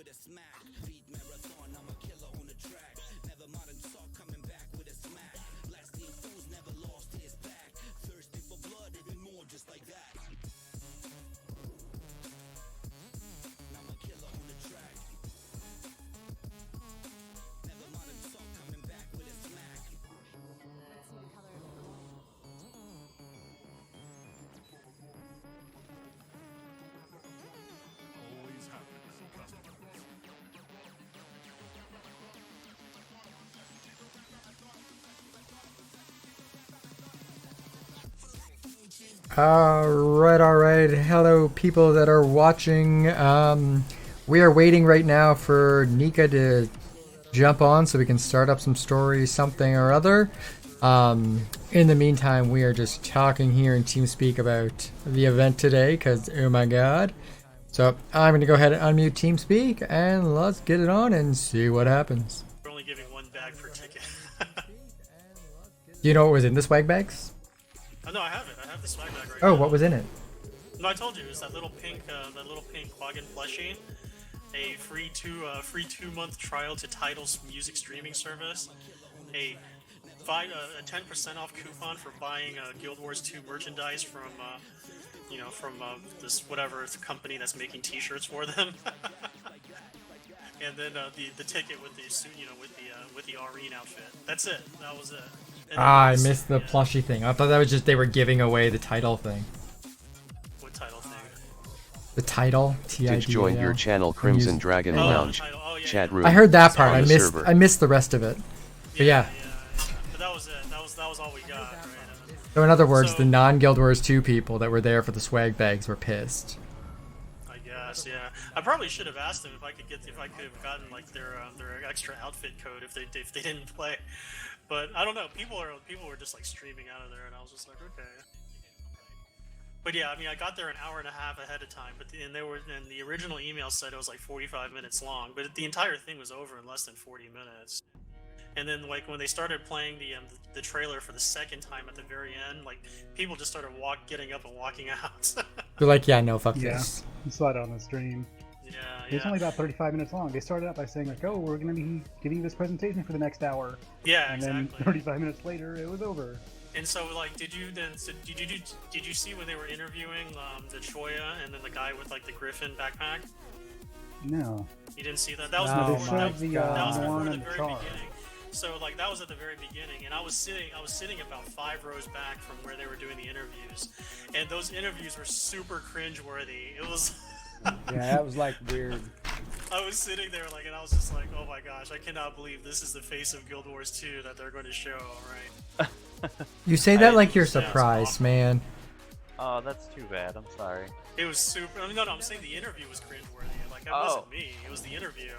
with a smack. Beat marathon, I'm a killer on the track. Never modern talk, coming back with a smack. Blasting fools, never lost his back. Thirsty for blood, even more just like that. I'm a killer on the track. Never modern talk, coming back with a smack. Always happens. All right. Hello, people that are watching. We are waiting right now for Nica to jump on so we can start up some story, something or other. In the meantime, we are just talking here in TeamSpeak about the event today because, oh my god. So I'm going to go ahead and unmute TeamSpeak and let's get it on and see what happens. We're only giving one bag per ticket. Do you know what was in the swag bags? Oh, no, I have it. I have the swag bag right Oh, now. what was in it? No, I told you, it was that little pink Quaggan plushie, a free 2-month trial to Tidal's music streaming service, a 10% off coupon for buying Guild Wars 2 merchandise from this whatever company that's making T-shirts for them, and then the ticket with the suit, with the Arene outfit. That's it. That was it. And I missed the plushie thing. I thought that was just they were giving away the title thing. What title thing? The title, T-I-D-A-L. Did join your channel Crimson Dragon Oh, Lounge. the title. Oh, yeah, Chat yeah. room. I heard that part. on I the missed. server. I missed the rest of it. But yeah. But that was it. That was all we got. Right? So in other words, So- the non-Guild Wars 2 people that were there for the swag bags were pissed. I guess, yeah. I probably should have asked them if I could have gotten like their extra outfit code if they didn't play. But I don't know. People were just like streaming out of there, and I was just like, okay. But yeah, I mean, I got there an hour and a half ahead of time, and the original email said it was like 45 minutes long, but the entire thing was over in less than 40 minutes. And then, like, when they started playing the trailer for the second time at the very end, like, people just started getting up and walking out. They're like, yeah, no, fuck Yeah, this. I saw it on the stream. Yeah, It's only about 35 minutes long. They started out by saying like, "Oh, we're going to be giving you this presentation for the next hour," yeah, and exactly. then 35 minutes later, it was over. And so, like, did you see when they were interviewing the Choya and then the guy with like the Griffin backpack? No. You didn't see that? That was No, they before, my showed the that was before Norn the and very Char. beginning. So like that was at the very beginning, and I was sitting about 5 rows back from where they were doing the interviews, and those interviews were super cringeworthy. It was. Yeah, that was like weird. I was sitting there like, and I was just like, oh my gosh, I cannot believe this is the face of Guild Wars 2 that they're going to show. Right? You say I that didn't like you're think it was surprised, awful. man. Oh, that's too bad. I'm sorry. It was super. I mean, no, I'm saying the interview was cringeworthy. Like, it Oh. wasn't me. It was the interview.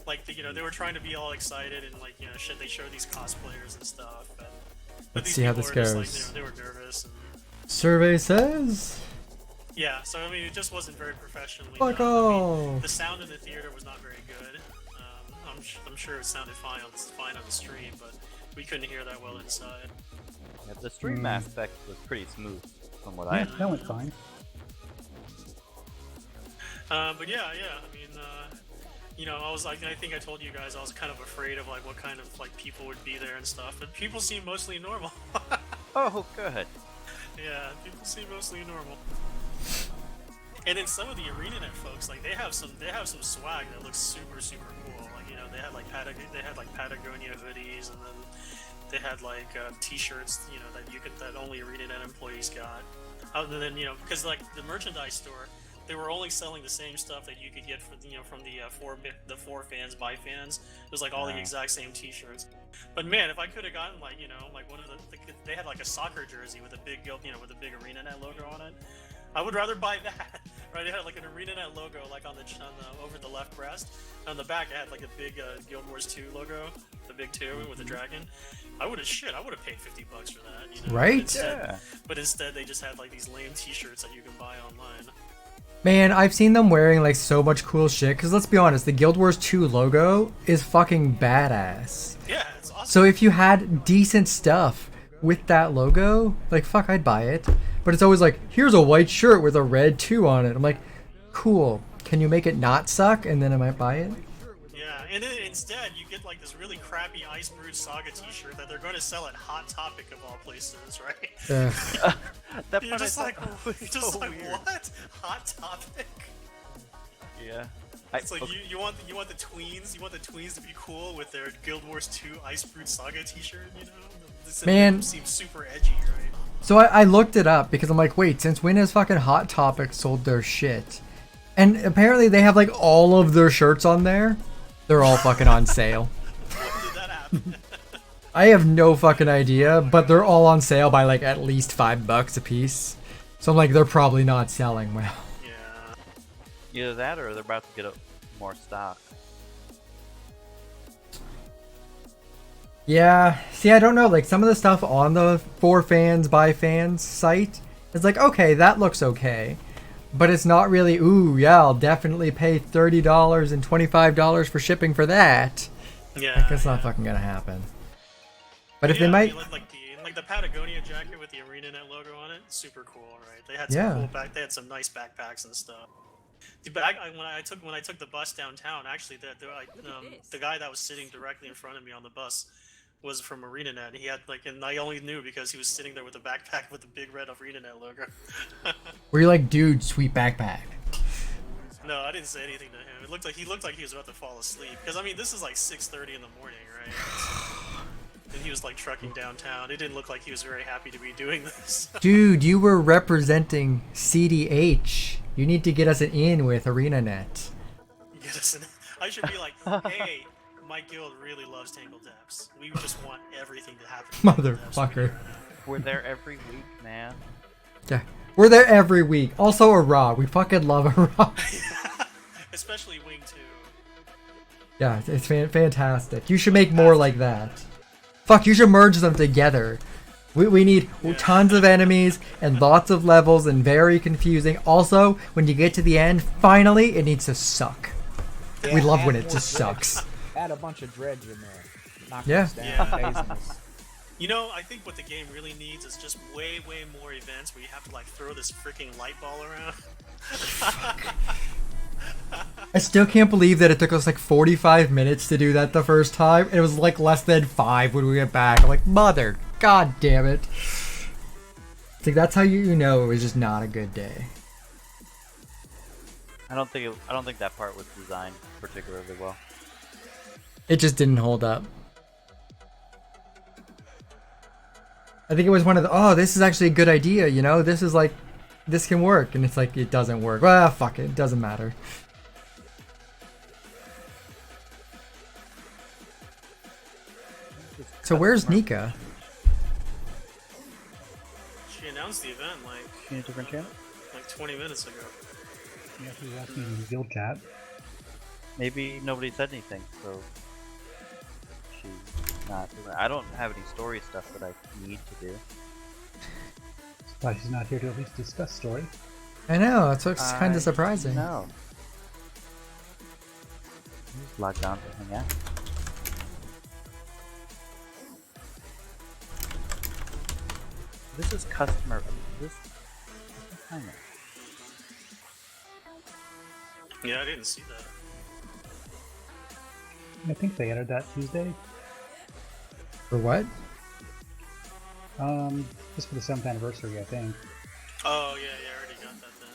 Like, they were trying to be all excited and like, shit. They show these cosplayers and stuff. But Let's these see how people this were just, goes. like, they were nervous. And, Survey says. yeah. So I mean, it just wasn't very professionally Fuck done. I mean, off. the sound in the theater was not very good. I'm sure it sounded fine on the stream, but we couldn't hear that well inside. Yeah, the stream Hmm. aspect was pretty smooth from what Yeah, that went fine. But yeah. I mean, I was like, I think I told you guys I was kind of afraid of like what kind of like people would be there and stuff. But people seem mostly normal. Oh, good. Yeah, people seem mostly normal. And then some of the ArenaNet folks, like they have some swag that looks super cool. Like they had like Patagonia hoodies, and then they had like T-shirts, that only ArenaNet employees got. Other than because like the merchandise store, they were only selling the same stuff that you could get from the four fans by fans. It was like all the exact same T-shirts. But man, if I could have gotten like like one of they had like a soccer jersey with a big with a big ArenaNet logo on it. I would rather buy that. Right, it had like an ArenaNet logo like on the over the left breast. On the back, it had like a big Guild Wars 2 logo, the big 2 with the dragon. I would have paid $50 for that. Right? But instead, they just had like these lame T-shirts that you can buy online. Man, I've seen them wearing like so much cool shit. Because let's be honest, the Guild Wars 2 logo is fucking badass. Yeah, it's awesome. So if you had decent stuff with that logo, like fuck, I'd buy it. But it's always like, here's a white shirt with a red 2 on it. I'm like, cool. can you make it not suck? And then I might buy it. Yeah, and then instead you get like this really crappy Ice Brood Saga T-shirt that they're going to sell at Hot Topic of all places, right? Ugh. That You're part I just thought like, was you're just so like, weird. what? Hot Topic? Yeah. It's like okay. you want the tweens to be cool with their Guild Wars 2 Ice Brood Saga T-shirt, you know? This Man. seems super edgy, right? So I looked it up because I'm like, wait, since when has fucking Hot Topic sold their shit? And apparently they have like all of their shirts on there. They're all fucking on sale. When did that happen? I have no fucking idea, but they're all on sale by like at least $5 a piece. So I'm like, they're probably not selling well. Yeah. Either that or they're about to get more stock. Yeah, see, I don't know, like some of the stuff on the For Fans by Fans site is like, okay, that looks okay. But it's not really, ooh, yeah, I'll definitely pay $30 and $25 for shipping for that. Yeah. Like, that's not fucking gonna happen. But if Yeah, they might, like the Patagonia jacket with the ArenaNet logo on it, super cool, right? They had Yeah. some cool they had some nice backpacks and stuff. Dude, but when I took the bus downtown, actually, the guy that was sitting directly in front of me on the bus was from ArenaNet. And he had and I only knew because he was sitting there with a backpack with the big red ArenaNet logo. were you like, dude, sweet backpack? No, I didn't say anything to him. He looked like he was about to fall asleep. Because I mean, this is like 6:30 in the morning, right? And he was like trucking downtown. It didn't look like he was very happy to be doing this. Dude, you were representing CDH. You need to get us an in with ArenaNet. I should be like, hey, my guild really loves Tangled Depths. We just want everything to happen. in Tangled Depths right Motherfucker. now." We're there every week, man. Yeah, we're there every week. Also a raw. We fucking love a raw. Especially Wing 2. Yeah, it's fantastic. You should make more like that. Fuck, you should merge them together. We need tons of enemies and lots of levels and very confusing. Also, when you get to the end, finally, it needs to suck. We Yeah, love add when it more just dredge. sucks. Add a bunch of dredge in there. Knock Yeah. this down. Yeah. Laziness. You know, I think what the game really needs is just way more events where you have to like throw this freaking light ball around. I still can't believe that it took us like 45 minutes to do that the first time. And it was like less than 5 when we went back. I'm like, mother, god damn it. It's like, that's how you know it was just not a good day. I don't think that part was designed particularly well. It just didn't hold up. I think it was one of the, oh, this is actually a good idea, you know? This is like, this can work. And it's like, it doesn't work. Well, fuck it. It doesn't matter. So where's Nica? She announced the event In a different channel? like 20 minutes ago. Yeah, she was asking in guild chat. Maybe nobody said anything, so she's not doing it. I don't have any story stuff that I need to do. Why she's not here to at least discuss story. I know, that's what's kind of surprising. No. Just logged on to hang out. This is customer. This. I know. Yeah, I didn't see that. I think they entered that Tuesday. For what? Just for the 7th anniversary, I think. Oh yeah, I already got that then.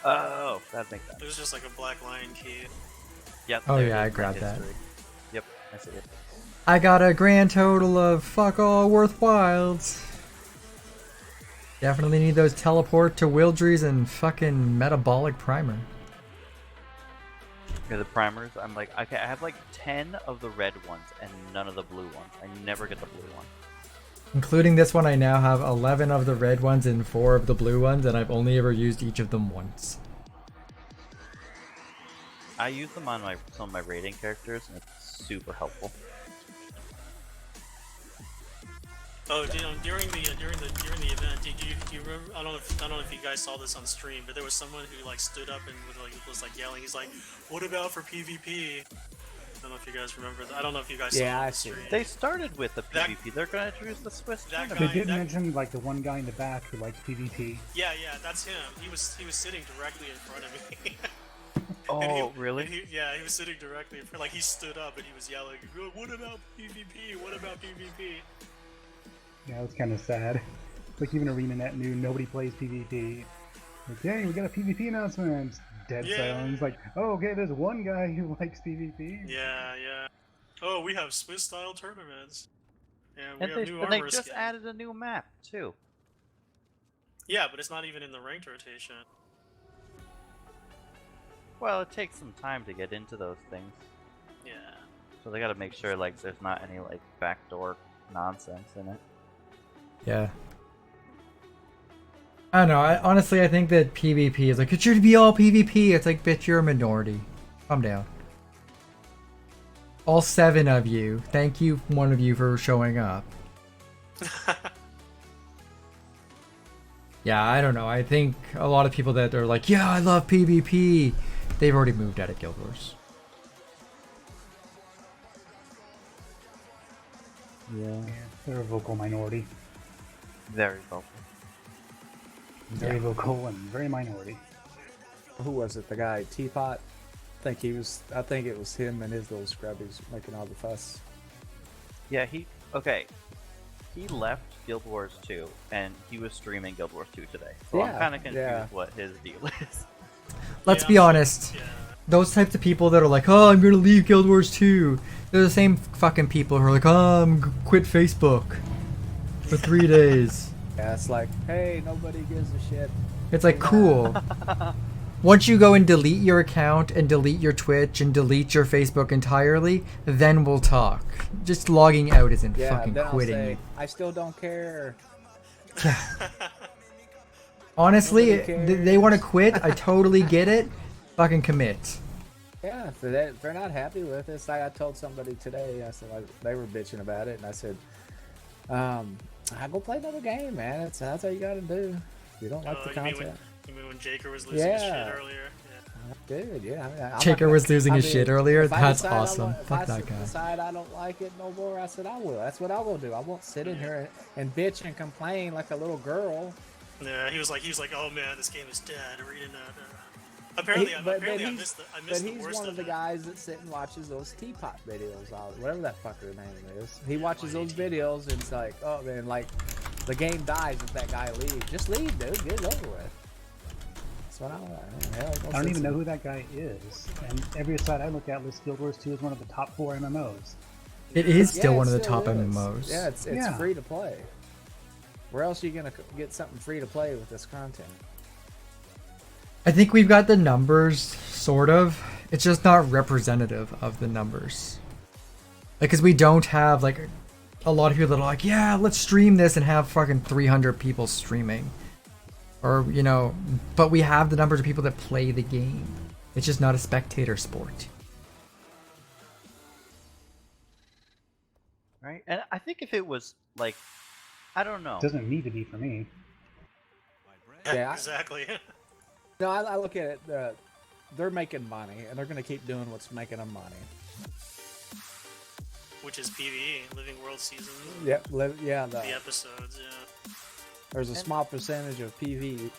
Oh, that makes sense. It was just like a black lion key. Yep. Oh, there it yeah, is, I my grabbed that. history. Yep, I see it. I got a grand total of fuck all worthwhiles. Definitely need those teleport to Wildries and fucking metabolic primer. Okay, the primers. I'm like, okay, I have like 10 of the red ones and none of the blue ones. I never get the blue one. Including this one, I now have 11 of the red ones and 4 of the blue ones, and I've only ever used each of them once. I use them on some of my raiding characters, and it's super helpful. Oh, during the event, do you remember? I don't know if you guys saw this on stream, but there was someone who like stood up and was like yelling. He's like, "What about for PvP?" I don't know if you guys remember that. I don't know if you guys saw it Yeah, on I the see. stream. They started with the That- PvP. They're gonna introduce the Swiss That tournament. They guy- did that- mention like the one guy in the back who likes PvP. Yeah, that's him. He was sitting directly in front of me. Oh, really? Yeah, he was sitting directly for like he stood up and he was yelling, "What about PvP? What about PvP?" Yeah, it was kind of sad. Like even ArenaNet knew nobody plays PvP. Like, dang, we got a PvP announcement. Dead silence. Like, oh, okay, there's one guy who likes PvP. Yeah, yeah. Oh, we have Swiss style tournaments. Yeah, we And have new they armor just skins. added a new map too. Yeah, but it's not even in the ranked rotation. Well, it takes some time to get into those things, Yeah. so they got to make sure like there's not any like backdoor nonsense in it. Yeah. I don't know. Honestly, I think that PvP is like, it should be all PvP. It's like, bitch, you're a minority. Calm down. All 7 of you. Thank you, one of you, for showing up. Yeah, I don't know. I think a lot of people that are like, yeah, I love PvP, they've already moved out of Guild Wars. Yeah. They're a vocal minority. Very vocal. Very vocal and very minority. Who was it? The guy Teapot? I think it was him and his little scrubbies making all the fuss. Yeah, he left Guild Wars 2 and he was streaming Guild Wars 2 today. So I'm Yeah, kind of confused yeah. what his deal is. Let's Yeah, be honest. Yeah. Those types of people that are like, oh, I'm gonna leave Guild Wars 2. They're the same fucking people who are like, oh, quit Facebook for 3 days. Yeah, it's like, hey, nobody gives a shit. It's like, cool. Once you go and delete your account and delete your Twitch and delete your Facebook entirely, then we'll talk. Just logging out isn't Yeah, fucking then I'll quitting. say, I still don't care. Honestly, Nobody they want to cares. quit. I totally get it. Fucking commit. Yeah, if they're not happy with it, it's like I told somebody today. I said they were bitching about it, and I said, I go play another game, man. That's how you gotta do. If you don't like the You mean content. when Jaker was losing his shit Yeah. earlier? Yeah. Dude, yeah. I mean, I'm not Jaker gonna- was losing I his mean, shit earlier. if I That's decide I awesome. won't- if Fuck I that guy. decide I don't like it no more, I said I will. That's what I will do. I won't sit in here and bitch and complain like a little girl. Yeah, he was like, oh man, this game is dead. Arena. Apparently, I missed the he's worst one of the it. guys that sit and watches those teapot videos, whatever that fucker name is. He watches those videos and it's like, oh man, like the game dies if that guy leaves. Just leave, dude. Get it over with. That's what I don't even know who that guy is. And every site I look at lists Guild Wars 2 as one of the top 4 MMOs. It is still Yeah, one it of the still top is. MMOs. Yeah, it's Yeah. free to play. Where else are you gonna get something free to play with this content? I think we've got the numbers, sort of. It's just not representative of the numbers. Like, because we don't have, like, a lot of people that are like, yeah, let's stream this and have fucking 300 people streaming. Or, you know, but we have the numbers of people that play the game. It's just not a spectator sport. Right? And I think if it was like, I don't know. It doesn't need to be for me. Yeah, Exactly. No, I look at it. They're making money, and they're gonna keep doing what's making them money. Which is PvE, Living World Season. Yep. Yeah. The episodes, yeah. There's a small percentage of PvP,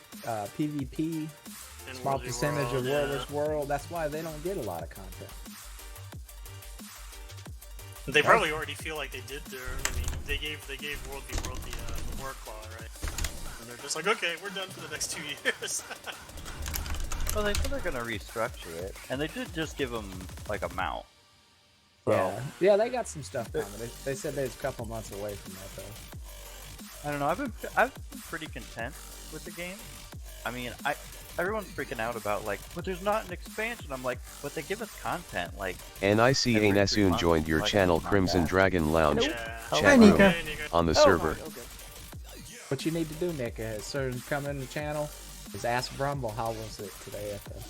And small World v. percentage of World, World vs. World. That's why they don't get a lot of content. They probably already feel like they did their. I mean, they gave World v. World the work claw, right? And they're just like, okay, we're done for the next 2 years. Well, they said they're gonna restructure it, and they did just give them like a mount. So, Yeah, they got some stuff coming. They said they was a couple months away from that though. I don't know. I've been pretty content with the game. I mean, everyone's freaking out about like, but there's not an expansion. I'm like, but they give us content like. NIC every 3 Nasoon months, joined your like, channel not Crimson bad. Dragon Lounge Yeah. Hi, chat room Nica. Hey, Nica. on the server. Okay. What you need to do, Nica, is certain come in the channel, is ask Brumble how was it today at the.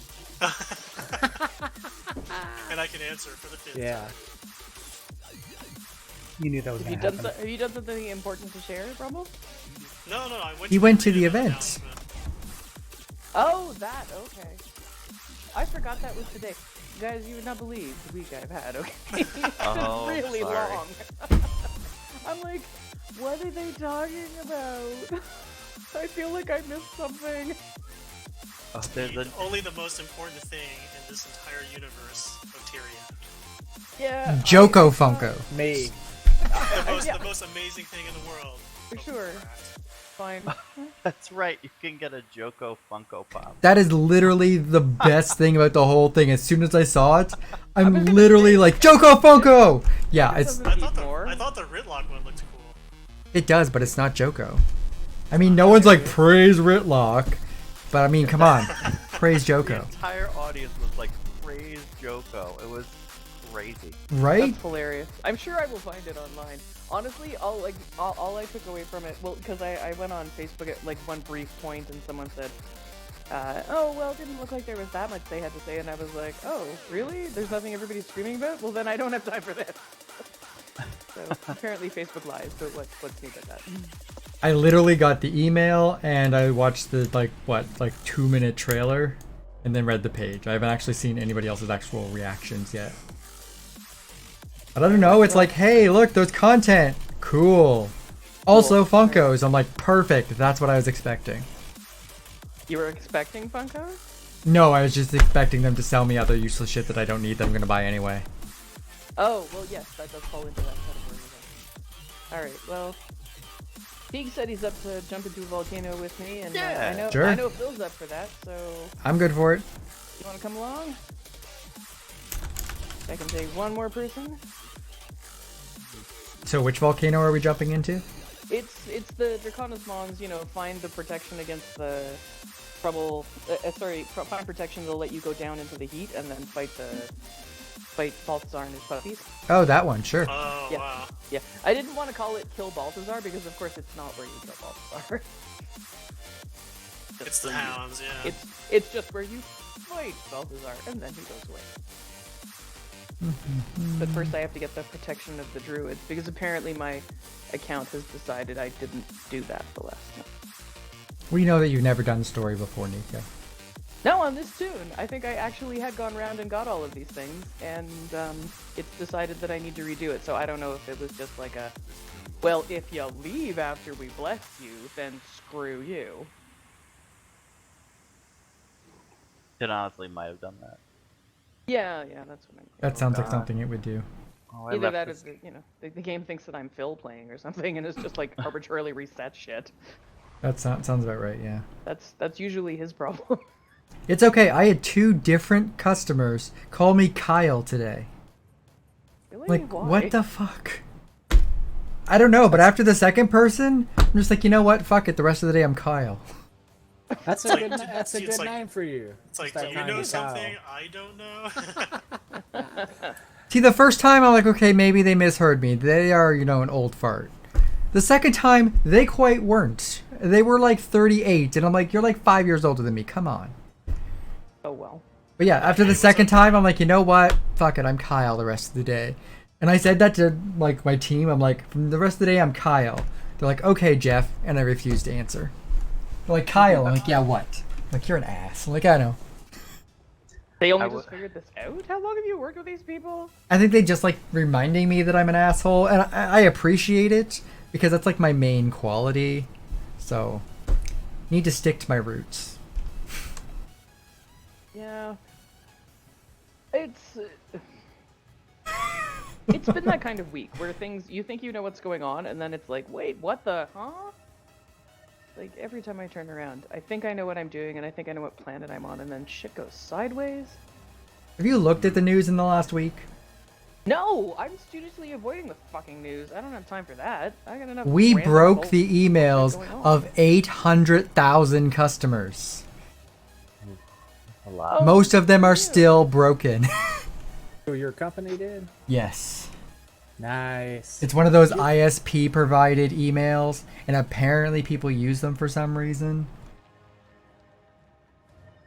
And I can answer for the 5th Yeah. time. You knew that was Have going you to done happen. have you done something important to share, Rumble? No, I went. He went to the arena event. announcement. Oh, that okay. I forgot that was today. Guys, you would not believe the week I've had. Okay, Oh, it's really sorry. long. I'm like, what are they talking about? I feel like I missed something. Only the most important thing in this entire universe of Tyrion. Yeah. Joko Funko. Me. The most amazing thing in the world. For sure. Fine. That's right. You can get a Joko Funko Pop. That is literally the best thing about the whole thing. As soon as I saw it, I'm literally like, Joko Funko! Yeah, This it's doesn't need I more. thought the Ritlock one looked cool. it does, but it's not Joko. I mean, no one's like, praise Ritlock. But I mean, come on. Praise The Joko. entire audience was like, praise Joko. It was crazy. Right? That's hilarious. I'm sure I will find it online. Honestly, all I took away from it, well, because I went on Facebook at like one brief point and someone said, oh, well, it didn't look like there was that much they had to say, and I was like, oh, really? There's nothing everybody's screaming about? Well, then I don't have time for this. So apparently Facebook lies, so what's new about that? I literally got the email and I watched the 2-minute trailer and then read the page. I haven't actually seen anybody else's actual reactions yet. But I don't know, it's like, hey, look, there's content. Cool. Also Funkos. I'm like, perfect. That's what I was expecting. You were expecting Funkos? No, I was just expecting them to sell me other useless shit that I don't need that I'm gonna buy anyway. Oh, well, yes, that does fall into that category. Alright, well, Teague said he's up to jump into a volcano with me, and Yeah, sure. I know Phil's up for that, so I'm good for it. you want to come along? I can take one more person. So which volcano are we jumping into? It's the Draconis Mons, find the protection against the trouble. Find protection that'll let you go down into the heat, and then fight Balthazar and his puppies. Oh, that one, sure. Oh, Yeah. wow. Yeah, I didn't want to call it Kill Balthazar because, of course, it's not where you kill Balthazar. It's the hounds, yeah. It's just where you fight Balthazar, and then he goes away. But first I have to get the protection of the druids, because apparently my account has decided I didn't do that the last time. We know that you've never done the story before, Nica. No, on this tune, I think I actually had gone around and got all of these things, and it's decided that I need to redo it, so I don't know if it was just like a, well, if you leave after we bless you, then screw you. It honestly might have done that. Yeah, that's what I'm That sounds like God. something it would do. Oh, I Either left that this- or, the game thinks that I'm Phil playing or something, and it's just like arbitrarily reset shit. That sounds about right, yeah. That's usually his problem. It's okay, I had 2 different customers call me Kyle today. Really? Like, Why? what the fuck? I don't know, but after the second person, I'm just like, you know what? Fuck it, the rest of the day I'm Kyle. That's a It's good. like- That's a it's good like- name for you. It's like, Start do you calling know Kyle. something I don't know? See, the first time I'm like, okay, maybe they misheard me. They are, an old fart. The second time, they quite weren't. They were like 38, and I'm like, you're like 5 years older than me. Come on. Oh well. But yeah, after the second time, I'm like, you know what? Fuck it, I'm Kyle the rest of the day. And I said that to like my team. I'm like, from the rest of the day, I'm Kyle. They're like, okay, Jeff, and I refused to answer. They're like, Kyle. I'm like, yeah, what? I'm like, you're an ass. I'm like, I know. They only I just figured this out? How long have you worked with these people? I think they just like reminding me that I'm an asshole, and I appreciate it because that's like my main quality. So, need to stick to my roots. Yeah. It's been that kind of week where you think you know what's going on, and then it's like, wait, what the, huh? Like, every time I turn around, I think I know what I'm doing, and I think I know what planet I'm on, and then shit goes sideways. Have you looked at the news in the last week? No! I'm studiously avoiding the fucking news. I don't have time for that. I got enough We random broke bull- the emails going on. of 800,000 customers. A lot. Most of them are still broken. Who your company did? Yes. Nice. It's one of those ISP provided emails, and apparently people use them for some reason.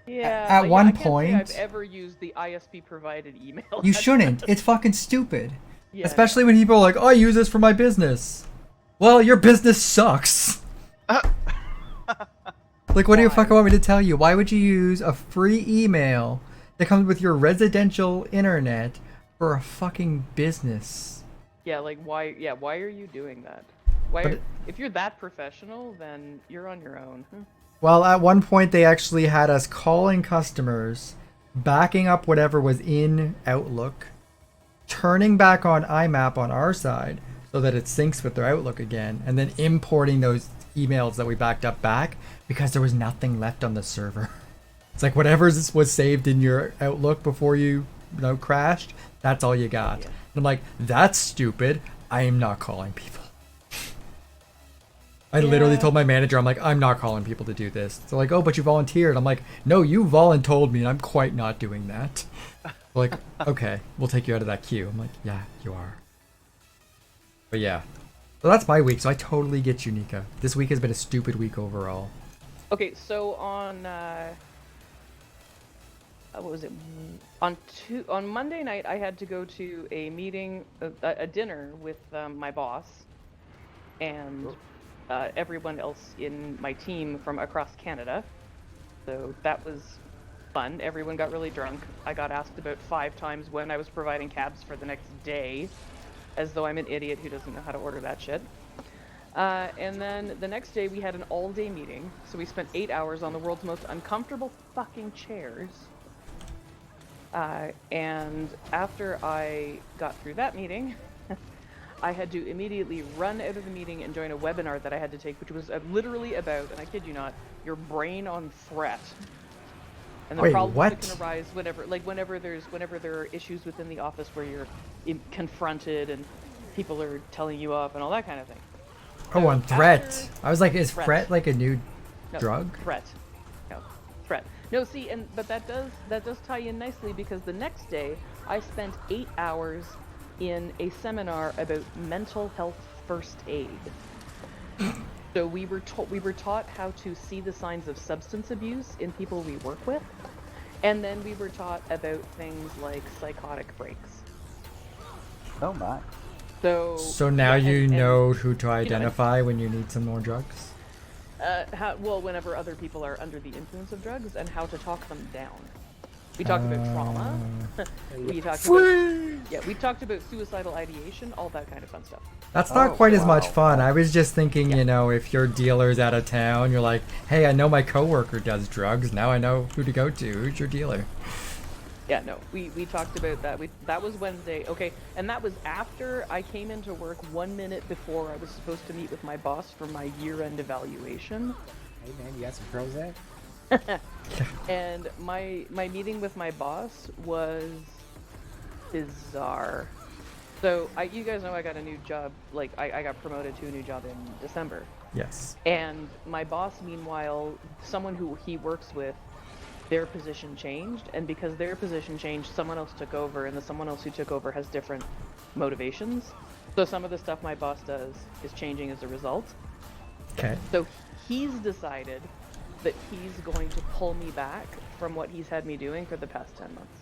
Yeah. At one I can't say point- I've ever used the ISP provided email. You That's shouldn't. just- It's fucking stupid. Yeah, Especially when people are like, oh, I use this for my business. Well, your business sucks. Like, what do you fucking want me to tell you? Why would you use a free email that comes with your residential internet for a fucking business? Yeah, like why? Yeah, why are you doing that? Why? But if you're that professional, then you're on your own. Well, at one point they actually had us calling customers, backing up whatever was in Outlook, turning back on IMAP on our side so that it syncs with their Outlook again, and then importing those emails that we backed up back because there was nothing left on the server. It's like whatever was saved in your Outlook before you crashed, that's all you got. Yeah. And I'm like, that's stupid. I am not calling people. I literally told my manager, I'm like, I'm not calling people to do this. They're like, oh, but you volunteered. I'm like, no, you voluntold me, and I'm quite not doing that. They're like, okay, we'll take you out of that queue. I'm like, yeah, you are. But yeah. So that's my week, so I totally get you, Nica. This week has been a stupid week overall. Okay, so on what was it? On Monday night, I had to go to a meeting, a dinner with my boss, and everyone else in my team from across Canada. So that was fun. Everyone got really drunk. I got asked about 5 times when I was providing cabs for the next day, as though I'm an idiot who doesn't know how to order that shit. And then the next day we had an all-day meeting, so we spent 8 hours on the world's most uncomfortable fucking chairs. And after I got through that meeting, I had to immediately run out of the meeting and join a webinar that I had to take, which was literally about, and I kid you not, your brain on threat. And the problems that can arise whenever there are issues within the office where you're confronted and people are telling you off and all that kind of thing. Oh, on threat. I was like, is threat like a new drug? Threat. No, threat. No, see, but that does tie in nicely because the next day I spent 8 hours in a seminar about mental health first aid. So we were taught how to see the signs of substance abuse in people we work with, and then we were taught about things like psychotic breaks. Oh my. So now you know who to identify when you need some more drugs? Whenever other people are under the influence of drugs and how to talk them down. We talked about trauma. we talked about suicidal ideation, all that kind of fun stuff. That's not quite as much fun. I was just thinking, if your dealer's out of town, you're like, hey, I know my coworker does drugs. Now I know who to go to. Who's your dealer? Yeah, no, we talked about that. That was Wednesday. Okay, and that was after I came into work 1 minute before I was supposed to meet with my boss for my year-end evaluation. Hey man, you got some Prozac? And my meeting with my boss was bizarre. So you guys know I got a new job. Like I got promoted to a new job in December. Yes. And my boss, meanwhile, someone who he works with, their position changed, and because their position changed, someone else took over, and the someone else who took over has different motivations. So some of the stuff my boss does is changing as a result. Okay. So he's decided that he's going to pull me back from what he's had me doing for the past 10 months.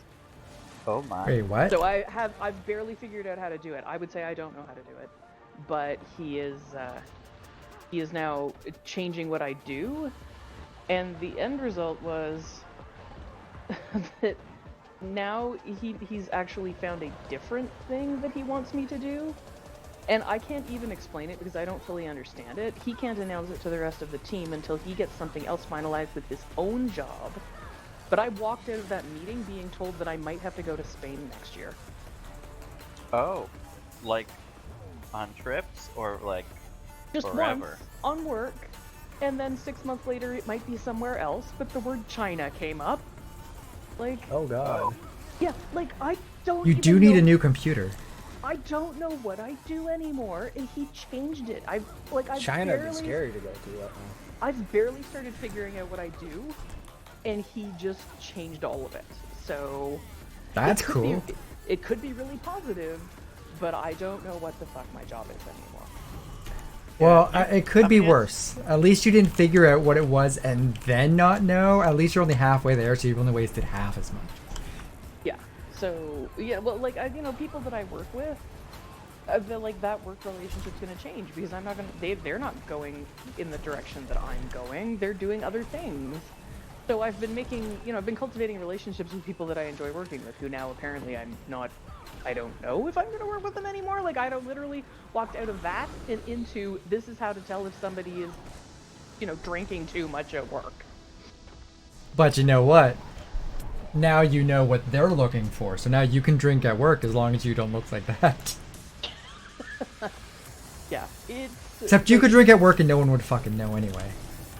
Oh my. Wait, what? So I've barely figured out how to do it. I would say I don't know how to do it, but he is now changing what I do, and the end result was that now he's actually found a different thing that he wants me to do. And I can't even explain it because I don't fully understand it. He can't announce it to the rest of the team until he gets something else finalized with his own job. But I walked out of that meeting being told that I might have to go to Spain next year. Oh, like on trips or like just forever? Once on work, and then 6 months later it might be somewhere else, but the word China came up. Like, oh god. Yeah, like I don't You even do need know. a new computer. I don't know what I do anymore, and he changed it. I've China barely, is scary to go to right now. I've barely started figuring out what I do, and he just changed all of it. So that's cool. It could be really positive, but I don't know what the fuck my job is anymore. Well, it could be worse. At least you didn't figure out what it was and then not know. At least you're only halfway there, so you've only wasted half as much. Yeah. So yeah, well, like people that I work with, like that work relationship's gonna change because I'm not gonna. They're not going in the direction that I'm going. They're doing other things. So I've been I've been cultivating relationships with people that I enjoy working with, who now apparently I don't know if I'm going to work with them anymore. Like, I literally walked out of that and into this is how to tell if somebody is drinking too much at work. But you know what? Now you know what they're looking for. So now you can drink at work as long as you don't look like that. Yeah, it's. Except you could drink at work and no one would fucking know anyway.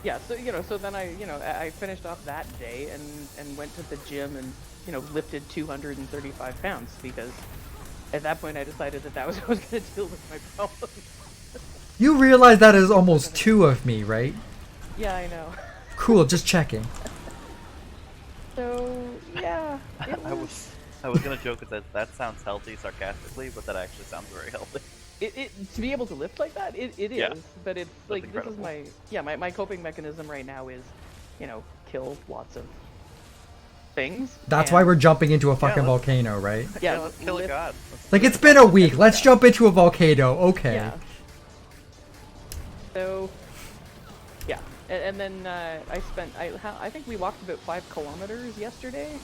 Yeah, so then I finished off that day and went to the gym and lifted 235 pounds because at that point I decided that was what I was going to deal with my problem. You realize that is almost 2 of me, right? Yeah, I know. Cool, just checking. So yeah, I was gonna joke that sounds healthy sarcastically, but that actually sounds very healthy. It to be able to lift like that, it is, Yeah. but it's That's like incredible. this is my coping mechanism right now is, kill lots of things. That's why and- we're jumping into a fucking let's- volcano, right? Yeah, let's kill a lift- god. Like, it's been a week. Let's jump into a volcano. Okay. Yeah. So, yeah, and then I think we walked about 5 kilometers yesterday,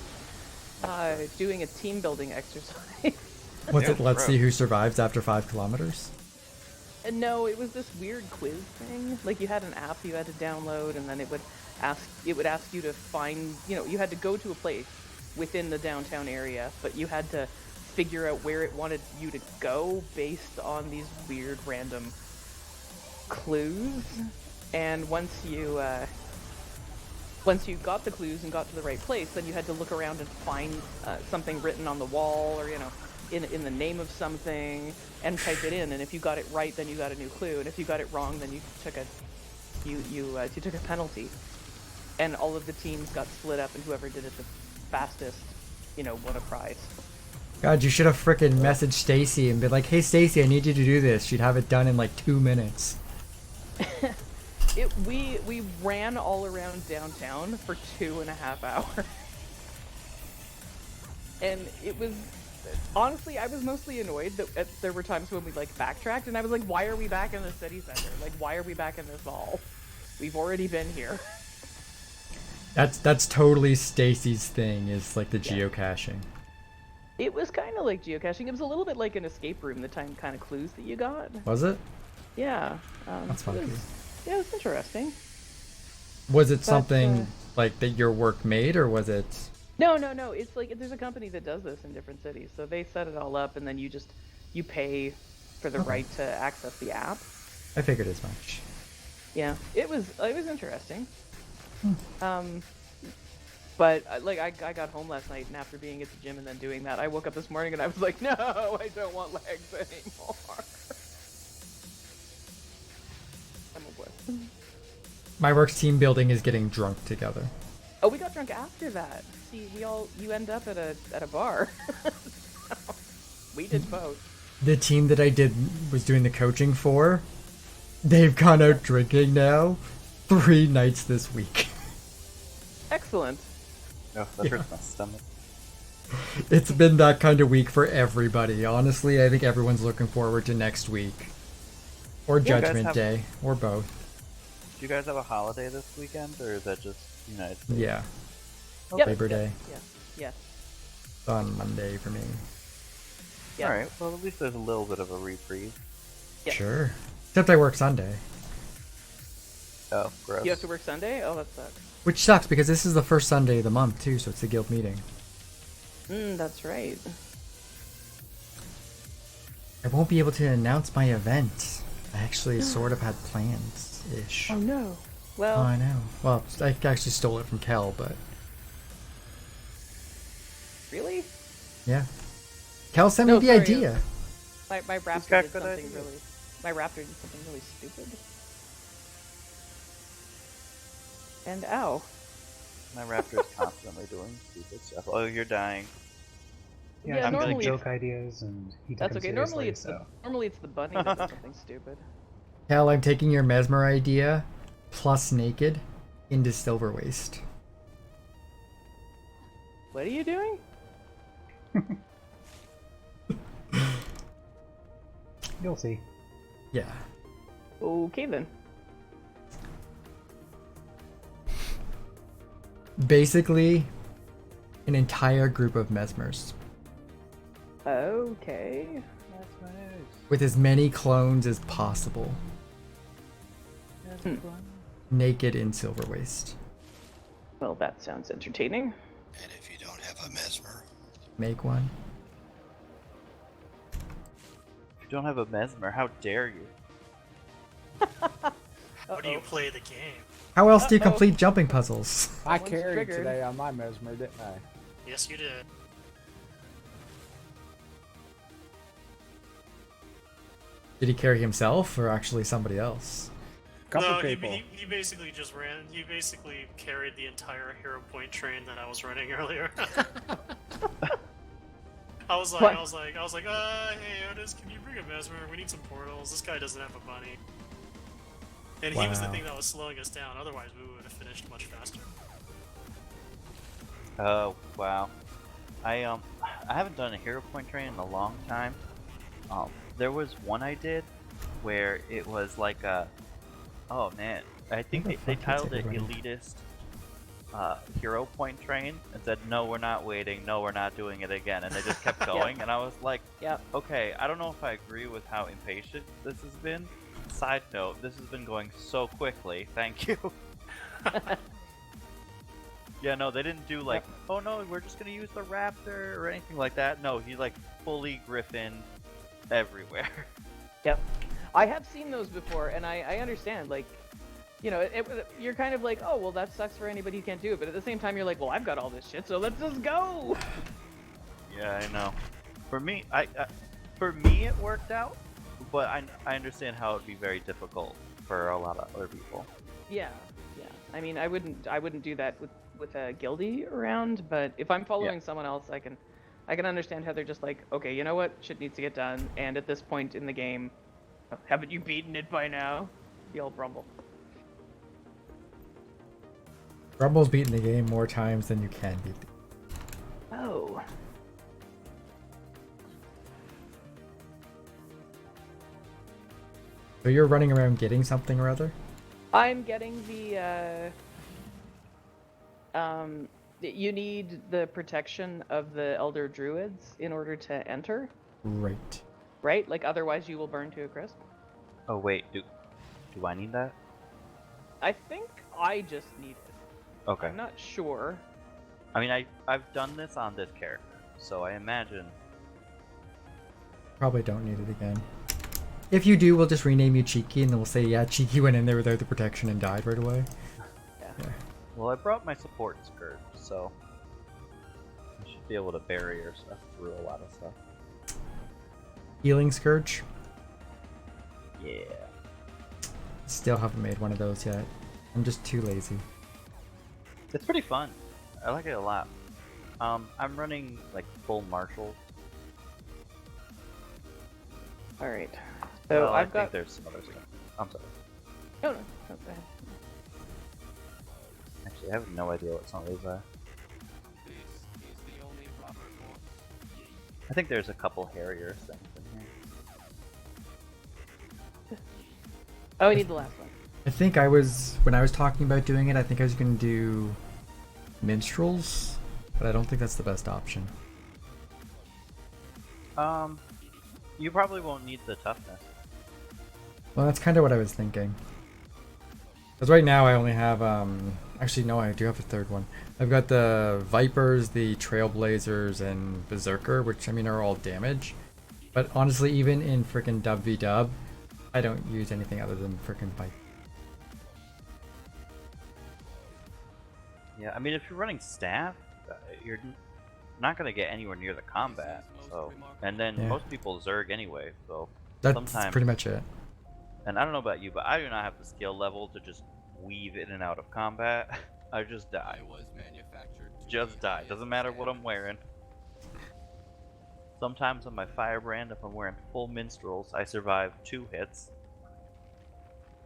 doing a team building exercise. Was Yeah, it let's bro. see who survives after 5 kilometers? And no, it was this weird quiz thing. Like you had an app you had to download, and then it would ask you to find, you had to go to a place within the downtown area, but you had to figure out where it wanted you to go based on these weird random clues. And once you got the clues and got to the right place, then you had to look around and find something written on the wall, or in the name of something, and type it in. And if you got it right, then you got a new clue, and if you got it wrong, then you took a penalty. And all of the teams got split up, and whoever did it the fastest, won a prize. God, you should have frickin' messaged Stacy and been like, hey Stacy, I need you to do this. She'd have it done in like 2 minutes. We ran all around downtown for 2.5 hours. And it was, honestly, I was mostly annoyed that there were times when we backtracked, and I was like, why are we back in the city center? Like, why are we back in this mall? We've already been here. That's totally Stacy's thing, is like the Yeah. geocaching. It was kind of like geocaching. It was a little bit like an escape room, the kind of clues that you got. Was it? Yeah. That's it funky. was, yeah, it was interesting. Was it something like that your work made, or was it? No. It's like there's a company that does this in different cities. So they set it all up, and then you pay for the right to access the app. I figured as much. Yeah, it was interesting. But I got home last night, and after being at the gym and then doing that, I woke up this morning and I was like, no, I don't want legs anymore. I'm a wuss. My work's team building is getting drunk together. Oh, we got drunk after that. See, you end up at a bar. We did both. The team that I was doing the coaching for, they've gone out drinking now 3 nights this week. Excellent. No, that hurts my stomach. It's been that kind of week for everybody. Honestly, I think everyone's looking forward to next week. Or You guys Judgment have- Day, or both. Do you guys have a holiday this weekend, or is that just United States? Yeah, Yep. Labor Day. Yeah. It's on Monday for me. Yeah. Alright, well at least there's a little bit of a reprieve. Yeah. Sure. Except I work Sunday. Oh, gross. You have to work Sunday? Oh, that sucks. Which sucks, because this is the first Sunday of the month, too, so it's the guild meeting. That's right. I won't be able to announce my event. I actually sort of had plans-ish. Oh no. Oh, Well, I know. Well, I actually stole it from Kel, but... really? Yeah. Kel sent No, me the sorry, idea. My raptor got did good something ideas. really. My raptor did something really stupid. And ow. My raptor is constantly doing stupid stuff. Oh, you're dying. Yeah, Yeah, I'm normally doing it's- joke ideas, and he took That's them okay. seriously, Normally it's the bunny that does something stupid. Kel, I'm taking your Mesmer idea, plus naked, into Silver Waste. What are you doing? You'll see. Yeah. Okay then. Basically, an entire group of Mesmers. Okay. With as many clones as possible. naked in Silver Waste. Well, that sounds entertaining. And if you don't have a mesmer, Make one. If you don't have a mesmer, how dare you? How do you play the game? How else do you complete jumping puzzles? I Someone's carried triggered. today on my mesmer, didn't I? Yes, you did. Did he carry himself or actually somebody else? Couple No, people. he basically just ran. He basically carried the entire hero point train that I was running earlier. I was like, hey Otis, can you bring a mesmer? We need some portals. This guy doesn't have a bunny. And he was the Wow. thing that was slowing us down. Otherwise, we would have finished much faster. Oh, wow. I haven't done a hero point train in a long time. There was one I did where it was like a, oh man, I think Where the they fuck is titled it everybody? elitist hero point train and said, no, we're not waiting, no, we're not doing it again, and they just kept going, and I was like, Yep. okay, I don't know if I agree with how impatient this has been. Side note, this has been going so quickly, thank you. Yeah, no, they didn't do like, oh no, we're just gonna use the raptor or anything like that. No, he like fully griffin everywhere. Yep. I have seen those before, and I understand, like, you know, you're kind of like, oh, well, that sucks for anybody who can't do it, but at the same time, you're like, well, I've got all this shit, so let's just go! Yeah, I know. For me, for me it worked out, but I understand how it'd be very difficult for a lot of other people. Yeah, yeah. I mean, I wouldn't do that with a guildie around, but if I'm following someone else, I can understand how they're just like, okay, you know what, shit needs to get done, and at this point in the game, haven't you beaten it by now? The old Brumble. Rumble's beaten the game more times than you can beat the Oh. So you're running around getting something or other? I'm getting the, you need the protection of the Elder Druids in order to enter, Right. right? Like, otherwise you will burn to a crisp. Oh wait, do I need that? I think I just need it. Okay. I'm not sure. I mean, I've done this on this character, so I imagine. Probably don't need it again. If you do, we'll just rename you Cheeky and then we'll say, yeah, Cheeky went in there without the protection and died right away. Yeah. Well, I brought my support skirt, so I should be able to barrier stuff through a lot of stuff. Healing Scourge. Yeah. Still haven't made one of those yet. I'm just too lazy. It's pretty fun. I like it a lot. I'm running like full martial. All right. So Well, I I've got. think there's some other stuff. I'm sorry. Oh no. Oh, go ahead. Actually, I have no idea what some of these are. I think there's a couple Harrier things in here. Oh, we need the last one. I think when I was talking about doing it, I think I was going to do minstrels, but I don't think that's the best option. You probably won't need the toughness. Well, that's kind of what I was thinking. Because right now I only have, actually no, I do have a third one. I've got the Vipers, the Trailblazers, and Berserker, which I mean are all damage. But honestly, even in frickin' Dub v Dub, I don't use anything other than frickin' Viper. Yeah, I mean, if you're running staff, you're not gonna get anywhere near the combat. So, and then Yeah. most people zerg anyway. So That's sometimes, pretty much it. and I don't know about you, but I do not have the skill level to just weave in and out of combat. I just die. Just die. Doesn't matter what I'm wearing. Sometimes on my firebrand, if I'm wearing full minstrels, I survive 2 hits.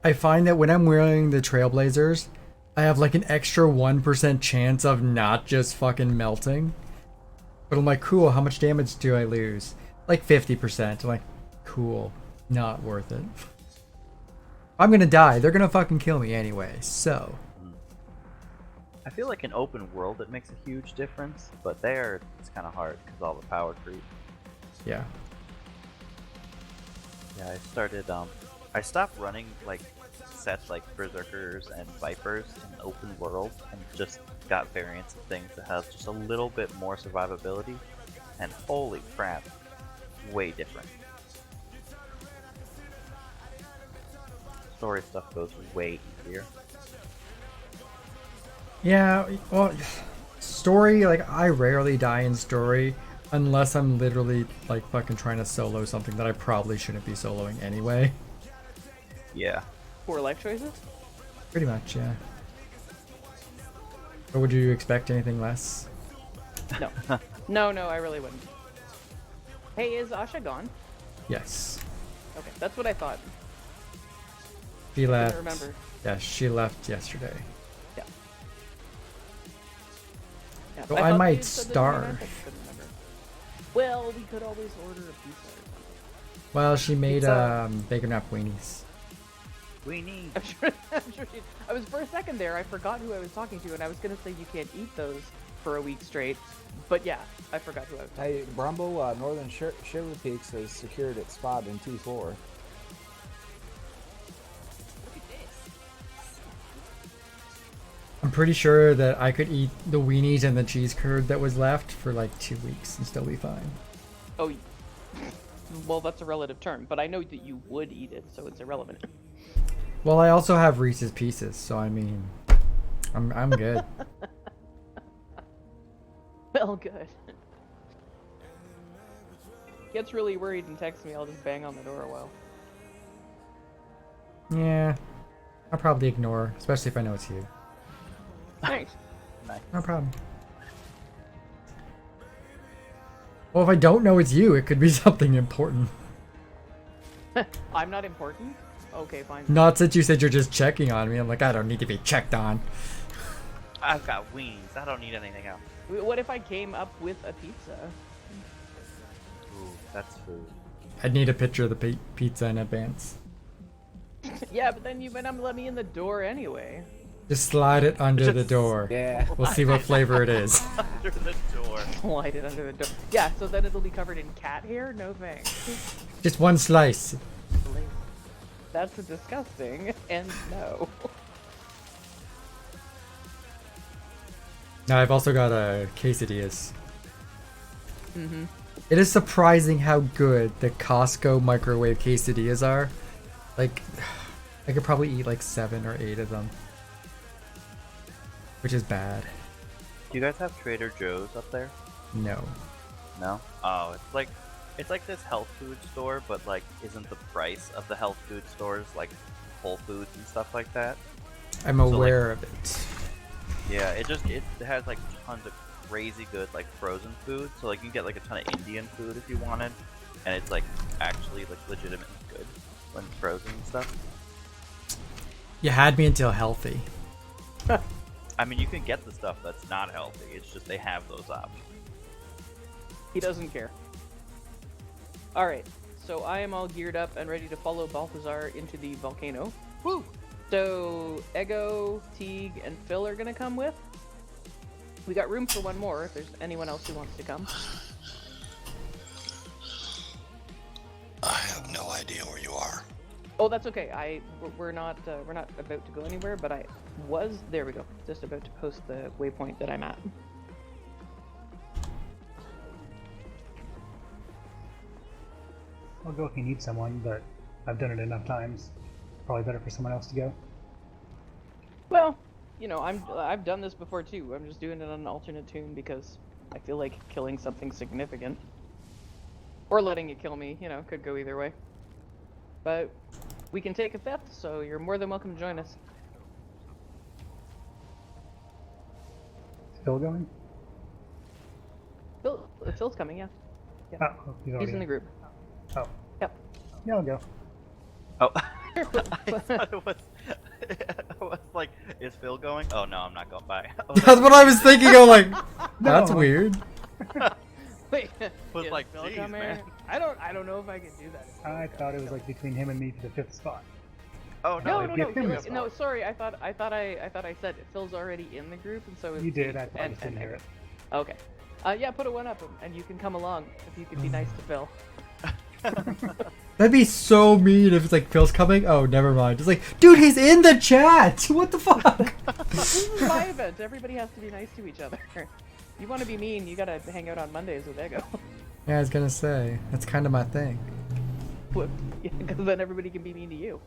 I find that when I'm wearing the Trailblazers, I have like an extra 1% chance of not just fucking melting. But I'm like, cool, how much damage do I lose? Like 50%. I'm like, cool, not worth it. I'm gonna die. They're gonna fucking kill me anyway, so. I feel like in open world it makes a huge difference, but there it's kind of hard because all the power creep. Yeah. Yeah, I stopped running like sets like Berserkers and Vipers in open world, and just got variants of things that have just a little bit more survivability, and holy crap, way different. Story stuff goes way easier. Yeah, well, story, like, I rarely die in story unless I'm literally, like, fucking trying to solo something that I probably shouldn't be soloing anyway. Yeah. Poor life choices? Pretty much, yeah. Or would you expect anything less? No. No, I really wouldn't. Hey, is Asha gone? Yes. Okay, that's what I thought. She left. Remember. Yeah, she left yesterday. Yeah. Yeah, So I I thought might they said that they starve. meant, I couldn't remember. Well, we could always order a pizza or something. Well, she made Pizza. bacon wrap weenies. Weenie. I'm sure she. I was for a second there. I forgot who I was talking to, and I was gonna say you can't eat those for a week straight. But yeah, I forgot who I was talking Hey, Brumble, Northern Sugar Peaks has secured its spot in T4. I'm pretty sure that I could eat the weenies and the cheese curd that was left for like 2 weeks and still be fine. to. Oh, well, that's a relative term, but I know that you would eat it, so it's irrelevant. Well, I also have Reese's Pieces, so I mean, I'm good. Well, good. Gets really worried and texts me, I'll just bang on the door a while. Yeah, I'll probably ignore, especially if I know it's you. Thanks. No problem. Well, if I don't know it's you, it could be something important. I'm not important? Okay, fine. Not since you said you're just checking on me. I'm like, I don't need to be checked on. I've got weenies. I don't need anything else. What if I came up with a pizza? Ooh, that's food. I'd need a picture of the pizza in advance. Yeah, but then you might not let me in the door anyway. Just slide it under the door. Yeah. We'll see what flavor it is. Under the door. Slide it under the door. Yeah, so then it'll be covered in cat hair? No thanks. Just one slice. That's disgusting, and no. Now I've also got quesadillas. Mm-hmm. It is surprising how good the Costco microwave quesadillas are. Like, I could probably eat like 7 or 8 of them. Which is bad. Do you guys have Trader Joe's up there? No. No? Oh, it's like this health food store, but like isn't the price of the health food stores like Whole Foods and stuff like that? I'm So, aware of it. Yeah, it has like tons of crazy good like frozen food. So like you can get like a ton of Indian food if you wanted, and it's like actually like legitimately good when it's frozen and stuff. You had me until healthy. I mean, you can get the stuff that's not healthy. It's just they have those options. He doesn't care. Alright, so I am all geared up and ready to follow Balthazar into the volcano. Woo! So, Eggo, Teague, and Phil are gonna come with. We got room for one more if there's anyone else who wants to come. I have no idea where you are. Oh, that's okay. We're not about to go anywhere, but I was, there we go, just about to post the waypoint that I'm at. I'll go if you need someone, but I've done it enough times. Probably better for someone else to go. Well, you know, I've done this before too. I'm just doing it on an alternate tune because I feel like killing something significant. Or letting it kill me, you know, could go either way. But we can take a fifth, so you're more than welcome to join us. Is Phil going? Phil's coming, yeah. Oh, He's in the group. Oh. Yep. Yeah, I'll go. Oh, I thought it was. I was like, is Phil going? Oh no, I'm not going. Bye. That's what I was thinking. I'm like, that's weird. Wait, Was is like, Phil geez, coming? man. I don't know if I can do that. I thought it was like between him and me for the 5th spot. Oh no. No, give him the no, spot. sorry. I thought I said it. Phil's already in the group, and so is You did, Teague I thought I just didn't hear it. Okay. Yeah, put a 1 up, and you can come along if you could be nice to Phil. That'd be so mean if it's like Phil's coming. Oh, never mind. It's like, dude, he's in the chat. What the fuck? This is my event. Everybody has to be nice to each other. You want to be mean, you gotta hang out on Mondays with Eggo. Yeah, I was gonna say that's kind of my thing. Because then everybody can be mean to you.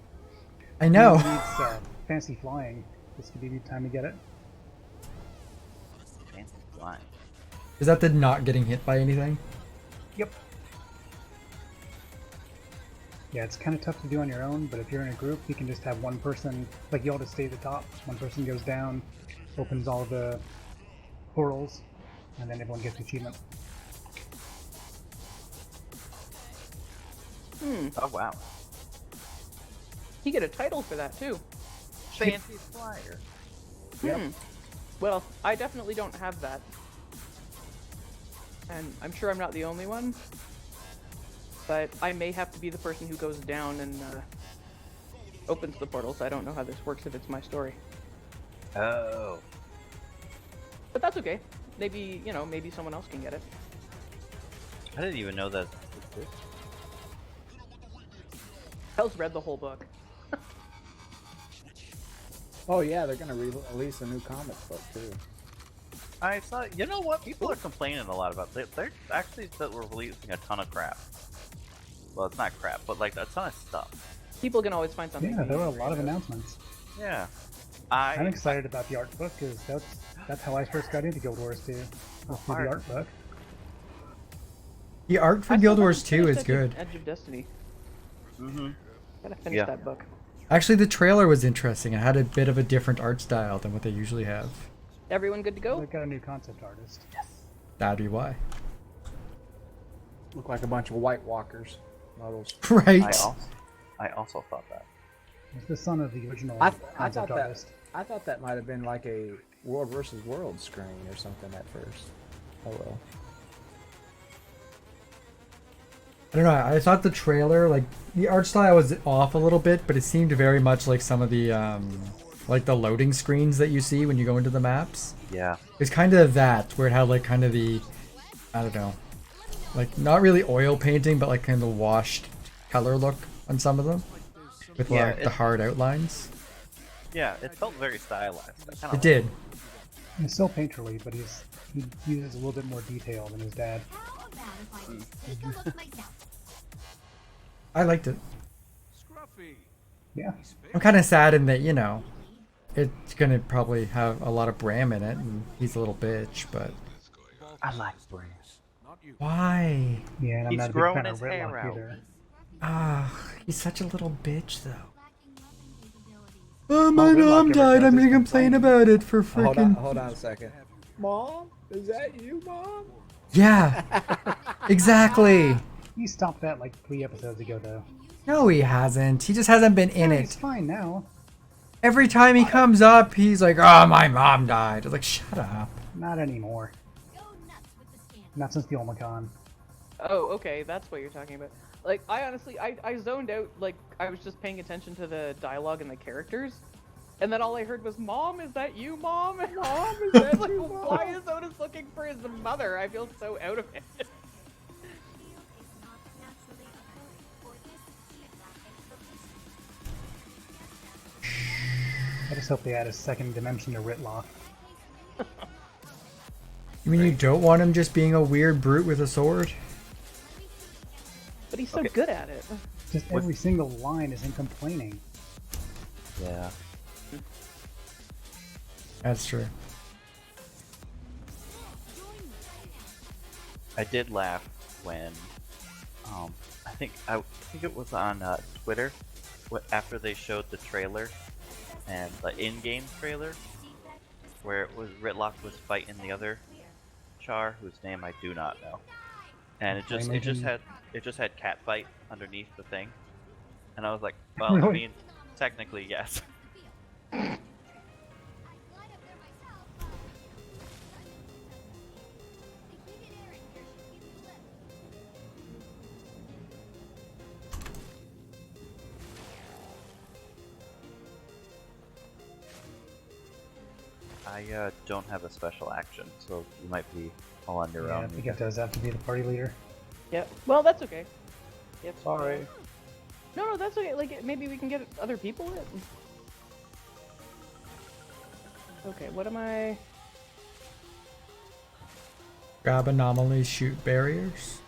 I know. Who needs fancy flying? This could be the time to get it. Fancy flying. Is that the not getting hit by anything? Yep. Yeah, it's kind of tough to do on your own, but if you're in a group, you can just have one person, like you all just stay at the top. One person goes down, opens all the portals, and then everyone gets the achievement. Oh wow. You get a title for that too. Fancy flyer. Well, I definitely don't have that. And I'm sure I'm not the only one. But I may have to be the person who goes down and opens the portals. I don't know how this works if it's my story. Oh. But that's okay. Maybe, maybe someone else can get it. I didn't even know that. Hell's read the whole book. Oh yeah, they're gonna release a new comic book too. I saw. You know what? People are complaining a lot about. They're actually that we're releasing a ton of crap. Well, it's not crap, but like a ton of stuff. People can always find something. Yeah, there were a lot of announcements. Yeah. I'm excited about the art book because that's how I first got into Guild Wars 2. Was through the art book. The art for Guild Wars 2 is good. Edge of Destiny. Mm-hmm. Gotta finish that book. Actually, the trailer was interesting. It had a bit of a different art style than what they usually have. Everyone good to go? They've got a new concept artist. Yes. That'd be why. Look like a bunch of White Walkers models. Right. I also thought that. It's the son of the original I concept thought artist. I thought that might have been like a World versus World screen or something at first. Oh well. I don't know. I thought the trailer, like the art style was off a little bit, but it seemed very much like some of the like the loading screens that you see when you go into the maps. Yeah. It's kind of that where it had like kind of the, I don't know, like not really oil painting, but like kind of washed color look on some of them, with like the hard outlines. Yeah, it felt very stylized. It did. He's still painterly, but he uses a little bit more detail than his dad. I liked it. Yeah. I'm kind of sad in that, it's gonna probably have a lot of Bram in it, and he's a little bitch, but I like Bram. why? Yeah, and I'm He's not a big growing fan his of hair Ritlock out. either. He's such a little bitch, though. Oh, my Ritlock mom ever died. does I'm is gonna complain complain. about it for freaking. Hold on a second. Mom, is that you, Mom? Yeah, exactly. He stopped that like 3 episodes ago, though. No, he hasn't. He just hasn't been in He's it. fine now. Every time he comes up, he's like, "Oh, my mom died." I was like, "Shut up." Not anymore. Not since the Omicron. Oh, okay, that's what you're talking about. Like, I honestly, I zoned out, like, I was just paying attention to the dialogue and the characters, and then all I heard was, "Mom, is that you, Mom? Mom, is that like, why is Otis looking for his mother? I feel so out of it." I just hope they add a second dimension to Ritlock. You mean you don't want him just being a weird brute with a sword? But he's so good at it. Just every single line is him complaining. Yeah. That's true. I did laugh when, I think it was on Twitter, after they showed the trailer, and the in-game trailer, where it was Ritlock was fighting the other Char, whose name I do not know, and it just had cat fight underneath the thing, and I was like, well, I mean, technically yes. I don't have a special action, so you might be all on your Yeah, own. I think it does have to be the party leader. Yeah, well, that's okay. Yep. Sorry. No, that's okay. Like, maybe we can get other people in. Okay, what am I... Grab anomalies, shoot barriers.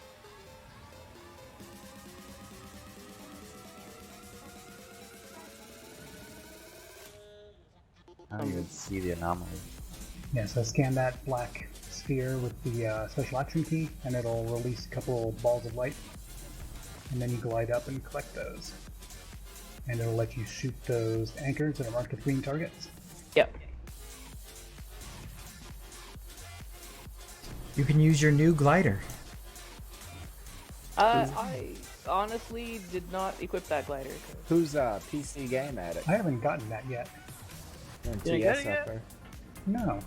I don't even see the anomaly. Yeah, so scan that black sphere with the special action key, and it'll release a couple balls of light. And then you glide up and collect those. And it'll let you shoot those anchors that are marked with green targets. Yep. You can use your new glider. I honestly did not equip that glider. Who's PC Game Addict? I haven't gotten that yet. And You get TS it up yet? there. No.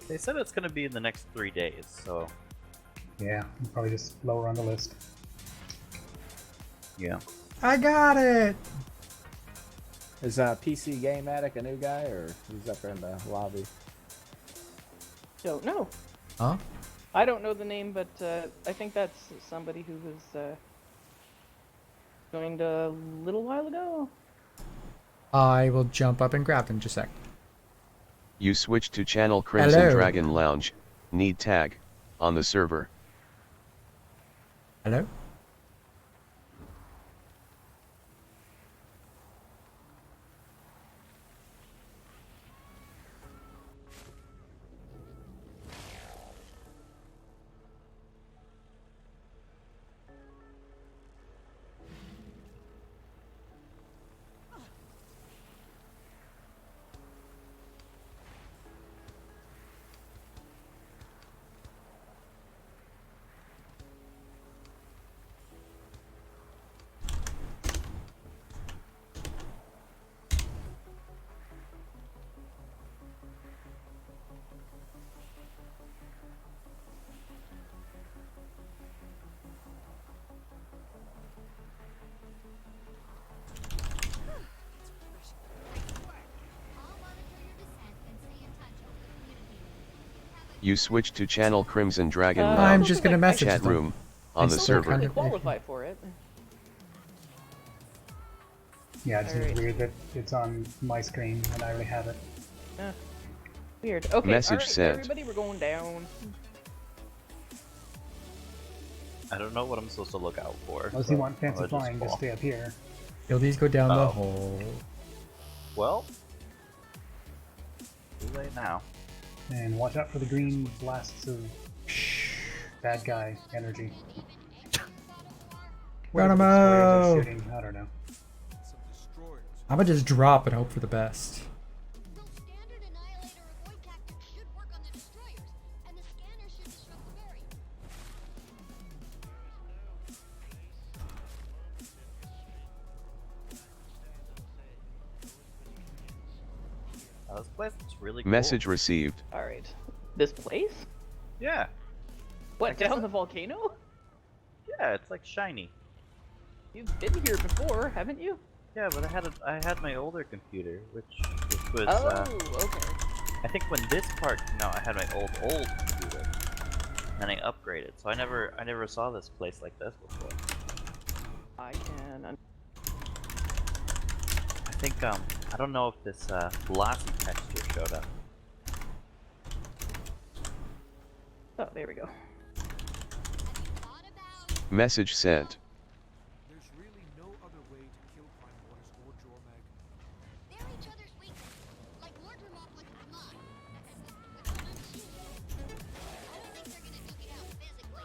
They said it's gonna be in the next 3 days, so Yeah, probably just lower on the list. yeah. I got it! Is PC Game Addict a new guy, or he's up there in the lobby? Don't know. Huh? I don't know the name, but I think that's somebody who was joined a little while ago. I will jump up and grab him just a sec. You switch to channel Crimson Hello. Dragon Lounge, need tag, on the server. Hello? You switch to channel Crimson Dragon I'm Lounge, just gonna message chat them. room, on the still server. kind They of- qualify for it. Yeah, it seems Alright. weird that it's on my screen and I already have it. Weird. Okay, Message alright, sent. everybody, we're going down. I don't know what I'm supposed to look out for. Unless so you want fancy I'll flying, just fall. stay up here. You'll these go down the Oh. hole. Well, too late now. And watch out for the green blasts of bad guy energy. Whatever the squares are Geronimo! shooting, I don't know. I'm gonna just drop and hope for the best. Those standard annihilator avoid tactics should work on the destroyers, and the scanner should disrupt the barrier. This place is really cool. Message received. Alright. This place? Yeah, What, guess down I- the volcano? yeah, it's like shiny. You've been here before, haven't you? Yeah, but I had my older computer, which was Oh, okay. I think when this part no, I had my old computer, and I upgraded, so I never saw this place like this before. I can... I think I don't know if this glossy texture showed up. Oh, there we go. Thought about Message sent. There's really no other way to kill Primordials or Jormag. they're each other's weakness, like Mordremoth was mine. I don't think they're gonna duke it out physically.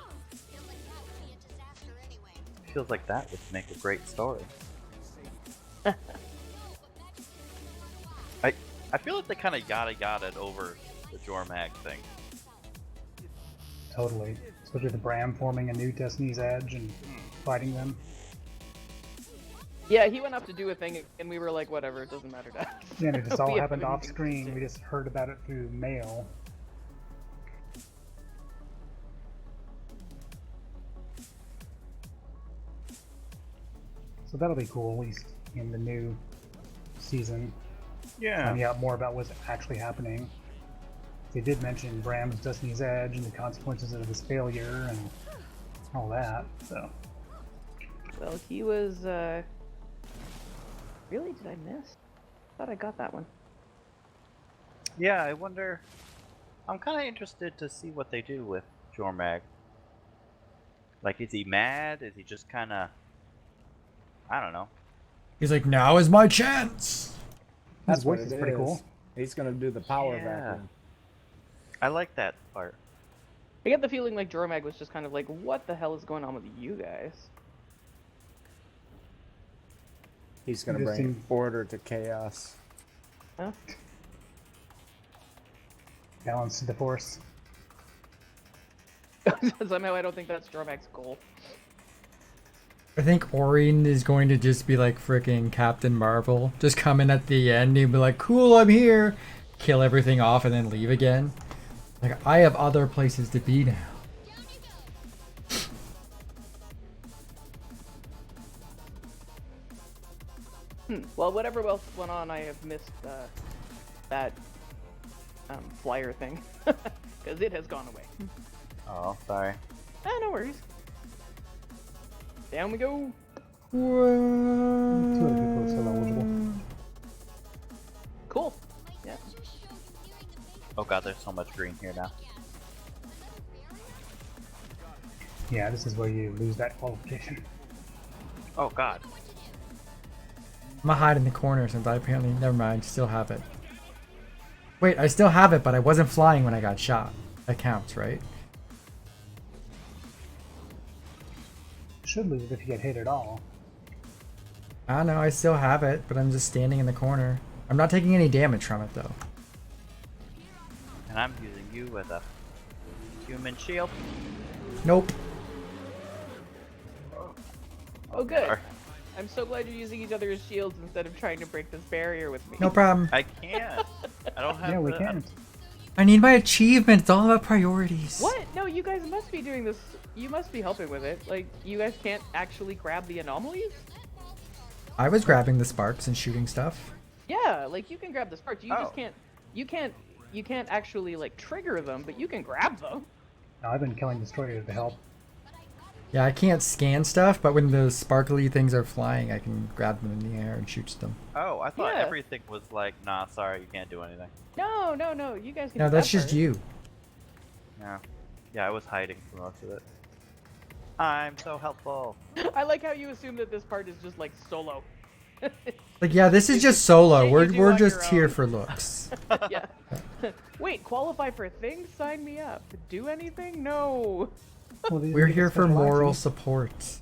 Feels like that would be a disaster anyway. Feels like that would make a great story. No, but Magic's been for a while. I feel like they kind of got it over the Jormag thing. Totally. Especially the Bram forming a new Destiny's Edge and fighting them. Yeah, he went up to do a thing, and we were like, whatever, it doesn't matter to us. Yeah, and it just all We happened haven't off used screen. it. We just heard about it through mail. So that'll be cool, at least in the new season. Finding out more about what's actually happening. They did mention Bram's Destiny's Edge and the consequences of his failure and all that, so. Well, he was, Really? Did I miss? Thought I got that one. Yeah, I wonder. I'm kind of interested to see what they do with Jormag. Like, is he mad? Is he just kind of? I don't know. He's like, now is my chance. That's His what voice it is pretty is. cool. He's gonna do the power Yeah. vacuum. I like that part. I get the feeling like Jormag was just kind of like, what the hell is going on with you guys? He's gonna Just bring seem- order to chaos. Huh? Balance the force. Somehow I don't think that's Jormag's goal. I think Orion is going to just be like freaking Captain Marvel. Just come in at the end and be like, cool, I'm here. Kill everything off and then leave again. Like, I have other places to be now. Well, whatever else went on, I have missed that flyer thing. Because it has gone away. Oh, sorry. No worries. Down we go. Two other people are still eligible. Cool. Yeah. Oh god, there's so much green here now. Yeah, this is where you lose that qualification. Oh god. I'm gonna hide in the corner since I apparently, never mind, still have it. Wait, I still have it, but I wasn't flying when I got shot. That counts, right? Should lose it if you get hit at all. I don't know, I still have it, but I'm just standing in the corner. I'm not taking any damage from it though. And I'm using you with a human shield. Nope. Oh, good. Sorry. I'm so glad you're using each other as shields instead of trying to break this barrier with me. No problem. I can't. I don't have Yeah, we the- can't. I need my achievement. It's all about priorities. What? No, you guys must be doing this. You must be helping with it. Like, you guys can't actually grab the anomalies? I was grabbing the sparks and shooting stuff. Yeah, like you can grab the sparks. You Oh. just can't. You can't actually like trigger them, but you can grab them. No, I've been killing destroyers to help. Yeah, I can't scan stuff, but when the sparkly things are flying, I can grab them in the air and shoot them. Oh, I thought Yeah. everything was like, nah, sorry, you can't do anything. No, no, no. You guys can. No, do that's that just part. you. Yeah. Yeah, I was hiding for most of it. I'm so helpful. I like how you assume that this part is just like solo. Like, yeah, this is just solo. You We're do we're on just your here own. for looks. Yeah. Wait, qualify for things? Sign me up. Do anything? No. Well, these We're get here for special moral actions. support.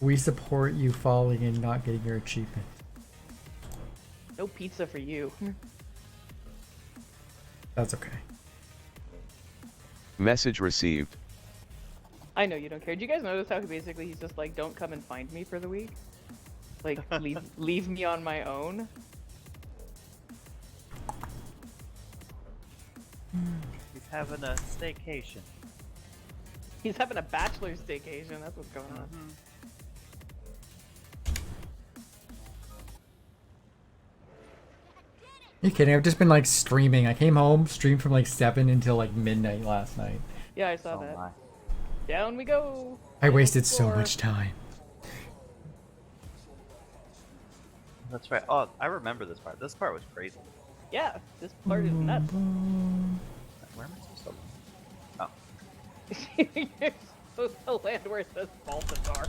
We support you falling and not getting your achievement. No pizza for you. That's okay. Message received. I know you don't care. Do you guys notice how basically he's just like, don't come and find me for the week? Like, leave me on my own? He's having a staycation. He's having a bachelor staycation. That's what's going on. You kidding? I've just been like streaming. I came home, streamed from like 7 until like midnight last night. Yeah, I saw Oh that. my. Down we go. I wasted so Floor. much time. That's right. Oh, I remember this part. This part was crazy. Yeah, this part is nuts. Where am I supposed to? Oh. You're supposed to land where it says Balthazar.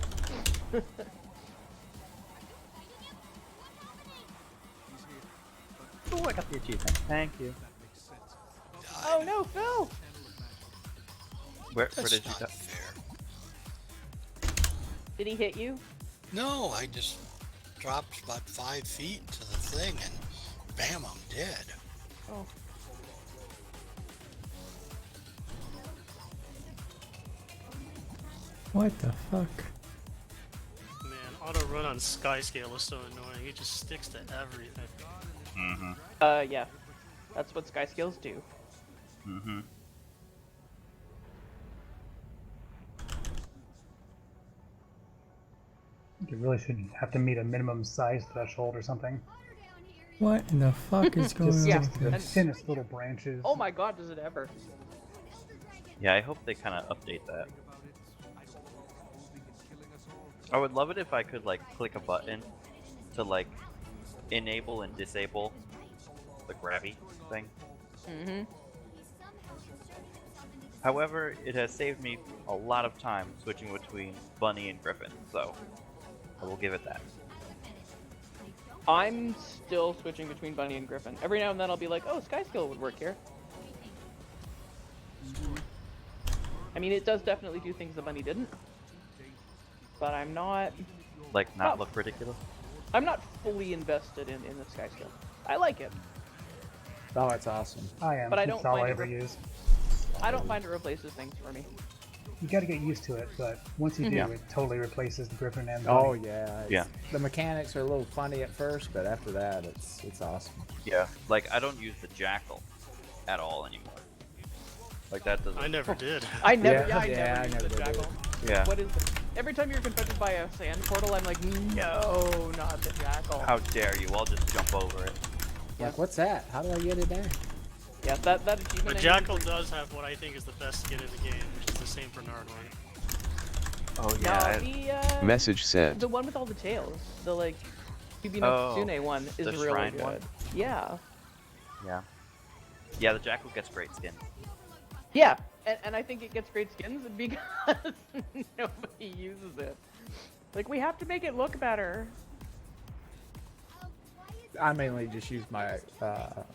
Oh, I got the achievement. Thank you. Oh no, Phil! Where That's did you not go? fair. Did he hit you? No, I just dropped about 5 feet to the thing and bam, I'm dead. Oh. What the fuck? Man, auto run on Skyscale is so annoying. He just sticks to everything. Mm-hmm. Yeah. That's what sky skills do. Mm-hmm. You really should have to meet a minimum size threshold or something. What in the fuck is going Just on? Yeah. the and- thinnest little branches. Oh my god, does it ever? Yeah, I hope they kind of update that. I would love it if I could like click a button to like enable and disable the grabby thing. Mm-hmm. However, it has saved me a lot of time switching between Bunny and Griffin, so I will give it that. I'm still switching between Bunny and Griffin. Every now and then I'll be like, oh, Sky Skill would work here. I mean, it does definitely do things the Bunny didn't. But I'm not... Like, not look ridiculous? I'm not fully invested in the Sky Skill. I like it. Oh, it's awesome. I am. But I It's don't all find I it ever use. I don't find it replaces things for me. You got to get used to it, but once you do, it totally replaces the Griffin and the Oh Bunny. yeah. Yeah. The mechanics are a little funny at first, but after that, it's awesome. Yeah. Like, I don't use the Jackal at all anymore. Like, that doesn't... I never did. I never, Yeah, I yeah, never I use never the did. Jackal. Yeah. What is it? Every time you're confronted by a sand portal, I'm like, no, not the Jackal. How dare you, I'll just jump over it. Like, what's that? How do I get it there? Yeah, that achievement. But I Jackal usually- does have what I think is the best skin in the game, which is the same for Nardwine. Oh, No, yeah. Message sent. the one with all the tails, the like, Kibi no Oh, Kitsune one is the really shrine good. one. Yeah, Yeah. Yeah, the Jackal gets great skin. yeah, and I think it gets great skins because nobody uses it. Like, we have to make it look better. I mainly just use my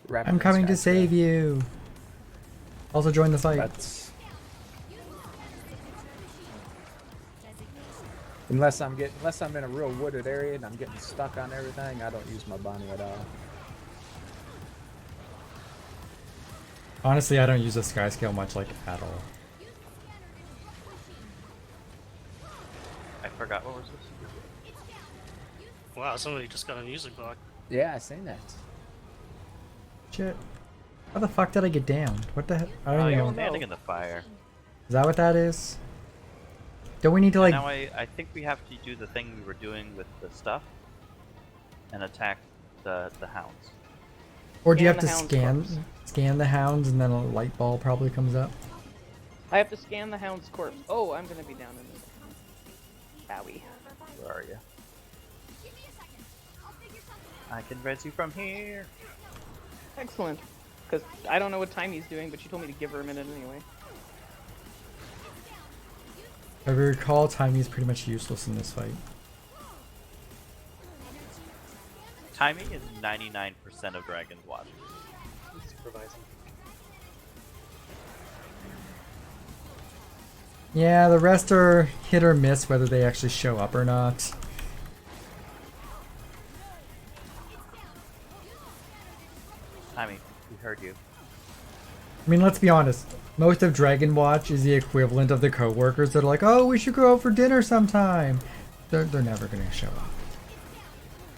rapid. I'm coming to Sky save Skill. you. Also join the fight. That's unless I'm in a real wooded area and I'm getting stuck on everything, I don't use my Bunny at all. Honestly, I don't use the Sky Scale much, like, at all. I forgot what was this? Wow, somebody just got a music box. Yeah, I seen that. Shit. How the fuck did I get down? What the heck? I don't Oh, even you're know. standing in the fire. Is that what that is? Don't we need to, like... Now I think we have to do the thing we were doing with the stuff and attack the hounds. Or do you have Scan to the hound's scan the hounds and then a light ball probably comes up? I have to scan the hound's corpse. Oh, I'm gonna be down in this. Owie. Where are you? I can res you from here. Excellent. Because I don't know what time he's doing, but she told me to give her a minute anyway. If I recall, Timey is pretty much useless in this fight. Timing is 99% of Dragon's Watch. Supervising. Yeah, the rest are hit or miss whether they actually show up or not. Timing, we heard you. I mean, let's be honest. Most of Dragon Watch is the equivalent of the coworkers that are like, oh, we should go out for dinner sometime. They're never going to show up.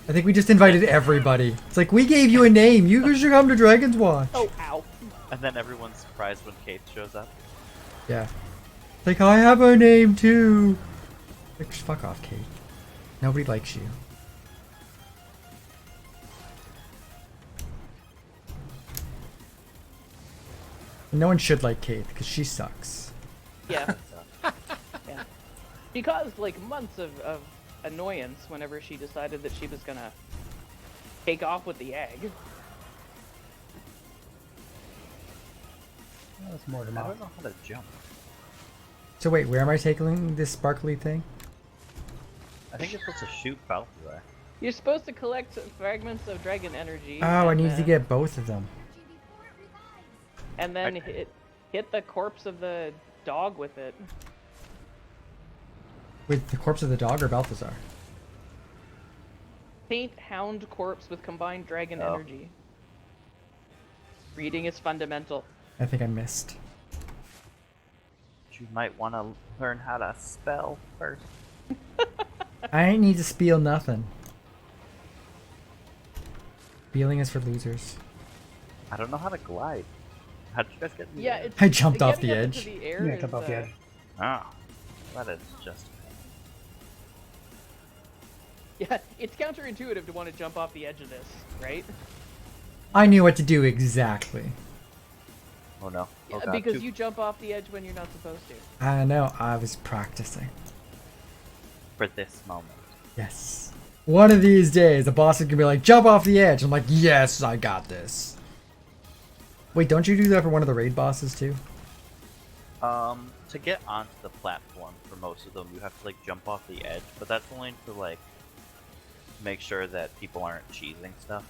I think we just invited everybody. It's like, we gave you a name. You should come to Dragon's Watch. Oh, ow. And then everyone's surprised when Kate shows up. Yeah. Like, I have a name too. Like, fuck off, Kate. Nobody likes you. No one should like Kate because she sucks. Yeah. Yeah. She caused like months of annoyance whenever she decided that she was gonna take off with the egg. That's more than I off. don't know how to jump. So wait, where am I taking this sparkly thing? I think you're supposed to shoot Balthazar. You're supposed to collect fragments of dragon energy. Oh, I and need to then- get both of them. And then hit the corpse of the dog with it. With the corpse of the dog or Balthazar? Paint hound corpse with combined dragon Oh. energy. Reading is fundamental. I think I missed. You might want to learn how to spell first. I ain't need to spiel nothing. Spieling is for losers. I don't know how to glide. How did you guys get in the Yeah, air? it's I jumped off getting the up into edge. The air Yeah, is, jump off the edge. Ah, that is just... Yeah, it's counterintuitive to want to jump off the edge of this, right? I knew what to do exactly. Oh no. Yeah, Oh god. because Two- you jump off the edge when you're not supposed to. I know, I was practicing. for this moment. Yes. One of these days, the boss is gonna be like, jump off the edge. I'm like, yes, I got this. Wait, don't you do that for one of the raid bosses too? To get onto the platform for most of them, you have to like jump off the edge, but that's only to like make sure that people aren't cheesing stuff.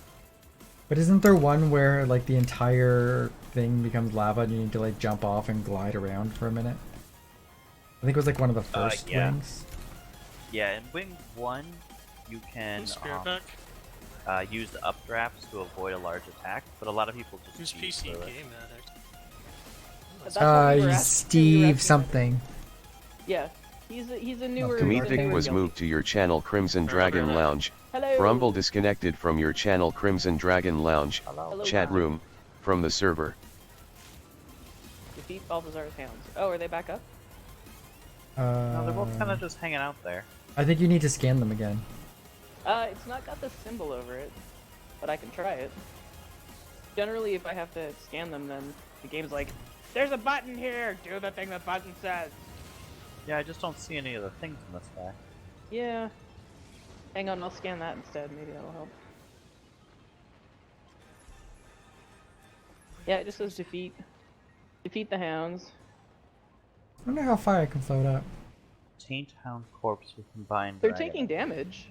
But isn't there one where like the entire thing becomes lava and you need to like jump off and glide around for a minute? I think it was like one of the first yeah. wings. Yeah, in Wing 1, you can use the updrafts to avoid a large attack, but a lot of people just Who's cheese PC through it. game addict? Steve something. Yeah, he's a newer. Comedic was moved to your channel Crimson Dragon Lounge. Hello. Rumble disconnected from your channel Crimson Dragon Lounge. Hello. Chat room from the server. Defeat Balthazar's hounds. Oh, are they back up? No, they're both kind of just hanging out there. I think you need to scan them again. It's not got the symbol over it, but I can try it. Generally, if I have to scan them, then the game's like, there's a button here! Do the thing the button says! Yeah, I just don't see any of the things in this guy. Yeah. Hang on, I'll scan that instead. Maybe that'll help. Yeah, it just says defeat. Defeat the hounds. I wonder how far I can float up. Taint Hound Corpse with combined They're dragon. taking damage.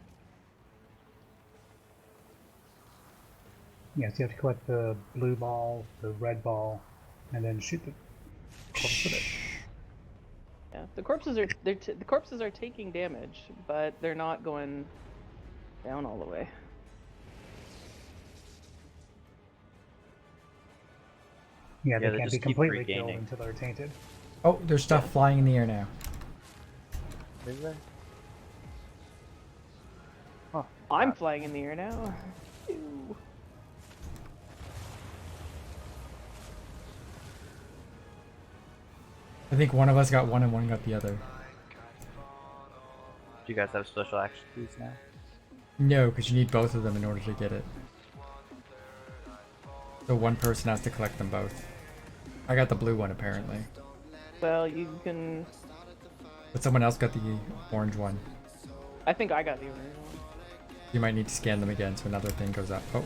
Yeah, so you have to collect the blue ball, the red ball, and then shoot the corpse with it. Yeah, the corpses are the corpses are taking damage, but they're not going down all the way. Yeah, Yeah, they they can't just be keep completely killed regaining. until they're tainted. Oh, there's stuff flying in the air now. Is there? I'm flying in the air now. Ew. I think one of us got one and one got the other. Do you guys have special action keys now? No, because you need both of them in order to get it. So one person has to collect them both. I got the blue one apparently. Well, you can. But someone else got the orange one. I think I got the original one. You might need to scan them again so another thing goes up. Oh.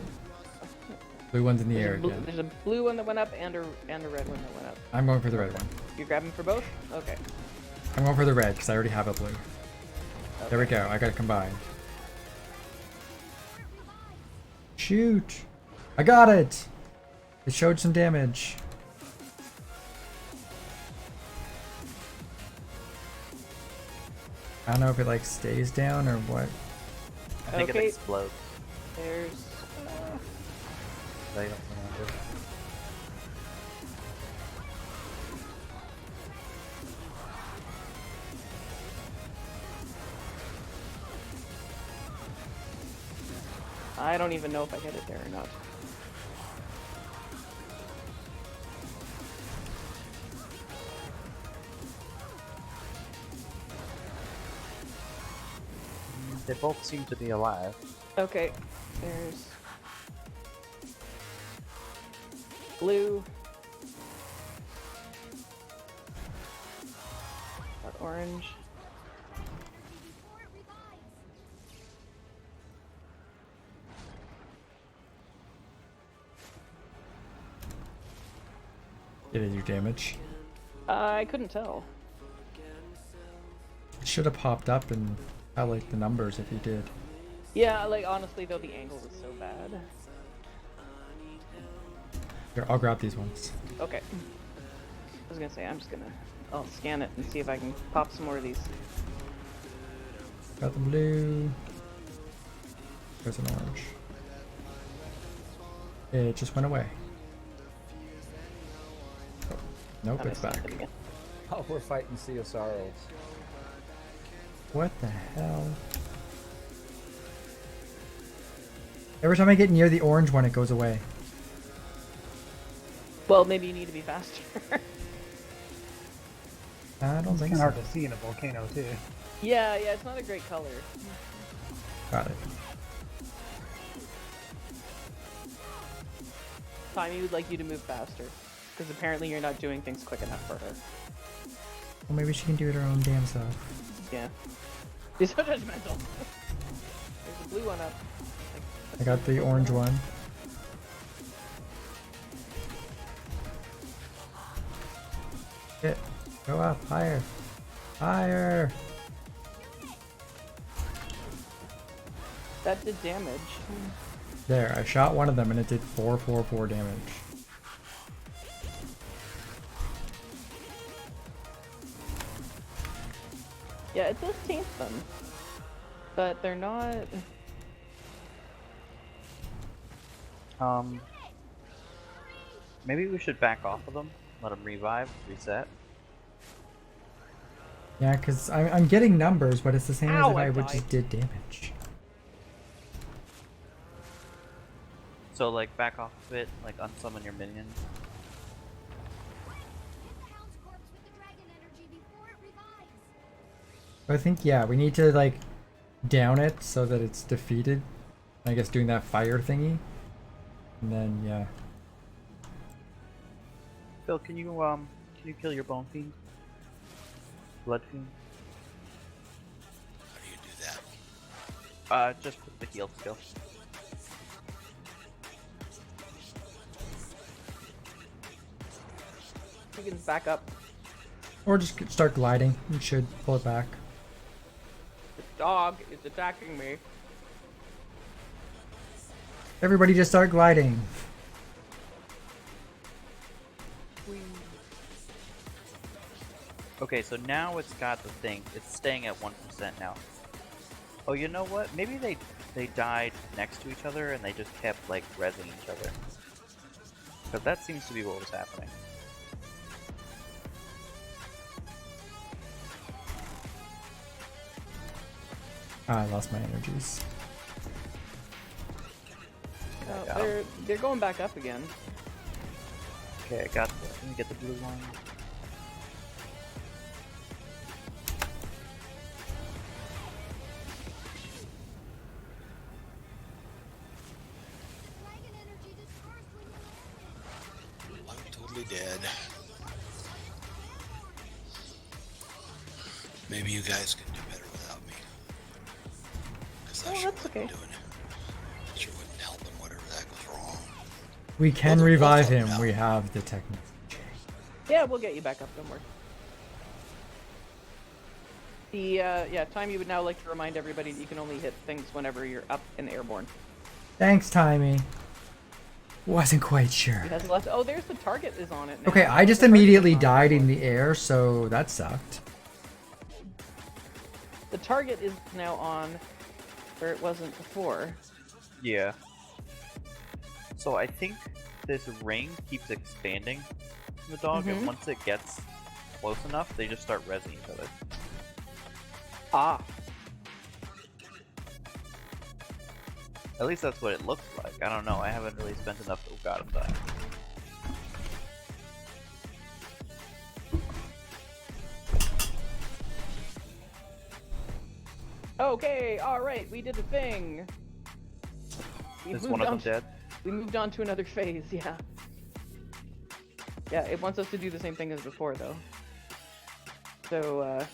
Blue one's in the air again. There's a blue one that went up and a red one that went up. I'm going for the red one. You're grabbing for both? Okay. I'm going for the red because I already have a blue. There we go. I got it combined. Shoot! I got it! It showed some damage. I don't know if it like stays down or what. I think it Okay. explodes. There's. I don't remember. I don't even know if I hit it there or not. They both seem to be alive. Okay. There's. Blue. Got orange. Did it do damage? I couldn't tell. It should have popped up and highlight the numbers if you did. Yeah, like honestly though, the angle was so bad. Here, I'll grab these ones. Okay. I was gonna say, I'll scan it and see if I can pop some more of these. Got the blue. There's an orange. It just went away. Oh, nope, it's back. Oh, we're fighting Sea of Sorrows. What the hell? Every time I get near the orange one, it goes away. Well, maybe you need to be faster. I don't It's think kind so. of hard to see in a volcano too. yeah, it's not a great color. Got it. Tommy would like you to move faster, because apparently you're not doing things quick enough for her. Well, maybe she can do it her own damn self. Yeah. He's so judgmental. There's a blue one up. I got the orange one. Hit. Go up. Higher. Higher. That did damage. There, I shot one of them and it did 444 damage. Yeah, it does taint them. But they're not... Maybe we should back off of them, let them revive, reset. Yeah, because I'm getting numbers, but it's the same as Ow, if I I would died. just did damage. So like back off of it, like unsummon your minions. Hound's corpse with the dragon energy before it revives. I think, yeah, we need to, like, down it so that it's defeated. I guess doing that fire thingy. And then, yeah. Phil, can you kill your bone fiend? Blood fiend? How do you do that? Just put the heal skill. You can back up. Or just start gliding. You should pull it back. The dog is attacking me. Everybody just start gliding. Okay, so now it's got the thing. It's staying at 1% now. Oh, you know what? Maybe they died next to each other and they just kept like rezzing each other. Because that seems to be what was happening. Ah, I lost my energies. Oh, they're going back up again. Okay, I got the. Let me get the blue one. Dragon energy dispersed when you I'm totally dead. Maybe you guys can do better without me. 'Cause I Oh, sure that's wouldn't okay. doing it. Sure wouldn't help him, whatever the heck was wrong. We can Well, revive both of him. them now. We have the technique. Yeah, we'll get you back up, don't worry. Yeah, Time, you would now like to remind everybody that you can only hit things whenever you're up and airborne. Thanks, Timey. Wasn't quite sure. It has less. Oh, there's the target is on it now. Okay, I just The target immediately is on it. died in the air, so that sucked. The target is now on where it wasn't before. Yeah. So I think this ring keeps expanding the dog, and once it gets close enough, they just start rezzing each other. Ah. At least that's what it looks like. I don't know. I haven't really spent enough to got him that. Okay, alright, we did the thing. Is one of them dead? We moved on to another phase, yeah. Yeah, it wants us to do the same thing as before, though. So,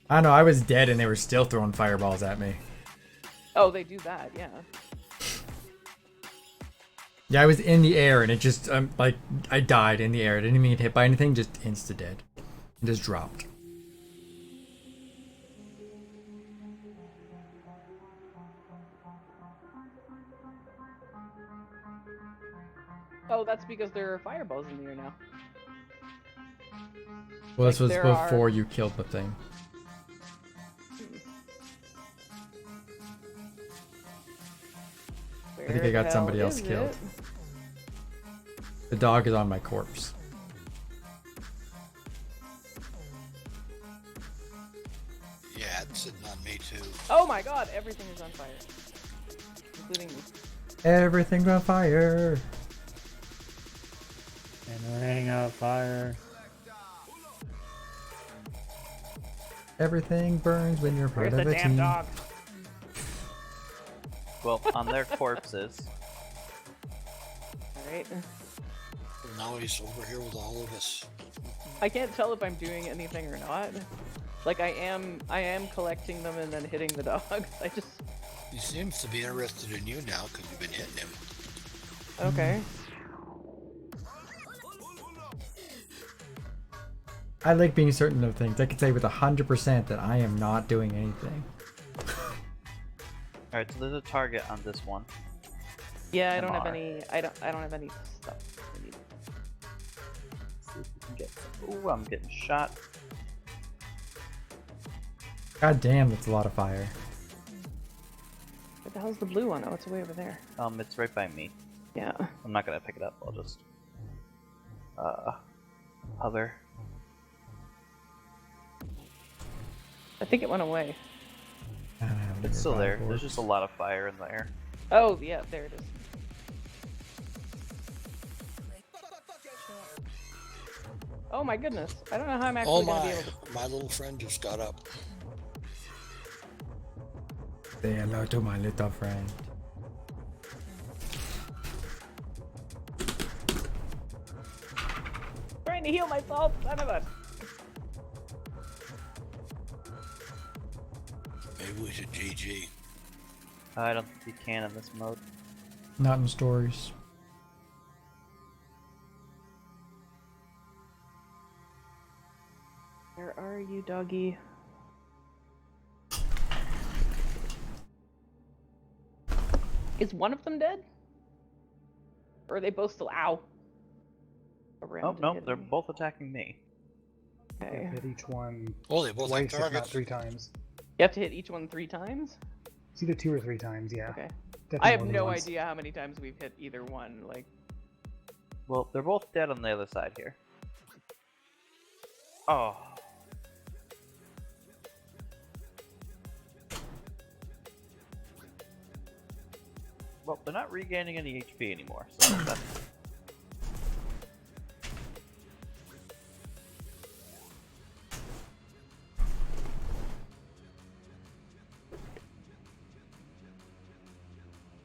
I don't know, I was dead and they were still throwing fireballs at me. oh, they do that, yeah. Yeah, I was in the air and it just, like, I died in the air. I didn't even get hit by anything, just insta-dead. It just dropped. Oh, that's because there are fireballs in the air now. Well, this Like, was there before are- you killed the thing. I think I got somebody else killed. The dog is on my corpse. Yeah, it's sitting on me too. Oh my god, everything is on fire. Including me. Everything's on fire. And a ring of fire. Everything burns when you're part Where's of the a damn team. dog? Well, on their corpses. Alright. Now he's over here with all of us. I can't tell if I'm doing anything or not. Like I am collecting them and then hitting the dogs. I just. He seems to be interested in you now because you've been hitting him. Okay. I like being certain of things. I can say with 100% that I am not doing anything. Alright, so there's a target on this one. Yeah, I don't have MR. any. I don't have any stuff. I need. See if we can get. Ooh, I'm getting shot. God damn, that's a lot of fire. What the hell's the blue one? Oh, it's way over there. It's right by me. Yeah. I'm not gonna pick it up. I'll just hover. I think it went away. I don't have any It's still there. revive There's orbs. just a lot of fire in the air. Oh yeah, there it is. Oh my goodness! I don't know how I'm actually Oh gonna be my! able to. My little friend just got up. Say hello to my little friend. Trying to heal myself, son of a. Maybe we should GG. I don't think you can in this mode. Not in stories. Where are you, doggy? Is one of them dead? Or are they both still around? Oh and no, hitting they're me? both attacking me. Okay. Hit each one Oh, they both have twice, if not targets. 3 times. You have to hit each one 3 times? It's either 2 or 3 times, yeah. Okay. Definitely I have more than no once. idea how many times we've hit either one. Like, Well, they're both dead on the other side here. Oh. Well, they're not regaining any HP anymore, so that's...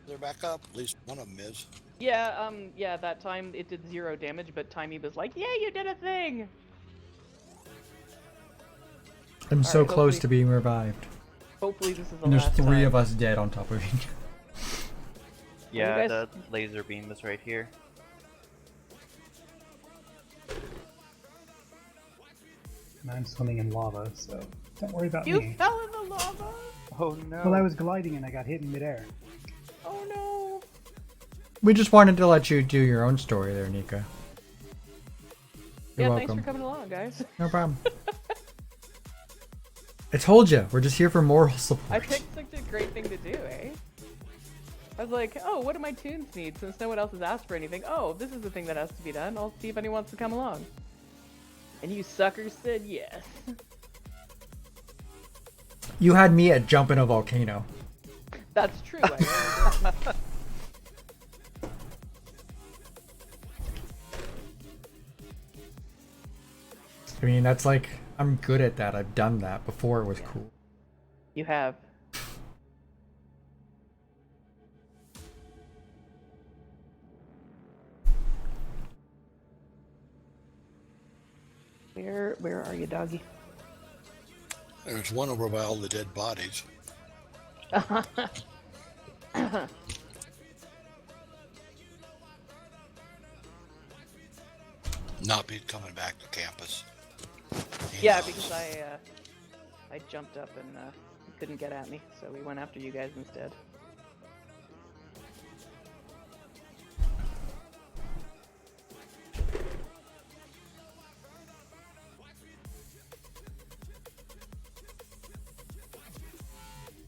They're back up. At least one of them is. yeah, yeah, that time it did 0 damage, but Timey was like, "Yeah, you did a thing!" I'm so Alright, close hopefully- to being revived. Hopefully this is the And there's last 3 time. of us dead on top of each. Yeah, guys- the laser beam is right here. And I'm swimming in lava, so don't worry about You me. fell in the lava! Oh no. Well, I was gliding and I got hit in midair. Oh no! We just wanted to let you do your own story there, Nica. You're Yeah, welcome. thanks for coming along, guys. No problem. I told you, we're just here for moral support. I picked such a great thing to do, eh? I was like, oh, what do my tunes need? Since no one else has asked for anything. Oh, this is the thing that has to be done. I'll see if anyone wants to come along. And you suckers said yes. You had me at jump in a volcano. That's true. I really did. I mean, that's like, I'm good at that. I've done that before it was cool. You have. Where are you, doggy? There's one over by all the dead bodies. Not be coming back to campus. He Yeah, knows. because I jumped up and he couldn't get at me, so we went after you guys instead.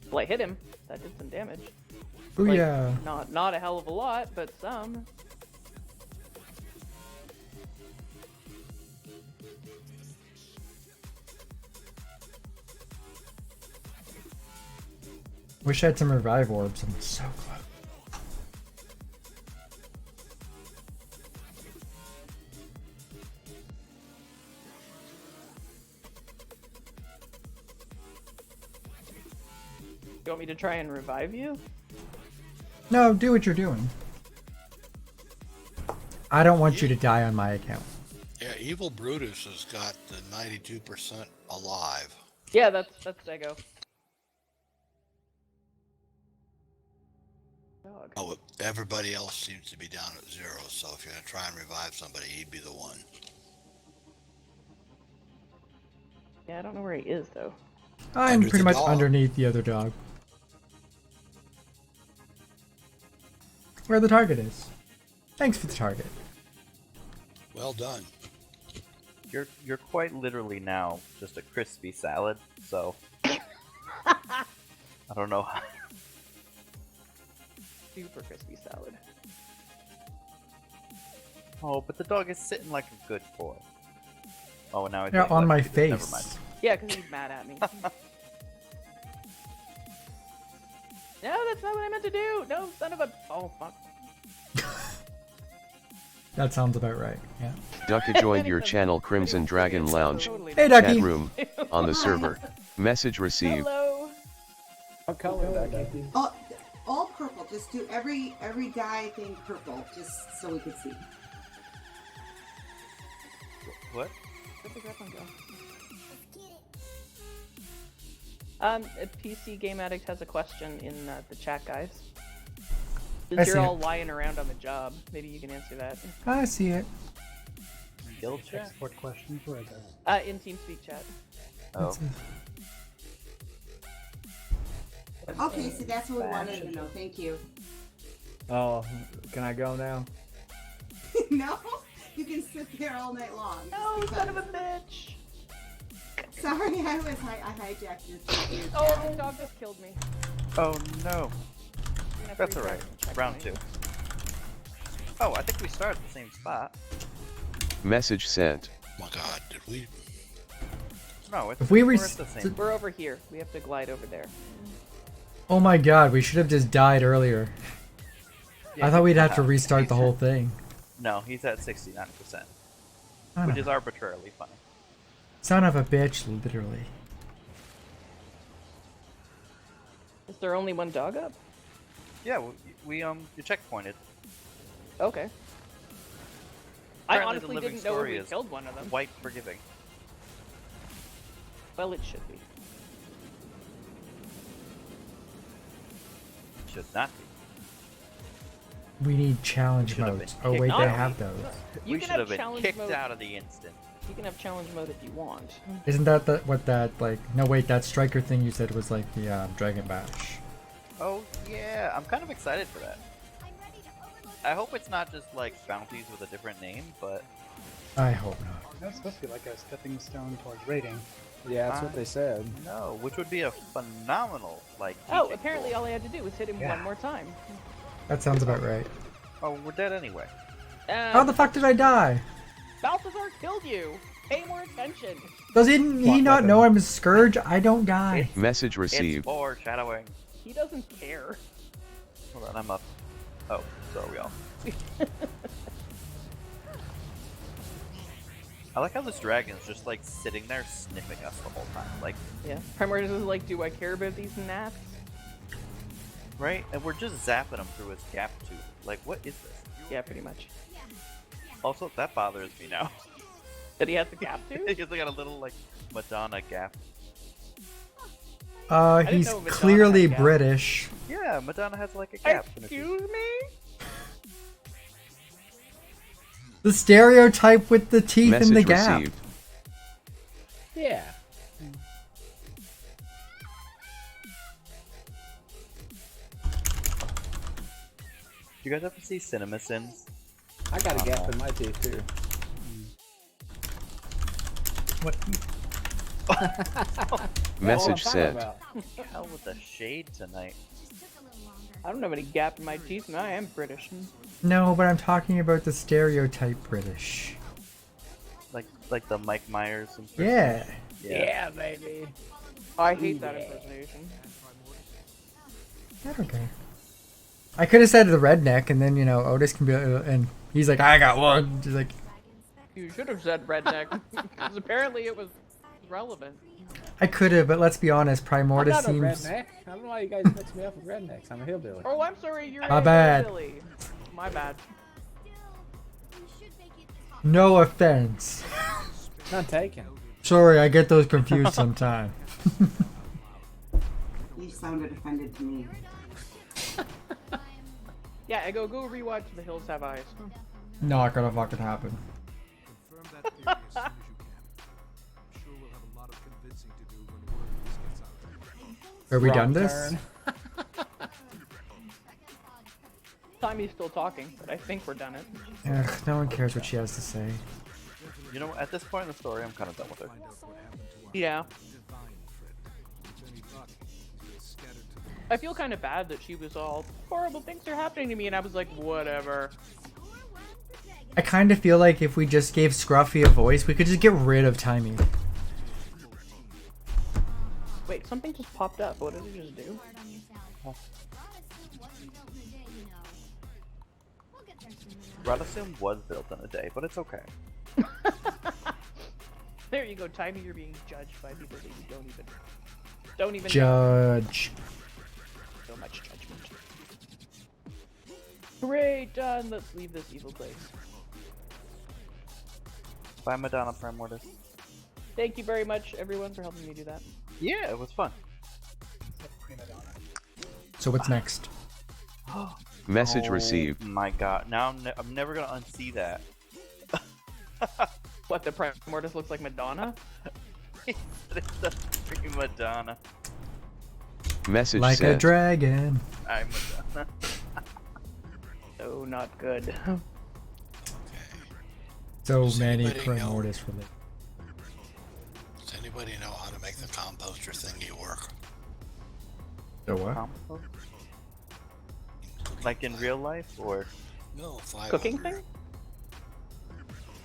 Well, I hit him. That did some damage. Ooh, Like, yeah. Not a hell of a lot, but some. Wish I had some revive orbs. I'm so close. You want me to try and revive you? No, do what you're doing. I don't want you to die on my account. Yeah, Evil Brutus has got the 92% alive. Yeah, that's Eggo. Dog. Oh, everybody else seems to be down at 0, so if you're gonna try and revive somebody, he'd be the one. Yeah, I don't know where he is though. I'm Under pretty the much dog. underneath the other dog. Where the target is. Thanks for the target. Well done. You're quite literally now just a crispy salad, so I don't know how. Super crispy salad. Oh, but the dog is sitting like a good boy. Oh, now it's Yeah, on my Never mind. face. Yeah, because he's mad at me. No, that's not what I meant to do. No, son of a. Oh fuck. That sounds about right. Yeah. Ducka joined your channel Crimson Dragon Lounge. Hey, Chat Ducky. room. On the server. Message received. Hello. What color, Ducky? All purple. Just do every guy thing purple, just so we could see. What? Where'd the grappling go? A PC Game Addict has a question in the chat, guys. I Since see you're it. all lying around on the job, maybe you can answer that. I see it. Guild chat? Export question for it. In TeamSpeak chat. Oh. Okay, so that's what we wanted to know. Thank you. Oh, can I go now? No, you can sit there all night long. No, son of a bitch. Sorry, I hijacked your. Oh, the dog just killed me. Oh no. I'm gonna That's freak alright. out and check Round my- 2. Oh, I think we started at the same spot. Message sent. Oh my god, did we? No, it's If we we're res- at the same. We're over here. We have to glide over there. Oh my god, we should have just died earlier. Yeah, I thought we'd have to yeah. restart the whole thing. No, he's at 69%, Son which of, is arbitrarily funny. son of a bitch, literally. Is there only one dog up? Yeah, we you checkpointed. Okay. I Apparently the honestly living didn't know if story we is killed one of them. White forgiving. Well, it should be. Should not be. We need challenge Should have modes. been Oh kicked wait, out. they have those. You We can should have have been challenge kicked mode. out of the instant. You can have challenge mode if you want. Isn't that what that like? No wait, that striker thing you said was like the Dragon Bash. Oh yeah, I'm kind of excited for that. I hope it's not just like bounties with a different name, but I hope not. That's supposed to be like a stepping stone towards rating. Yeah, that's what they said. no, which would be a phenomenal like. Oh, teaching apparently tool. all I had to do was hit him Yeah. one more time. That sounds about right. Oh, we're dead anyway. How the fuck did I die? Balthazar killed you! Pay more attention! Does he not know I'm a scourge? I don't die. Message It's received. foreshadowing. He doesn't care. Hold on, I'm up. Oh, so are we all. I like how this dragon's just like sitting there sniffing us the whole time, like, Yeah. Primordius is like, do I care about these gnats? right? And we're just zapping him through his gap tooth. Like, what is this? Yeah, pretty much. Also, that bothers me now. That he has the gap too? He's got a little like Madonna gap. didn't He's know Madonna clearly had a gap. British. Yeah, Madonna has like a gap. in her teeth. Excuse me? The stereotype with the teeth Message in the gap. received. Yeah. You guys ever see Cinema Sins? I got a gap in my teeth too. What? Message What sent. about? Hell with the shade tonight. I don't have any gap in my teeth and I am British. No, but I'm talking about the stereotype British. Like the Mike Myers and Yeah. Yeah, baby. I hate that impersonation. I don't care. I could have said the redneck, and then Otis can be, and he's like, I got one. He's like, You should have said redneck, because apparently it was relevant. I could have, but let's be honest, I'm Primordius not a seems redneck. I don't know why you guys mix me up with rednecks. I'm a hillbilly. Oh, I'm sorry, you're My a bad. hillbilly. My bad. no offense. None taken. Sorry, I get those confused sometimes. You sounded offended to me. Yeah, go rewatch The Hills Have Eyes. Not gonna fucking happen. Confirm that theory as soon as you can. I'm sure we'll have a lot of convincing to do when word of this gets out. Are we Wrong done this? turn. Timmy's still talking, but I think we're done it. Ugh, no one cares what she has to say. You know, at this point in the story, I'm kind of done with her. Find out what happened to our Yeah. divine friend. With any luck, he'll scattered to the I feel kind of bad that she was all, horrible things are happening to me, and I was like, whatever. I kind of feel like if we just gave Scruffy a voice, we could just get rid of Timey. Wait, something just popped up. What did it just do? Radisson was built in a day, but it's okay. There you go, Timey. You're being judged by people that you don't even know. Judge. So much judgment. Great, done. Let's leave this evil place. Bye, Madonna Primordius. Thank you very much, everyone, for helping me do that. Yeah, it was fun. So what's next? Message Oh received. my god, now I'm never gonna unsee that. What, the Primordius looks like Madonna? It's a freaking Madonna. Message Like sent. a dragon. I'm Madonna. Oh, not good. So Does many anybody know- Primordius for the. Does anybody know how to make the composter thingy work? The what? Compost? Like in real life, or? No, 500. Cooking thing?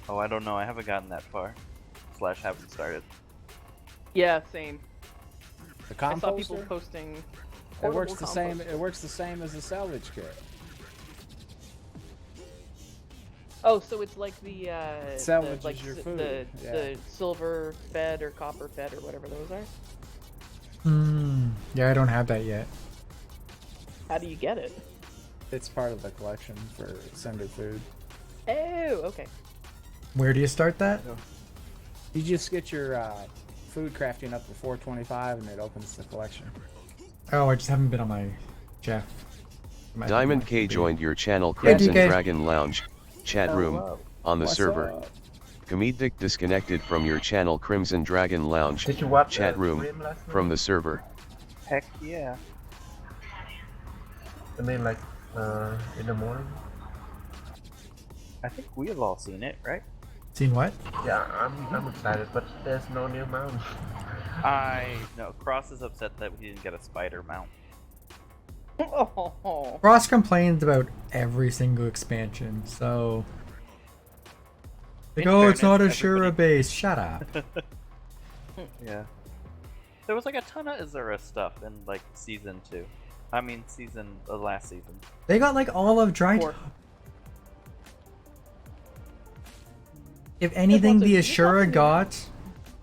Oh, I don't know. I haven't gotten that far. / haven't started. Yeah, same. The I saw people composter? posting. It works portable the same. compost. It works the same as a salvage kit. Oh, so it's like the Salvages like your the food, yeah. the silver fed or copper fed or whatever those are. Yeah, I don't have that yet. How do you get it? It's part of the collection for Sender Food. Oh, okay. Where do you start that? You just get your food crafting up to 425 and it opens the collection. Oh, I just haven't been on my Jeff. Diamond K joined your channel Crimson DK. Dragon Lounge chat room Hello. on the What's server. up? Comedic disconnected from your channel Crimson Dragon Lounge Did you watch chat room stream last night? from the server. Heck yeah. I mean, like, in the morning? I think we've all seen it, right? Seen what? Yeah, I'm excited, but there's no new mount. I know. Cross is upset that we didn't get a spider mount. Oh. Ross complains about every single expansion, so. Like, In oh, it's not a fairness, Shura everybody- base. Shut up. Yeah. There was like a ton of Azura stuff in like season 2. I mean, last season. They got like all of Dry. Four. If anything, the Just lots Ashura of- got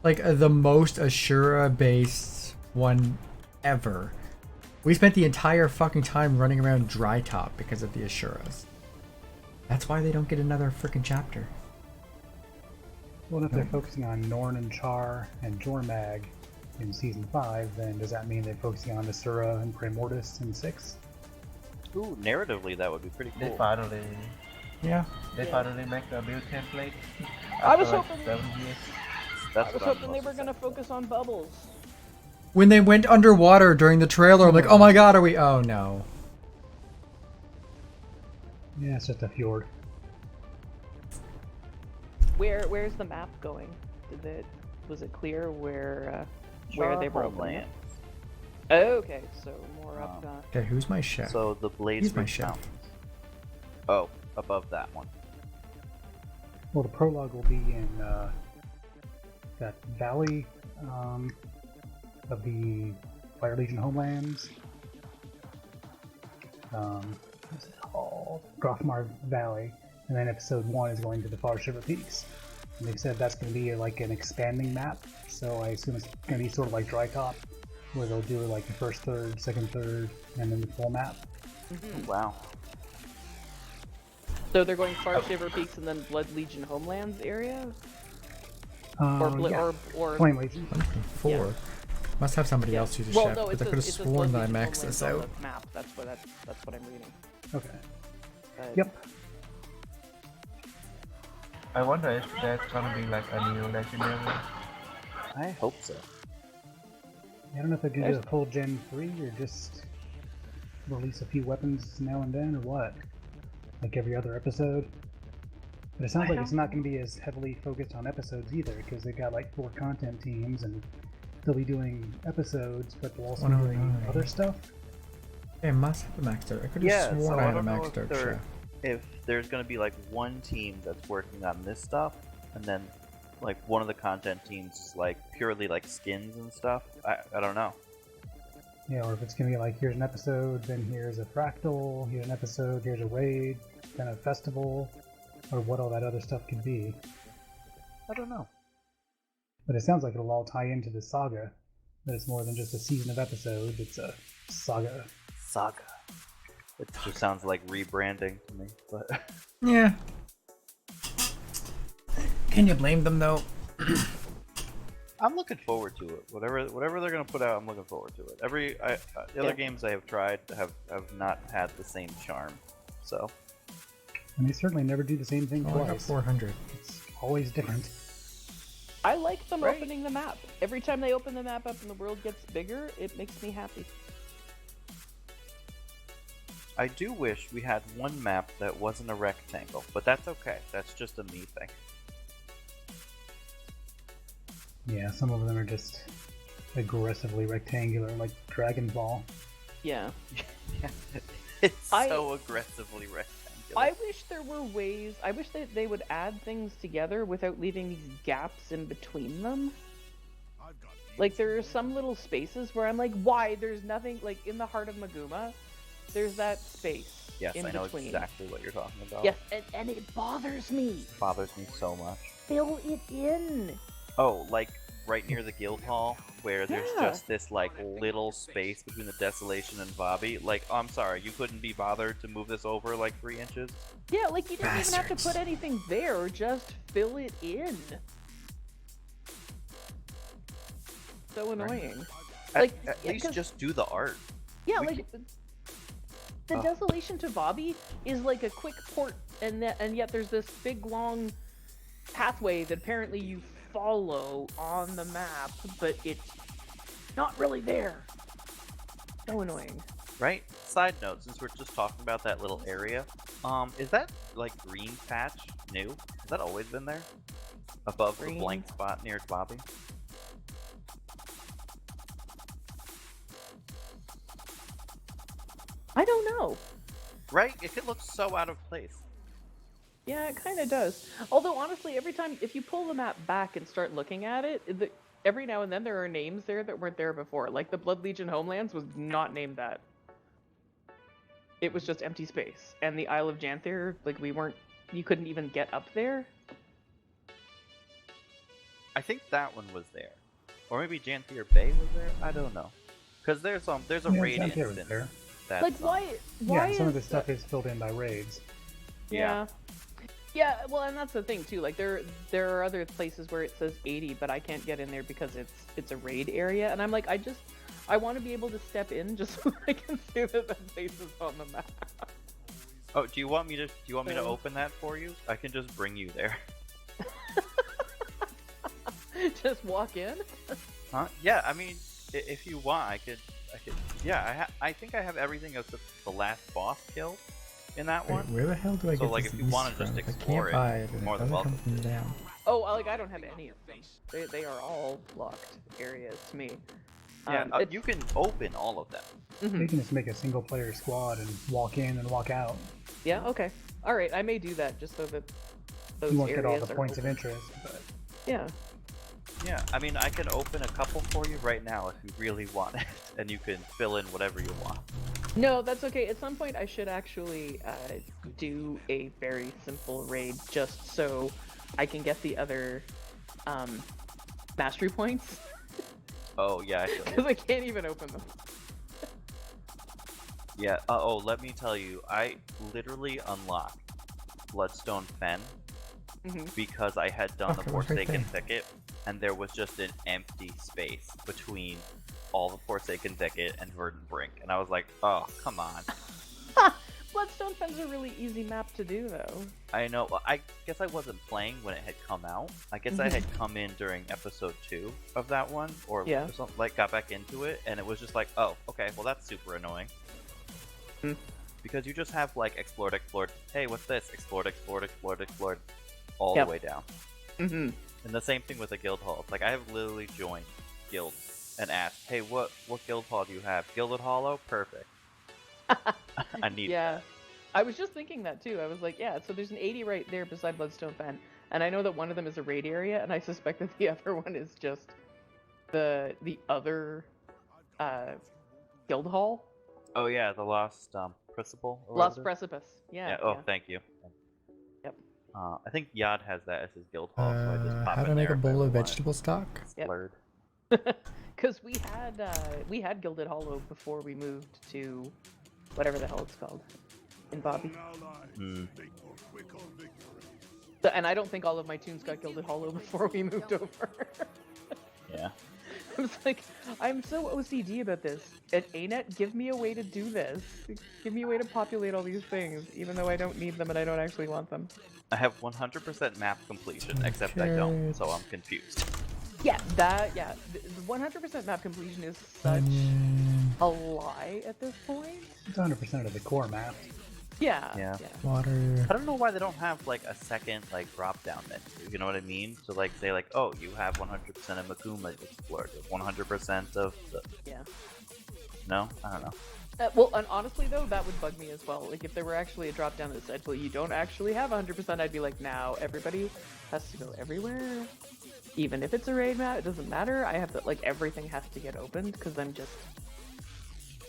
like the most Ashura based one ever. We spent the entire fucking time running around Dry Top because of the Ashuras. That's why they don't get another freaking chapter. Well, if they're focusing on Norn and Char and Jormag in Season 5, then does that mean they're focusing on Asura and Primordius in 6? Ooh, narratively that would be pretty They cool. finally, Yeah. they finally make a build template. I was after, like, hoping- 7 years. That's I was what I'm hoping they most were gonna excited focus on bubbles. When they went underwater during the trailer, I'm like, oh my god, are we? Oh no. Yeah, it's just a fjord. Where's the map going? Was it clear where they were opening Homeland. it? Oh, okay, so more up that. Okay, who's my chef? So the Blaze He's my Ridge chef. Mountains. Oh, above that one. Well, the prologue will be in that valley of the Fire Legion homelands. What's it called? Grothmar Valley. And then episode 1 is going to the Far Shiver Peaks. And they've said that's going to be like an expanding map. So I assume it's going to be sort of like Dry Top, where they'll do like the first third, second third, and then the full map. Wow. So they're going Far Shiver Peaks and then Blood Legion Homelands area? Or Yeah. or Flame Legion. 4. Must have somebody else use a Well, chef, no, because it I could have says sworn that I Blood Legion maxed this Homelands out. on the map. That's what I'm reading. Okay. But- Yep. I wonder if that's gonna be like a new legendary. I hope so. I don't know if they're gonna do a full Gen 3 or just release a few weapons now and then, or what. Like every other episode. But it sounds like it's not going to be as heavily focused on episodes either, because they've got like 4 content teams, and they'll be doing episodes, but they'll also be doing 109. other stuff. Hey, must have a maxed out. I could have Yeah, sworn so I I had a don't know maxed out if, chef. if there's gonna be like one team that's working on this stuff, and then like one of the content teams is like purely like skins and stuff. I don't know. Yeah, or if it's going to be like, here's an episode, then here's a fractal, here's an episode, here's a raid, then a festival, or what all that other stuff could be. I don't know. But it sounds like it'll all tie into the saga. That it's more than just a season of episodes, it's a saga. Saga. It just sounds like rebranding to me, but Yeah. Can you blame them though? I'm looking forward to it. Whatever they're gonna put out, I'm looking forward to it. The other games I have tried have not had the same charm, so. And they certainly never do the same thing Oh, I got twice. 400. It's always different. I like them opening the map. Every time they open the map up and the world gets bigger, it makes me happy. I do wish we had one map that wasn't a rectangle, but that's okay. That's just a me thing. Yeah, some of them are just aggressively rectangular, like Dragon Ball. Yeah. It's so aggressively rectangular. I wish there were ways. I wish that they would add things together without leaving these gaps in between them. Like there are some little spaces where I'm like, why? There's nothing. Like in the heart of Maguma, there's that space. Yes, in I know between. exactly what you're talking about. Yes, and it bothers me. It bothers me so much. Fill it in. Oh, like right near the guild hall, where there's Yeah. just this like little space between the Desolation and Bobby. Like, I'm sorry, you couldn't be bothered to move this over like 3 inches? Yeah, like you didn't even have to put anything there. Just fill it in. So annoying. Like At yeah, least 'cause- just do the art. Yeah, like the Desolation to Bobby is like a quick port, and yet there's this big long pathway that apparently you follow on the map, but it's not really there. So annoying. Right? Side note, since we're just talking about that little area, is that like green patch new? Has that always been there? Above the blank spot near Bobby? I don't know. Right? It looks so out of place. Yeah, it kind of does. Although honestly, every time if you pull the map back and start looking at it, every now and then there are names there that weren't there before. Like the Blood Legion Homelands was not named that. It was just empty space. And the Isle of Janther, like you couldn't even get up there. I think that one was there. Or maybe Janthier Bay was there? I don't know. Because there's a Yeah, raid Janthier was instance. there. That's, Like why Yeah, some of is this stuff is filled in by raids. Yeah. Yeah, well, and that's the thing too. Like there are other places where it says 80, but I can't get in there because it's a raid area, and I'm like, I want to be able to step in just so I can see that the place is on the map. Oh, do you want me to open that for you? I can just bring you there. Just walk in. Huh? Yeah, I mean, if you want, I could. Yeah, I think I have everything except the last boss kill in that Wait, one. where the hell do I So get like, this if you east want to just from? If I explore can't buy it, it, you're and more it than doesn't come welcome. from down. Oh, like I don't have any of them. They are all locked areas to me. Yeah, you can open all of them. You can just make a single player squad and walk in and walk out. Yeah. Okay. All right. I may do that just so that those You won't areas get all the are points of open. interest, but Yeah. Yeah, I mean, I can open a couple for you right now if you really want it, and you can fill in whatever you want. No, that's okay. At some point, I should actually do a very simple raid just so I can get the other mastery points. Oh, yeah, I feel Because I can't even open them. Yeah, oh, let me tell you, I literally unlocked Bloodstone Fen because I had done the Okay, it was right Forsaken there. Thicket, and there was just an empty space between all the Forsaken Decade and Verdant Brink, and I was like, oh, come on. Bloodstone Fen's a really easy map to do, though. I know. Well, I guess I wasn't playing when it had come out. I guess I had come in during episode 2 of that one, or something, like got back into it, and it was just like, oh, okay, well that's super annoying. Because you just have like explored, hey, what's this? Explored, all the way down. And the same thing with the guild hall. Like I have literally joined guilds and asked, hey, what guild hall do you have? Gilded Hollow? Perfect. I need that. I was just thinking that too. I was like, yeah, so there's an 80 right there beside Bloodstone Fen, and I know that one of them is a raid area, and I suspect that the other one is just the other guild hall. Oh yeah, the Lost Principle. Lost Precipice. Yeah. Oh, thank you. Yep. I think Yad has that as his guild hall, so I just pop how to in make there a if I bowl of want vegetable stock? Blurred. Because we had Gilded Hollow before we moved to whatever the hell it's called in Bobby. So, and I don't think all of my tunes got Gilded Hollow before we moved over. Yeah. I was like, I'm so OCD about this. At ANET, give me a way to do this. Give me a way to populate all these things, even though I don't need them and I don't actually want them. I have 100% map completion, except I don't, so I'm confused. Yeah, the 100% map completion is such a lie at this point. It's 100% of the core map. Yeah. Water. I don't know why they don't have like a second like drop down menu. You know what I mean? So like say like, oh, you have 100% of Makuma explored, 100% of the. Yeah. No, I don't know. Well, and honestly though, that would bug me as well. Like if there were actually a drop down that said, well, you don't actually have 100%, I'd be like, now everybody has to go everywhere. Even if it's a raid map, it doesn't matter. I have to, like, everything has to get opened, because I'm just...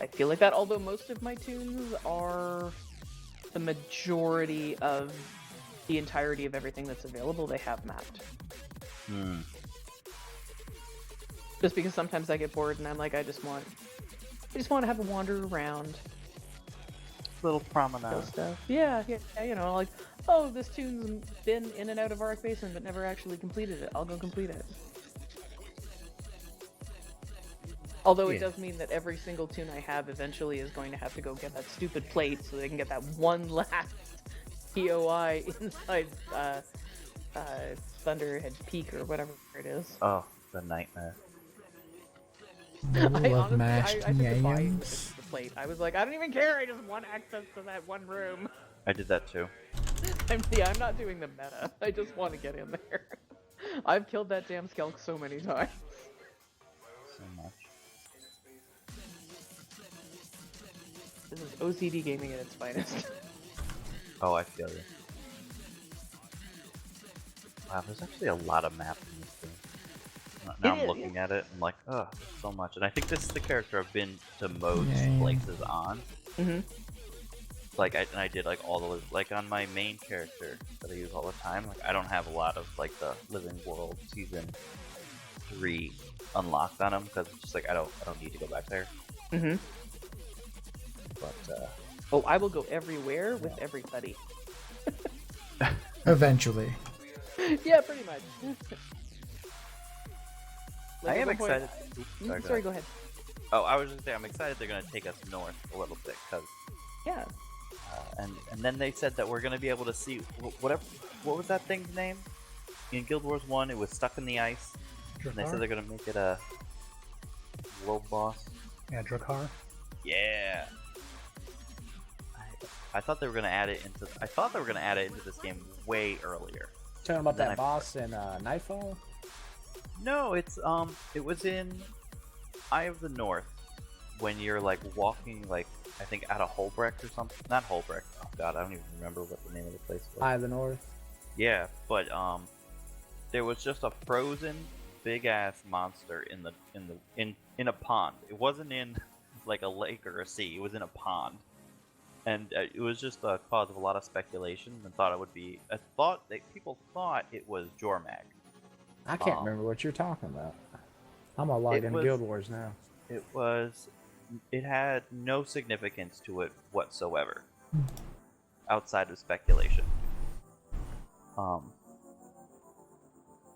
I feel like that, although most of my tunes are the majority of the entirety of everything that's available, they have mapped. Just because sometimes I get bored and I'm like, I just want to have a wander around. Little promenade. Stuff. Yeah, you know, like, oh, this tune's been in and out of Arc Basin but never actually completed it. I'll go complete it. Although it does mean that every single tune I have eventually is going to have to go get that stupid plate so they can get that one last POI inside Thunderhead Peak or whatever it is. Oh, the nightmare. I love mashed I took the yams. plate. I was like, I don't even care. I just want access to that one room. I did that too. I'm not doing the meta. I just want to get in there. I've killed that damn Skelk so many times. So much. This is OCD gaming at its finest. Oh, I feel you. Wow, there's actually a lot of maps in this game. Now I'm looking at it, I'm like, oh, there's so much. And I think this is the character I've been to most places on. Like, I did like all the, like on my main character that I use all the time, like I don't have a lot of like the Living World Season 3 unlocked on them, because it's just like, I don't need to go back there. But, oh, I will go everywhere with everybody. Eventually. Yeah, pretty much. I am excited. Oops, sorry, go ahead. Oh, I was just saying, I'm excited they're going to take us north a little bit, because... Yeah. And then they said that we're going to be able to see... What was that thing's name? In Guild Wars 1, it was stuck in the ice. Drakkar? And they said they're going to make it a... world boss. Yeah, Drakkar. Yeah! I thought they were going to add it into... I thought they were going to add it into this game way earlier. Talking about that boss in Nightfall? No, it's it was in Eye of the North, when you're like walking, like I think out of Holbrecht or something. Not Holbrecht. Oh god, I don't even remember what the name of the place was. Eye of the North. Yeah, but there was just a frozen big ass monster in a pond. It wasn't in like a lake or a sea. It was in a pond, and it was just a cause of a lot of speculation. And thought it would be. I thought that people thought it was Jormag. I can't remember what you're talking about. I'm gonna log into Guild Wars now. It had no significance to it whatsoever, outside of speculation.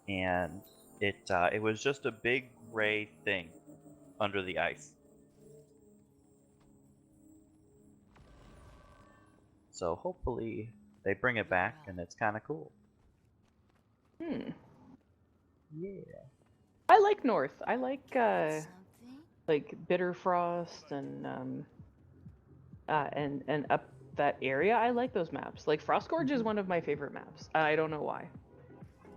And it was just a big gray thing under the ice. So hopefully they bring it back, and it's kind of cool. Yeah. I like North. I like Bitterfrost and up that area. I like those maps. Like Frostgorge is one of my favorite maps. I don't know why.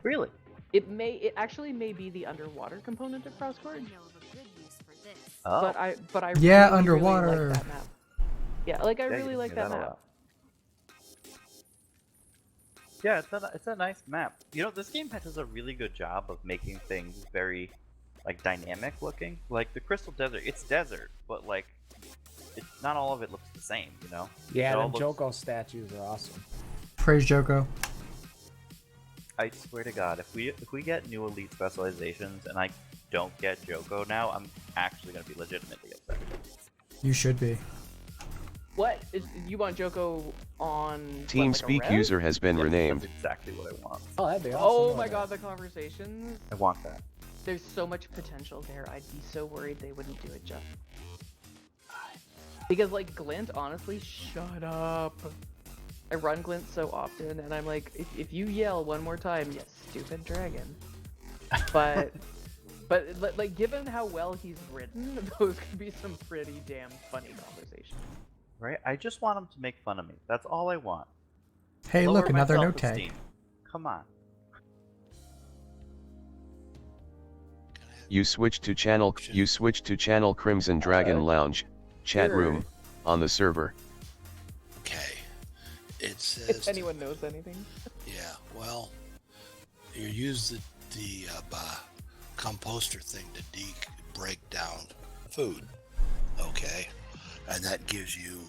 Really? It actually may be the underwater component of Frostgorge. Oh. But I Yeah, really, underwater. really like that map. Yeah, like I Yeah, really you like can do that a map. lot. Yeah, it's a nice map. You know, this game does a really good job of making things very, like, dynamic looking. Like the Crystal Desert, it's desert, but like, not all of it looks the same. You know? Yeah, It all them looks- Joko statues are awesome. Praise Joko. I swear to God, if we get new elite specializations and I don't get Joko now, I'm actually gonna be legitimately upset. You should be. What? You want Joko on TeamSpeak like a res? user has been renamed. That's exactly what I want. Oh, that'd be awesome. Oh wouldn't my it? god, the conversations. I want that. There's so much potential there. I'd be so worried they wouldn't do it just. Because like Glint, honestly, shut up. I run Glint so often, and I'm like, if you yell one more time, you stupid dragon. But like, given how well he's written, those could be some pretty damn funny conversations. Right? I just want him to make fun of me. That's all I want. Hey, Lower look, my another note self-esteem. tag. Come on. You switch to channel Crimson Dragon Lounge, chat sure. room, on the server. Okay. It says. If anyone knows anything. Yeah. Well, you use the composter thing to break down food. Okay. And that gives you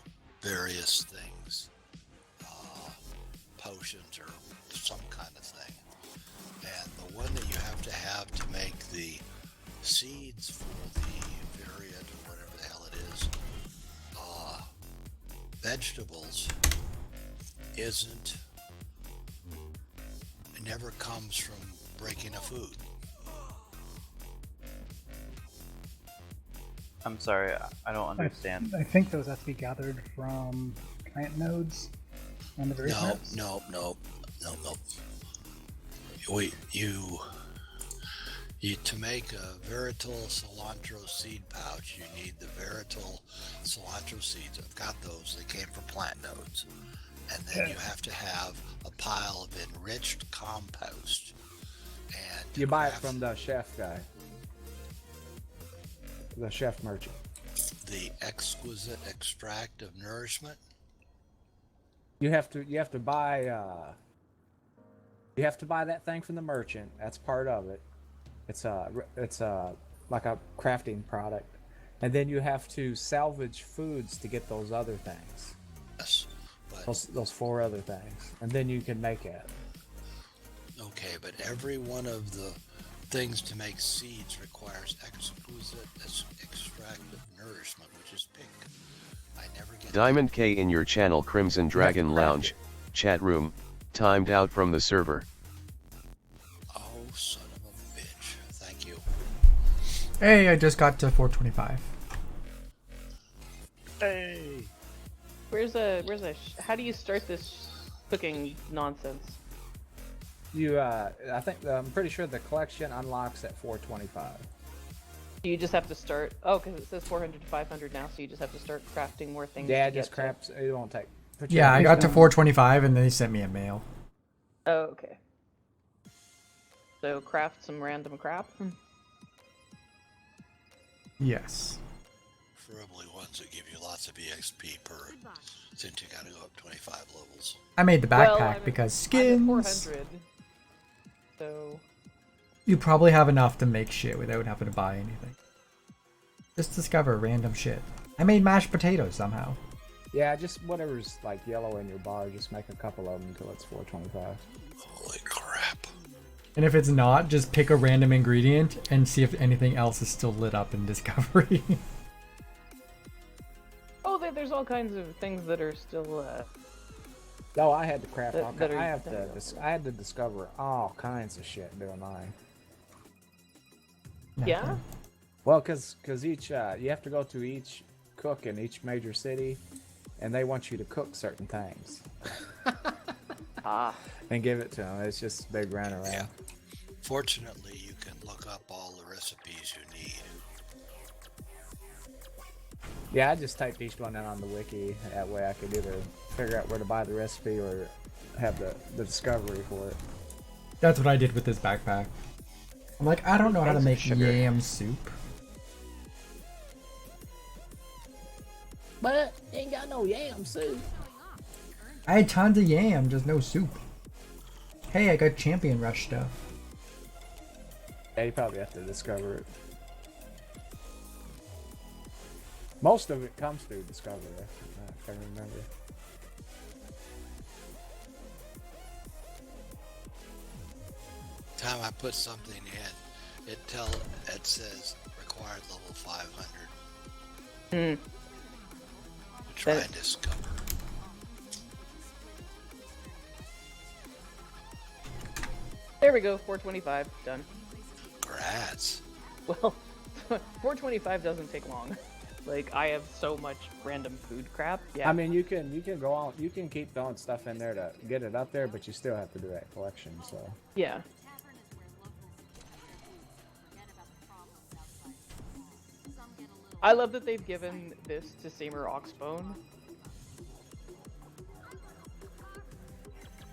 various things, potions or some kind of thing. And the one that you have to make the seeds for the variant or whatever the hell it is, vegetables, it never comes from breaking a food. I'm sorry, I don't understand. I think those have to be gathered from plant nodes on the various maps. No. You to make a veritable cilantro seed pouch, you need the veritable cilantro seeds. I've got those. They came from plant nodes. And then you have to have a pile of enriched compost. And You buy it from the chef guy. The chef merchant. the exquisite extract of nourishment. You have to buy that thing from the merchant. That's part of it. It's like a crafting product. And then you have to salvage foods to get those other things. Yes. But, Those 4 other things. And then you can make it. okay, but every one of the things to make seeds requires exquisite extract of nourishment, which is pink. I never get Diamond K in your channel Crimson Dragon Lounge, chat room, timed out from the server. Oh, son of a bitch. Thank you. Hey, I just got to 425. Hey! How do you start this cooking nonsense? I'm pretty sure the collection unlocks at 425. You just have to start. Oh, because it says 400 to 500 now, so you just have to start crafting more things. Yeah, to just get to- crafts. It won't take. Yeah, I got to 425 and then they sent me a mail. Oh, okay. So craft some random crap. Yes. Preferably ones that give you lots of EXP per, since you gotta go up 25 levels. I made the backpack because skins. I'm at 400. So. You probably have enough to make shit without having to buy anything. Just discover random shit. I made mashed potatoes somehow. Yeah, just whatever's like yellow in your bar, just make a couple of them until it's 425. Holy crap. And if it's not, just pick a random ingredient and see if anything else is still lit up in Discovery. Oh, there's all kinds of things that are still. No, I had to craft. That- All that I are- have to. I had to discover all kinds of shit doing mine. Yeah. Well, cause each you have to go to each cook in each major city, and they want you to cook certain things. And give it to them. It's just a big run around. Yeah. Fortunately, you can look up all the recipes you need. Yeah, I just typed each one in on the wiki. That way I could either figure out where to buy the recipe or have the discovery for it. That's what I did with this backpack. I'm like, I don't know how to make yam soup. But ain't got no yam soup. I had tons of yam, just no soup. Hey, I got Champion Rush stuff. Yeah, you probably have to discover it. Most of it comes through discovery, if I remember. Time I put something in, it says required level 500. Try and discover. There we go, 425, done. Rats. Well, 425 doesn't take long. Like, I have so much random food crap. Yeah. I mean, you can go on, you can keep throwing stuff in there to get it up there, but you still have to do that collection. So yeah. I love that they've given this to Samer Oxbone.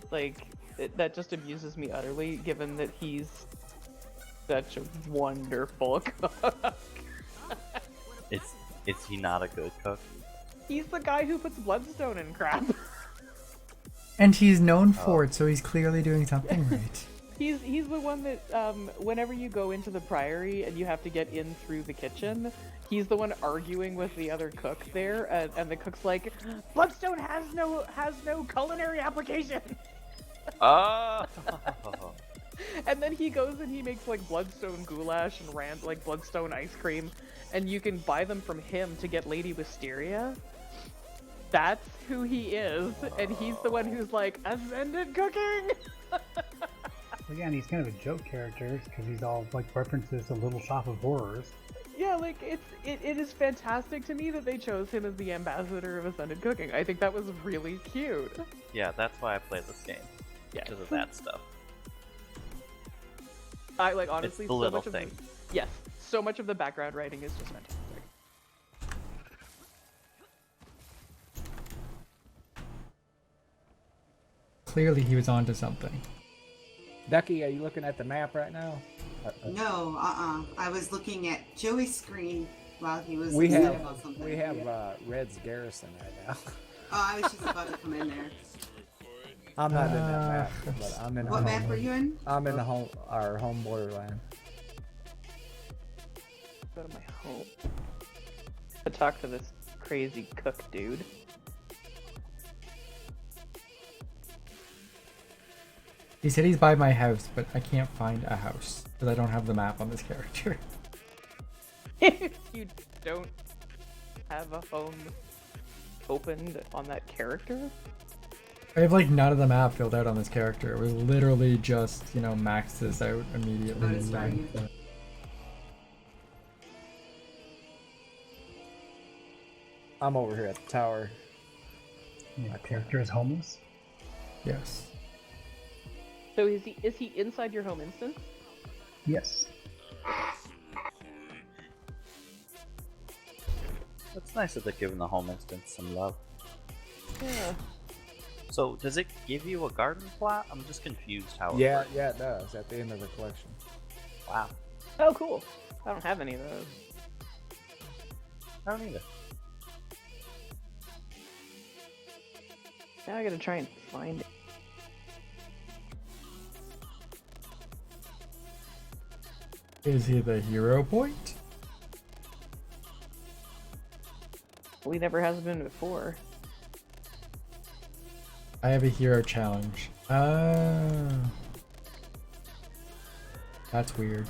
Like, that just amuses me utterly, given that he's such a wonderful cook. Is he not a good cook? He's the guy who puts bloodstone in crap. And he's known for it, so he's clearly doing something right. He's the one that, whenever you go into the priory and you have to get in through the kitchen, he's the one arguing with the other cook there, and the cook's like, "Bloodstone has no culinary application." Oh. And then he goes and he makes like bloodstone goulash and like bloodstone ice cream, and you can buy them from him to get Lady Wisteria. That's who he is, and he's the one who's like, "Ascended cooking." Again, he's kind of a joke character because he's all like references to Little Shop of Horrors. Yeah, like it is fantastic to me that they chose him as the ambassador of Ascended Cooking. I think that was really cute. Yeah, that's why I play this game. Yeah. Because of that stuff. I like honestly It's the so little much of thing. yes, so much of the background writing is just fantastic. Clearly he was onto something. Ducky, are you looking at the map right now? No, I was looking at Joey's screen while he was We saying have about something. Red's Garrison right now. Oh, I was just about to come in there. I'm not in that map, but I'm in. What map were you in? I'm in our home borderland. Go to my home. To talk to this crazy cook dude. He said he's by my house, but I can't find a house because I don't have the map on this character. You don't have a home opened on that character? I have like none of the map filled out on this character. We literally just, max this out immediately. I'm over here at the tower. My character is homeless? Yes. So is he inside your home instance? Yes. It's nice that they're giving the home instance some love. Yeah. So, does it give you a garden plot? I'm just confused how it Yeah, works. yeah, it does. At the end of the collection. Wow. Oh, cool. I don't have any of those. I don't either. Now I gotta try and find it. Is he the hero point? Well, he never has been before. I have a hero challenge. That's weird.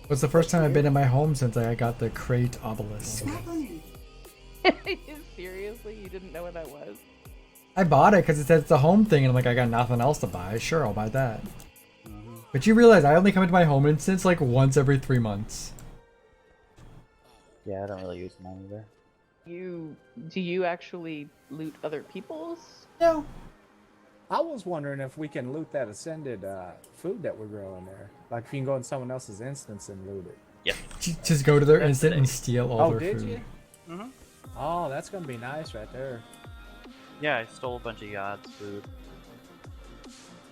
It's the first time I've been in my home since I got the crate obelisk. Seriously? You didn't know what that was? I bought it because it says it's a home thing, and I'm like, I got nothing else to buy. Sure, I'll buy that. But you realize I only come into my home instance like once every 3 months. Yeah, I don't really use mine either. Do you actually loot other people's? No. I was wondering if we can loot that ascended food that we're growing there. Like if you can go in someone else's instance and loot it. Yeah. Just go to their instant and steal all their did food. you? Mhm. Oh, that's gonna be nice right there. Yeah, I stole a bunch of Yod's food.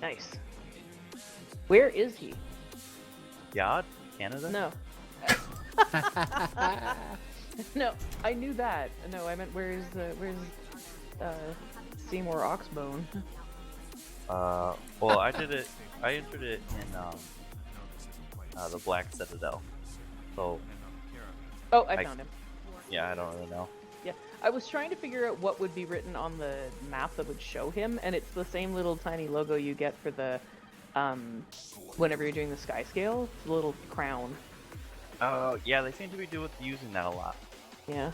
Nice. Where is he? Yod? Canada? No. No, I knew that. No, I meant where's Seymour Oxbone? Well, I entered it in the Black Citadel. So. Oh, I found him. Yeah, I don't really know. Yeah, I was trying to figure out what would be written on the map that would show him, and it's the same little tiny logo you get for the, whenever you're doing the sky scale, the little crown. Oh, yeah, they seem to be using that a lot. Yeah.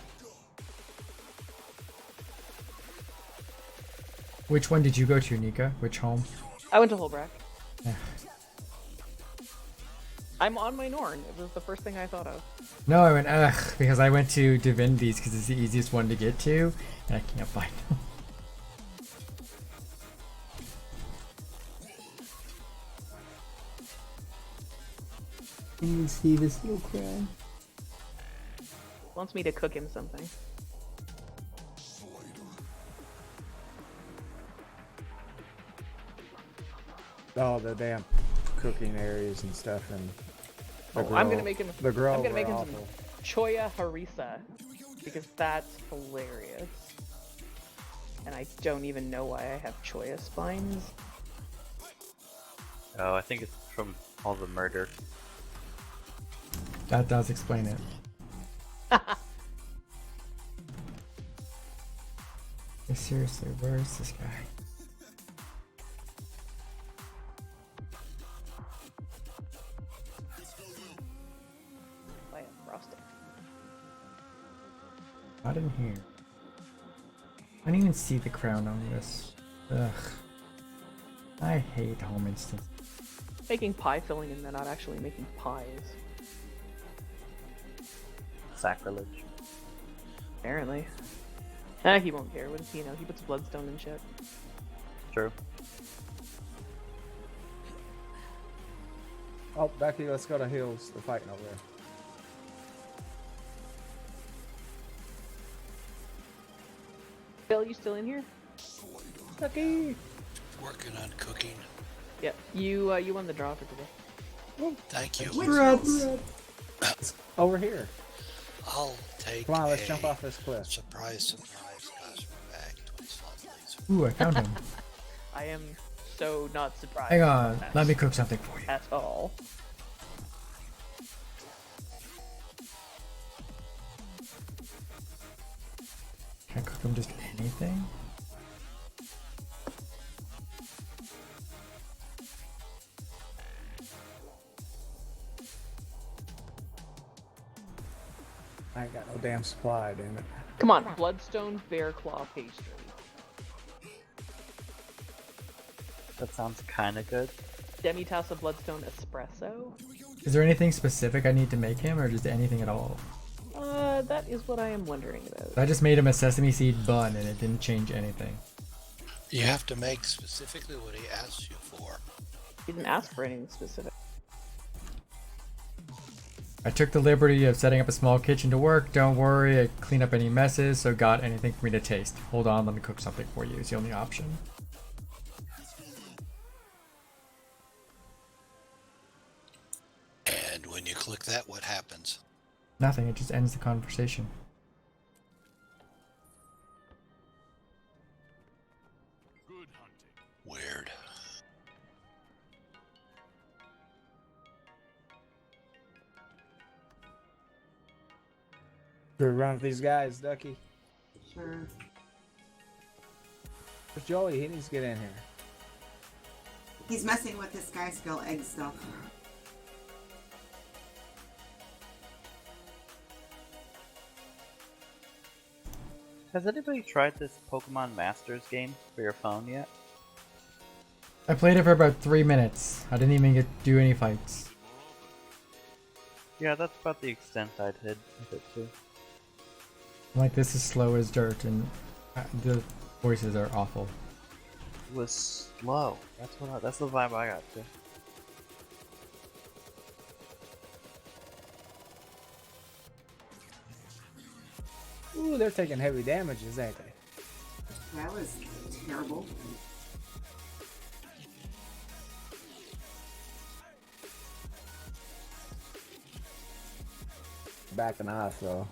Which one did you go to, Nika? Which home? I went to Holbrack. Yeah. I'm on my Norn. It was the first thing I thought of. No, I went ugh because I went to Divinities because it's the easiest one to get to, and I can't find them. Can you see this little crown? Wants me to cook him something. Oh, the damn cooking areas and stuff, and I'm gonna make him. The grill. I'm gonna make him awful. some choya harissa because that's hilarious. And I don't even know why I have choya spines. Oh, I think it's from all the murder. That does explain it. Yeah, seriously, where is this guy? I am frosted. Not in here. I don't even see the crown on this. Ugh. I hate home instance. Making pie filling and then not actually making pies. Sacrilege. Apparently. He won't care. What does he know? He puts bloodstone and shit. True. Oh, Becky, let's go to Hills. They're fighting over there. Bill, you still in here? Becky! Working on cooking. Yep. You won the draw for today. Thank you. Over here. I'll take Come on, let's jump off this cliff. Surprise, Cosmo bag. 20 slot, please. Ooh, I found him. I am so not surprised. Hang on, let me cook something for you. At all. Can I cook him just anything? I ain't got no damn supply, damn it. Come on, bloodstone bear claw pastry. That sounds kind of good. Demi-tasse of bloodstone espresso. Is there anything specific I need to make him, or just anything at all? That is what I am wondering about. I just made him a sesame seed bun, and it didn't change anything. You have to make specifically what he asks you for. He didn't ask for anything specific. I took the liberty of setting up a small kitchen to work. Don't worry, I clean up any messes, so got anything for me to taste. Hold on, let me cook something for you. It's the only option. And when you click that, what happens? Nothing, it just ends the conversation. Weird. Should we run with these guys, Ducky? Sure. Where's Joey? He needs to get in here. He's messing with this sky skull egg stuff. Has anybody tried this Pokemon Masters game for your phone yet? I played it for about 3 minutes. I didn't even get to do any fights. Yeah, that's about the extent I'd hit with it too. I'm like, this is slow as dirt, and the voices are awful. It was slow. That's the vibe I got too. Ooh, they're taking heavy damages, ain't they? That was terrible. Backing off though.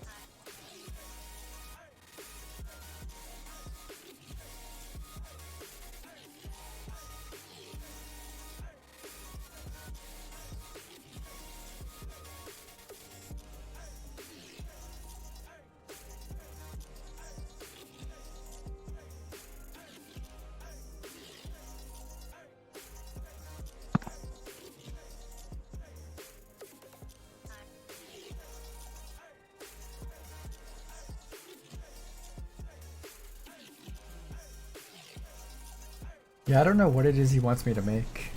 Yeah, I don't know what it is he wants me to make.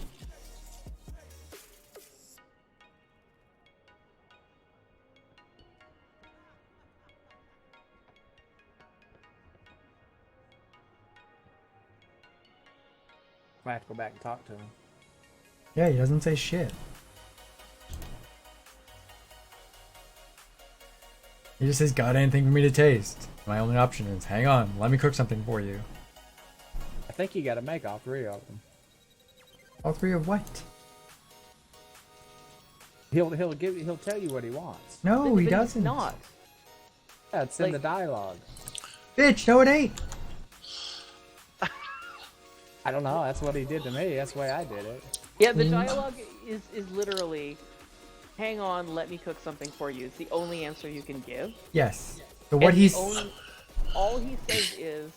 I have to go back and talk to him. Yeah, he doesn't say shit. He just says, got anything for me to taste? My only option is, hang on, let me cook something for you. I think you gotta make all 3 of them. All 3 of what? He'll tell you what he wants. No, he But doesn't. He's not. Yeah, it's in the dialogue. Bitch, no it ain't! I don't know, that's what he did to me, that's the way I did it. Yeah, the dialogue is literally, hang on, let me cook something for you. It's the only answer you can give. Yes. But what And he's... all he says is,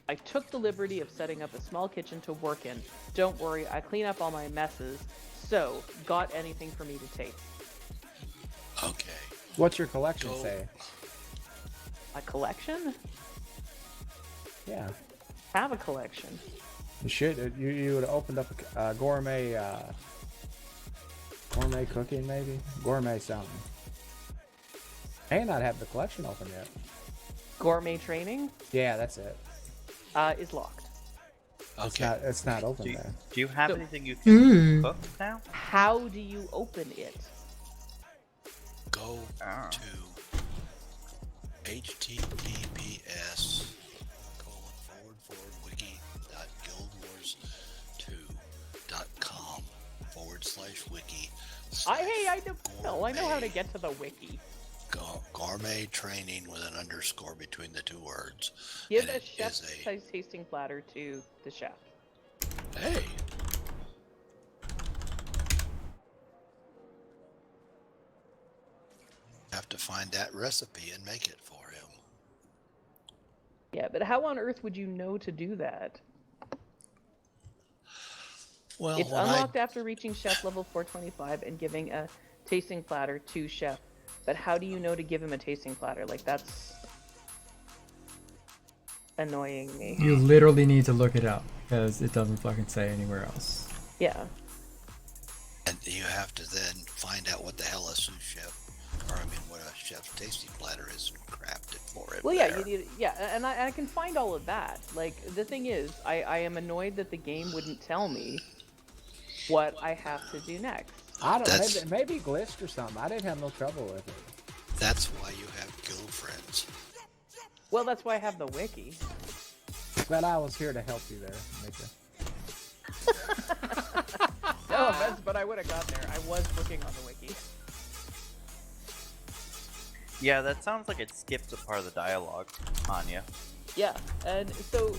I took the liberty of setting up a small kitchen to work in. Don't worry, I clean up all my messes. So, got anything for me to taste? Okay. What's your collection say? A collection? Yeah. Have a collection. You should. You would have opened up a gourmet cooking maybe? Gourmet something. May not have the collection open yet. Gourmet training? Yeah, that's it. Is locked. Okay. It's not open there. Do you have anything you can cook now? How do you open it? Go to https://guildwars2.com/wiki. I know how to get to the wiki. Gourmet training with an underscore between the 2 words. Give And a it chef's is size tasting platter to the chef. Hey. Have to find that recipe and make it for him. Yeah, but how on earth would you know to do that? Well, it's unlocked after reaching chef level 425 and giving a tasting platter to chef. But how do you know to give him a tasting platter? Like, that's annoying me. You literally need to look it up, because it doesn't fucking say anywhere else. Yeah. And you have to then find out what the hell a sous chef, what a chef's tasting platter is, and craft it for it. Well, yeah, you need, and I can find all of that. Like, the thing is, I am annoyed that the game wouldn't tell me what I have to do next. I don't. Maybe glitched or something. I didn't have no trouble with it. That's why you have guild friends. Well, that's why I have the wiki. Glad I was here to help you there, Nica. No offense, but I would have got there. I was looking on the wiki. Yeah, that sounds like it skips a part of the dialogue, Anya. Yeah, and so,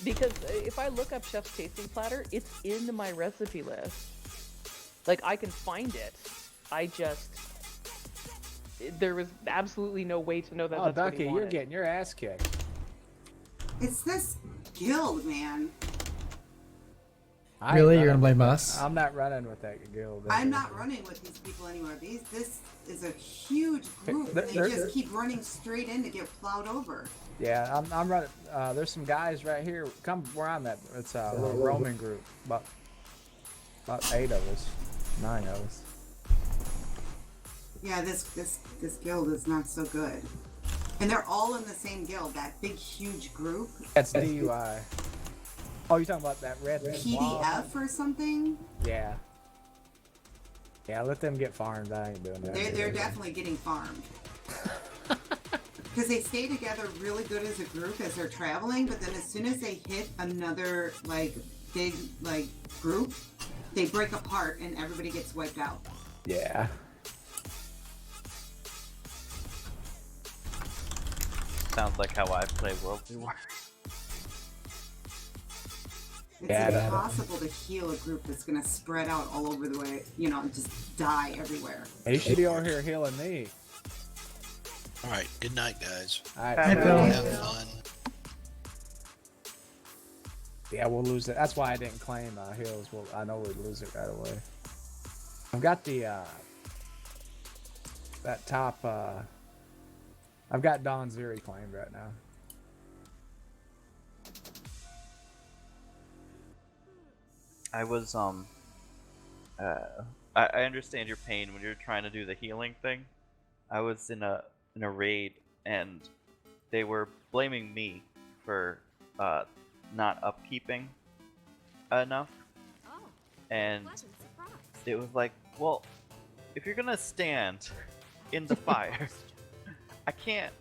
because if I look up chef's tasting platter, it's in my recipe list. Like, I can find it. There was absolutely no way to know that that's Ducky, what he wanted. you're getting your ass kicked. It's this guild, man. Really? You're gonna blame us? I'm not running with that guild. I'm not running with these people anymore. This is a huge group. And they just keep running straight in to get plowed over. Yeah, I'm running. There's some guys right here. Come where I'm at. It's a little roaming group, about About 8 of us. 9 of us. Yeah, this guild is not so good. And they're all in the same guild, that big huge group. That's DUI. Oh, you're talking about that red PDF or something? Yeah. Yeah, let them get farmed. I ain't doing that. They're definitely getting farmed. Because they stay together really good as a group as they're traveling, but then as soon as they hit another like big like group, they break apart and everybody gets wiped out. Yeah. Sounds like how I play World War. It's impossible to heal a group that's gonna spread out all over the way, you know, and just die everywhere. Hey, you should be over here healing me. Alright, good night, guys. Alright, have fun. Yeah, we'll lose it. That's why I didn't claim heals. Well, I know we'd lose it right away. I've got the that top. I've got Don Zeri claimed right now. I was I understand your pain when you're trying to do the healing thing. I was in a raid and they were blaming me for not upkeeping enough. And it was like, well, if you're gonna stand in the fire, I can't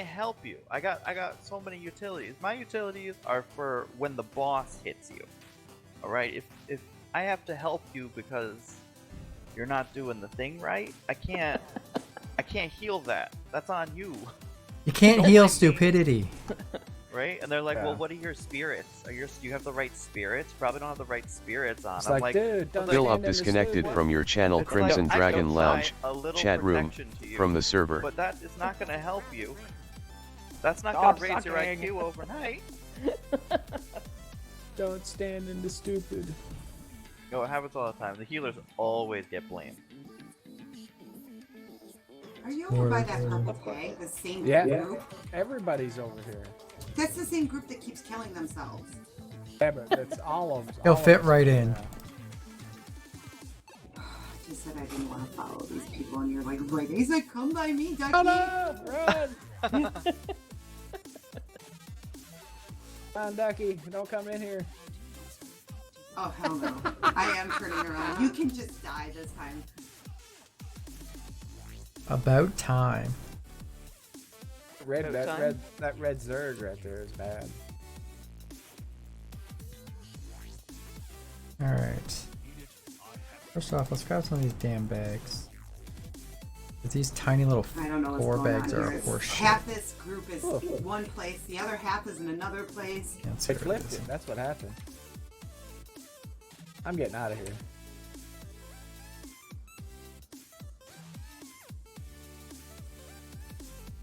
help you. I got so many utilities. My utilities are for when the boss hits you. Alright, if I have to help you because you're not doing the thing right, I can't heal that. That's on you. You can't heal stupidity. Right? And they're like, well, what are your spirits? You have the right spirits? Probably don't have the right spirits on. It's I'm like, like, dude, don't Still up disconnected from your channel It's Crimson like, I Dragon can Lounge apply a little chat room protection to you, from the server. But that is not going to help you. That's not Stop going to raise your sucking. IQ overnight. Don't stand in the stupid. No, it happens all the time. The healers always get blamed. Are you over by that purple tag? The same Yeah, group? everybody's over here. That's the same group that keeps killing themselves. Yeah, but it's all of them. He'll fit right in. I just said I didn't want to follow these people, and you're like, right? He's like, come by me, Ducky. Shut up! Run! Come on, Ducky. Don't come in here. Oh, hell no. I am turning around. You can just die this time. About time. That red Zerg right there is bad. Alright. First off, let's grab some of these damn bags. These tiny little I don't know what's 4 going bags on are here. a horse shit. Half this group is in one place, the other half is in another place. They flipped it. That's what happened. I'm getting out of here.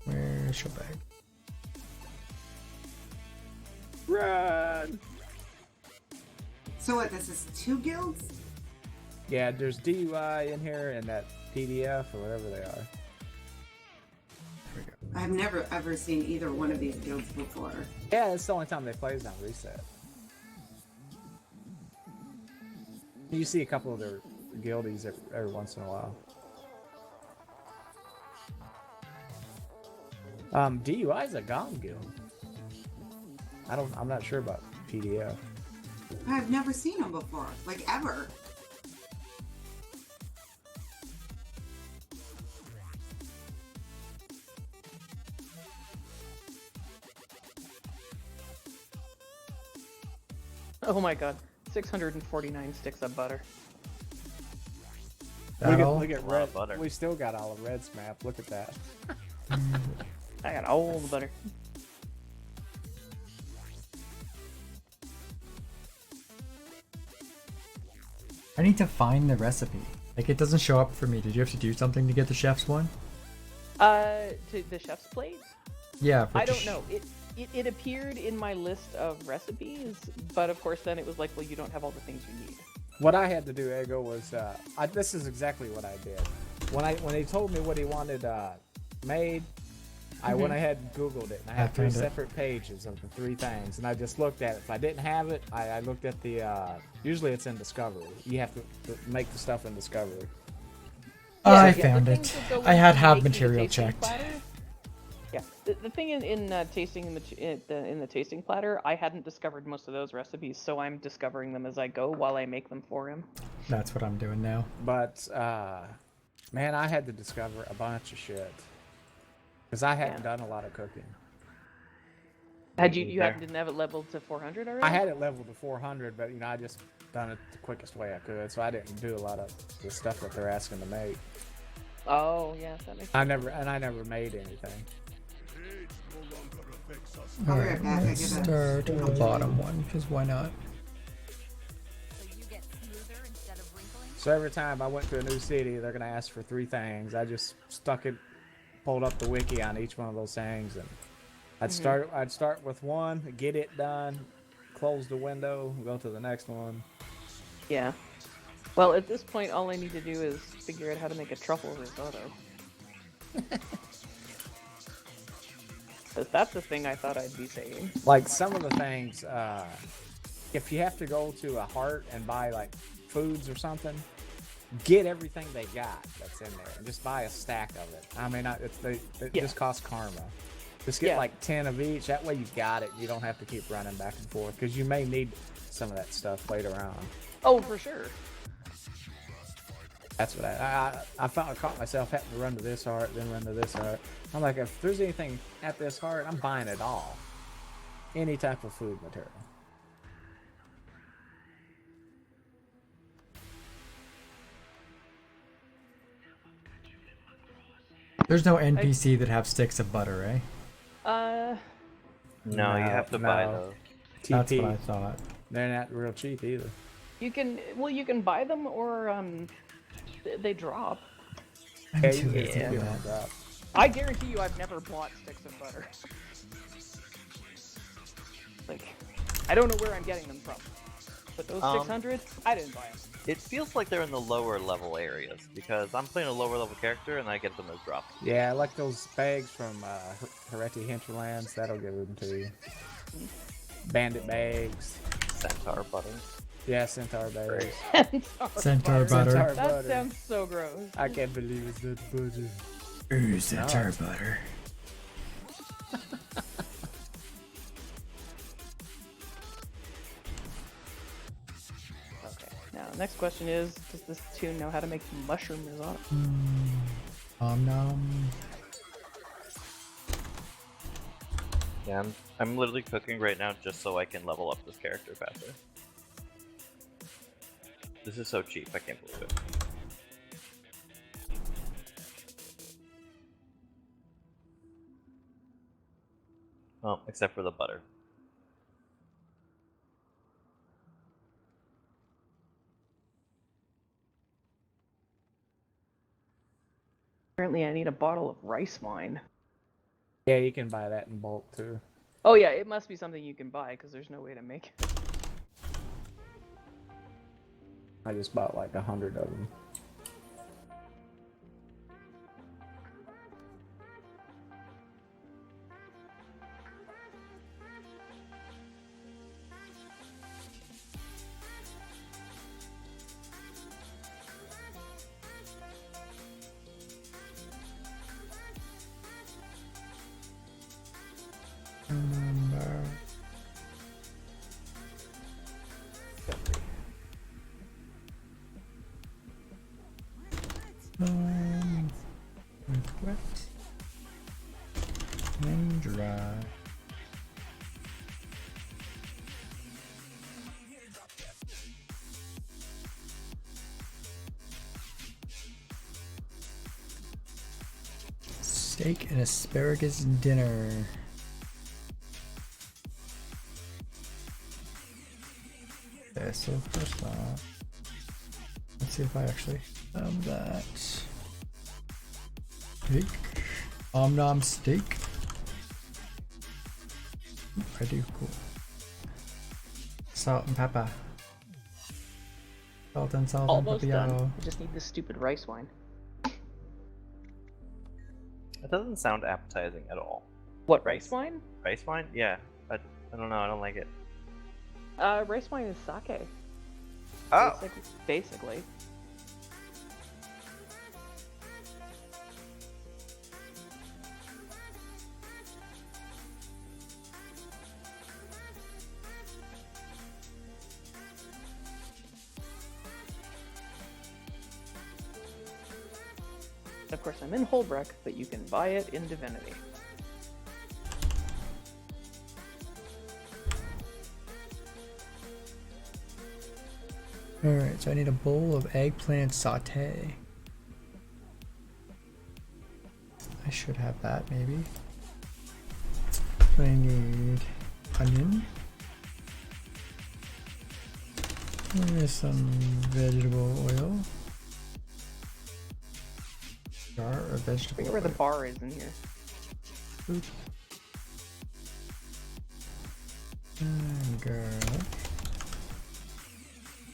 Where's your bag? Run! So what, this is 2 guilds? Yeah, there's DUI in here and that PDF or whatever they are. I've never ever seen either one of these guilds before. Yeah, it's the only time they play is on reset. You see a couple of their guildies every once in a while. DUI is a GOM guild. I'm not sure about PDF. I've never seen them before, like ever. Oh my god, 649 sticks of butter. Look at red. We still got all of Red's map. Look at that. I got all the butter. I need to find the recipe. Like, it doesn't show up for me. Did you have to do something to get the chef's one? To the chef's plate? Yeah. I don't know. It appeared in my list of recipes, but of course then it was like, well, you don't have all the things you need. What I had to do, Eggo, was this is exactly what I did. When he told me what he wanted made, I went ahead and Googled it, and I had I 3 found it. separate pages of the 3 things, and I just looked at it. If I didn't have it, I looked at the, usually it's in Discovery. You have to make the stuff in Discovery. I the found things it. that go I had into have making the material tasting checked. platter- Yeah, the thing in tasting in the tasting platter, I hadn't discovered most of those recipes, so I'm discovering them as I go while I make them for him. That's what I'm doing now. But, man, I had to discover a bunch of shit. Because I hadn't done a lot of cooking. Had you didn't have it leveled to 400 already? I had it leveled to 400, but, you know, I just done it the quickest way I could, so I didn't do a lot of the stuff that they're asking to make. Oh, yeah, that makes sense. I never made anything. I'll be Alright, right back. I let's get start a the bottom one, because why not? So every time I went to a new city, they're gonna ask for 3 things. I just pulled up the wiki on each one of those things, and I'd start with one, get it done, close the window, go to the next one. Yeah. Well, at this point, all I need to do is figure out how to make a truffle risotto. Because that's the thing I thought I'd be saying. Like some of the things, if you have to go to a Heart and buy like foods or something, get everything they got that's in there and just buy a stack of it. I mean, it just costs karma. Just get like 10 of each. That way you got it. You don't have to keep running back and forth because you may need some of that stuff later on. Oh, for sure. That's what I caught myself having to run to this heart, then run to this heart. I'm like, if there's anything at this heart, I'm buying it all. Any type of food material. There's no NPC that have sticks of butter, eh? No, you have to buy those. That's TP. what I thought. They're not real cheap either. You can buy them or they drop. I'm Yeah, too you lazy can for get that. that. I guarantee you, I've never bought sticks of butter. Like, I don't know where I'm getting them from, but those 600, I didn't buy them. It feels like they're in the lower level areas because I'm playing a lower level character and I get them as drops. Yeah, I like those bags from Hereti Hinterlands. That'll give them to you. Bandit bags. Centaur butter. Yeah, centaur bags. Centaur butter. Centaur That butter. sounds so gross. I can't believe it's that butter. Ooh, centaur butter. Okay. Now, next question is, does this tune know how to make mushroom risotto? Nom. Yeah, I'm literally cooking right now just so I can level up this character faster. This is so cheap, I can't believe it. Well, except for the butter. Apparently, I need a bottle of rice wine. Yeah, you can buy that in bulk too. Oh yeah, it must be something you can buy because there's no way to make it. I just bought like 100 of them. Wet and dry. Steak and asparagus dinner. Okay, so first off, let's see if I actually have that. Steak. Om nom steak. I do, cool. Salt and pepper. Salt and Almost pepper. done. I just need this stupid rice wine. It doesn't sound appetizing at all. What, rice wine? Rice wine? Yeah. I don't know. I don't like it. Rice wine is sake. Oh. Basically. Of course, I'm in Holbrook, but you can buy it in Divinity. Alright, so I need a bowl of eggplant saute. I should have that, maybe. So I need onion. There's some vegetable oil. Jar or vegetable I forget where the bar is in here. Oops. And garlic.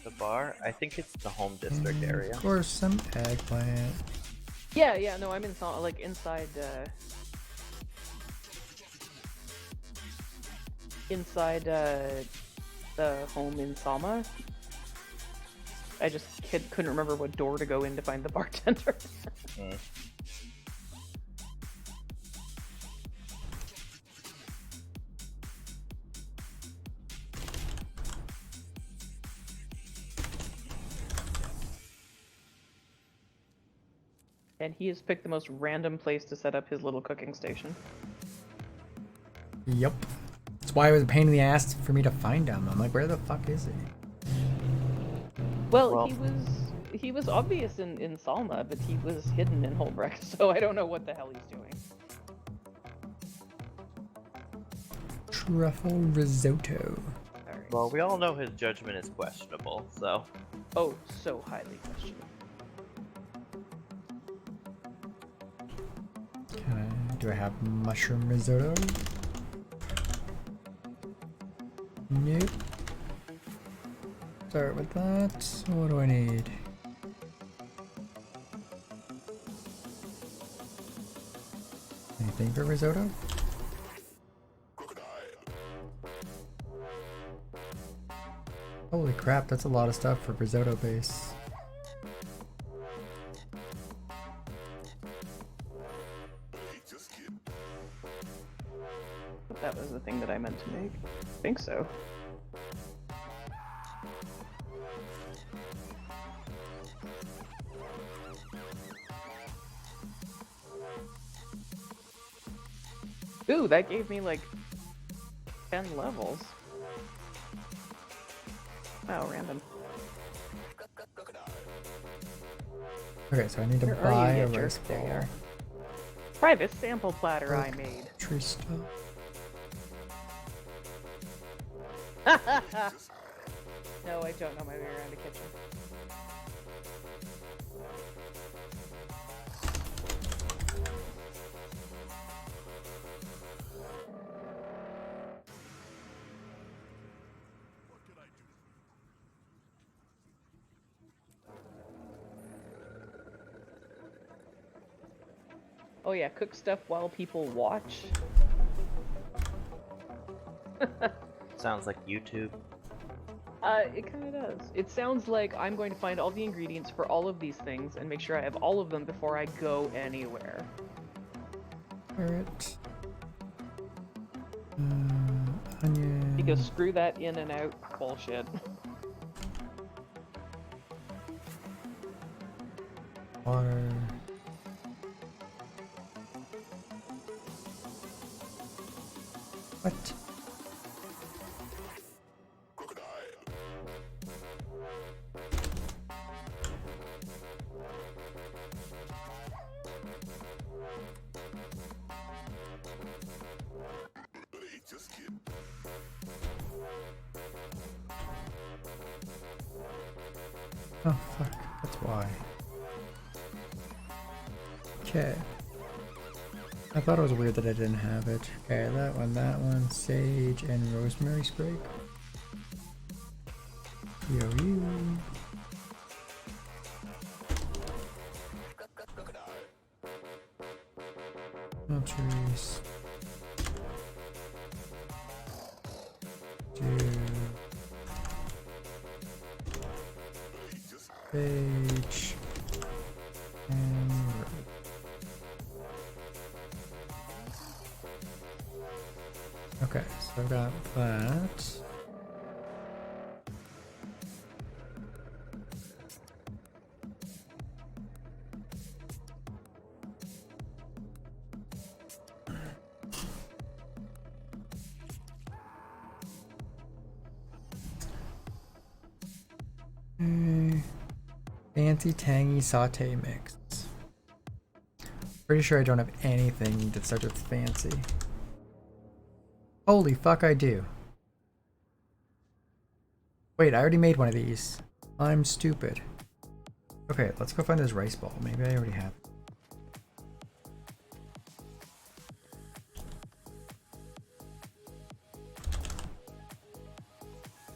The bar? I think it's the home district area. Of course, some eggplant. Yeah, no, I'm in inside the home in Sama. I just couldn't remember what door to go in to find the bartender. And he has picked the most random place to set up his little cooking station. Yep. That's why it was a pain in the ass for me to find him. I'm like, where the fuck is he? Well, he was obvious in Salma, but he was hidden in Holbrook, so I don't know what the hell he's doing. Truffle risotto. Alright. Well, we all know his judgment is questionable, so. Oh, so highly questionable. Do I have mushroom risotto? Nope. Start with that. What do I need? Anything for risotto? Holy crap, that's a lot of stuff for risotto base. That was the thing that I meant to make. I think so. Ooh, that gave me like 10 levels. Wow, random. Okay, so I need to Where are buy you, a you rice jerk? There you ball. are. Try this sample platter I made. Tree stuff. No, I don't know my way around a kitchen. Oh yeah, cook stuff while people watch. Sounds like YouTube. It kind of does. It sounds like I'm going to find all the ingredients for all of these things and make sure I have all of them before I go anywhere. Alright. Onion. Because screw that in and out bullshit. Water. What? Oh fuck, that's why. Okay. I thought it was weird that I didn't have it. Okay, that one, sage and rosemary sprig. Yo. No trees. Do page and road. Okay, so I've got that. Fancy tangy saute mix. Pretty sure I don't have anything that starts with fancy. Holy fuck, I do. Wait, I already made one of these. I'm stupid. Okay, let's go find this rice ball. Maybe I already have it.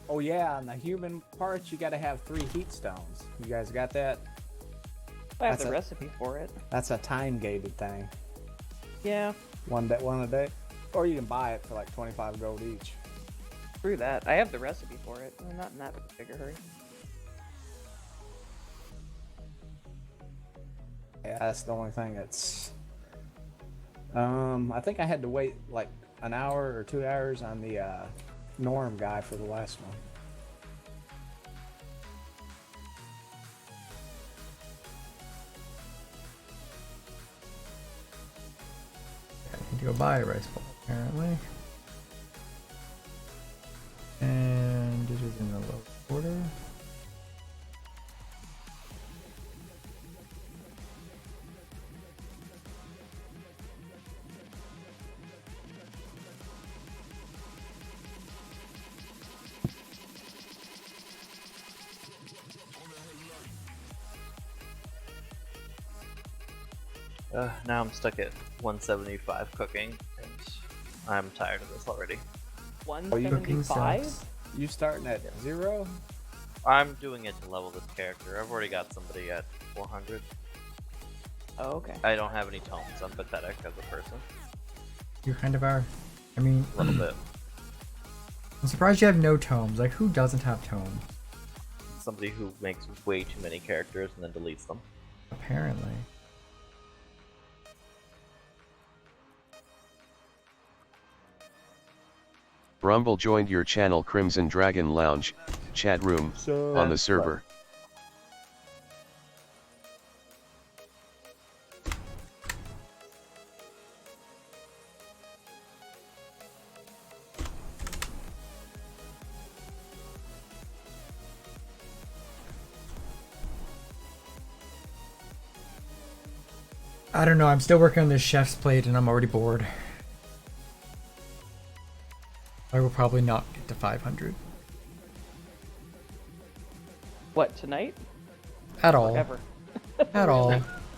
Oh yeah, on the human parts, you gotta have 3 heat stones. You guys got that? I have That's the a- recipe for it. That's a time-gated thing. Yeah, One a day. Or you can buy it for like 25 gold each. screw that. I have the recipe for it. I'm not in that big a hurry. Yeah, that's the only thing that's... I think I had to wait like an hour or 2 hours on the Norm guy for the last one. I need to go buy a rice ball, apparently. And it is in the low order. Now I'm stuck at 175 cooking, and I'm tired of this already. Oh, you 175? You starting at 0? I'm doing it to level this character. I've already got somebody at 400. Oh, okay. I don't have any tomes. I'm pathetic as a person. You kind of are. I mean, A little bit. I'm surprised you have no tomes. Like, who doesn't have tomes? Somebody who makes way too many characters and then deletes them. Apparently. Brumble joined your channel Crimson Dragon Lounge, chat room, on the server. I don't know, I'm still working on this chef's plate and I'm already bored. I will probably not get to 500. What, tonight? At all. Ever. At all.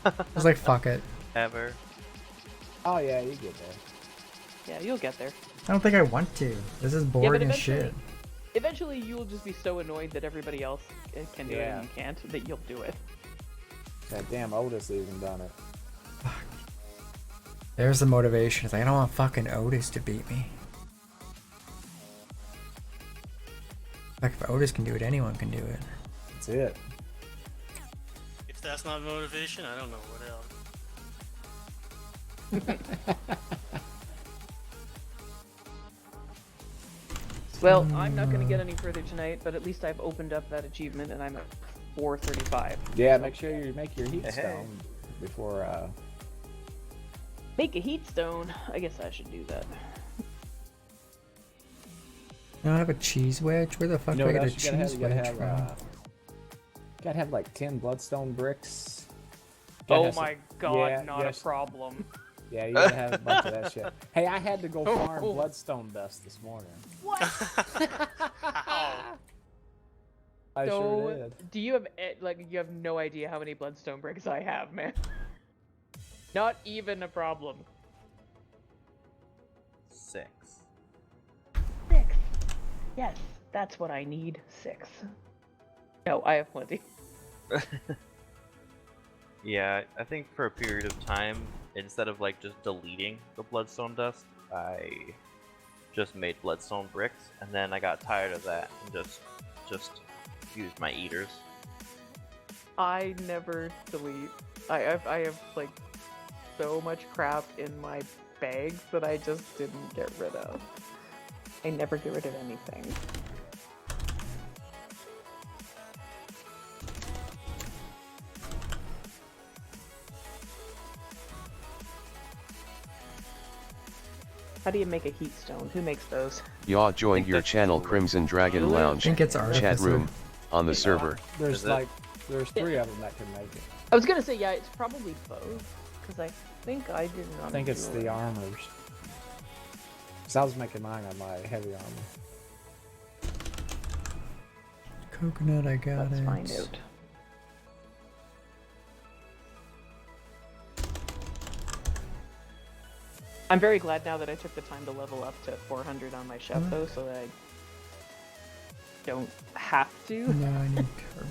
I was like, fuck it. Ever. Oh yeah, you get there. Yeah, you'll get there. I don't think I want to. This is Yeah, boring but as shit. eventually you'll just be so annoyed that everybody else can do it Yeah. and you can't, that you'll do it. That damn Otis even done it. There's the motivation. It's like, I don't want fucking Otis to beat me. Like, if Otis can do it, anyone can do it. That's it. If that's not motivation, I don't know what else. Well, I'm not going to get any further tonight, but at least I've opened up that achievement and I'm at 435. Yeah, make sure you make your heat Hey. stone before Make a heat stone. I guess I should do that. You don't have a cheese wedge? Where the fuck you do I know get a what else you gotta have? cheese You gotta wedge have from? gotta have like 10 bloodstone bricks. Oh my god, yeah, not yes. a problem. Yeah, you gotta have a bunch of that shit. Hey, I had to go Oh. farm bloodstone dust this morning. What? I So, sure did. do you have, like, you have no idea how many bloodstone bricks I have, man. Not even a problem. 6. 6. Yes, that's what I need. 6. No, I have plenty. Yeah, I think for a period of time, instead of like just deleting the bloodstone dust, I just made bloodstone bricks, and then I got tired of that and just used my eaters. I never delete. I have like so much crap in my bags that I just didn't get rid of. I never get rid of anything. How do you make a heat stone? Who makes those? Yaw joined your channel Crimson Dragon Lounge I think it's chat Artificer. room on the server. There's Is it? like, there's 3 of them that can make it. I was gonna say, yeah, it's probably both. Because I think I did not. I think it's do the it. armors. Cause I was making mine on my heavy armor. Coconut, I got Let's it. find out. I'm very glad now that I took the time to level up to 400 on my chef though, so that I don't have to. No, I need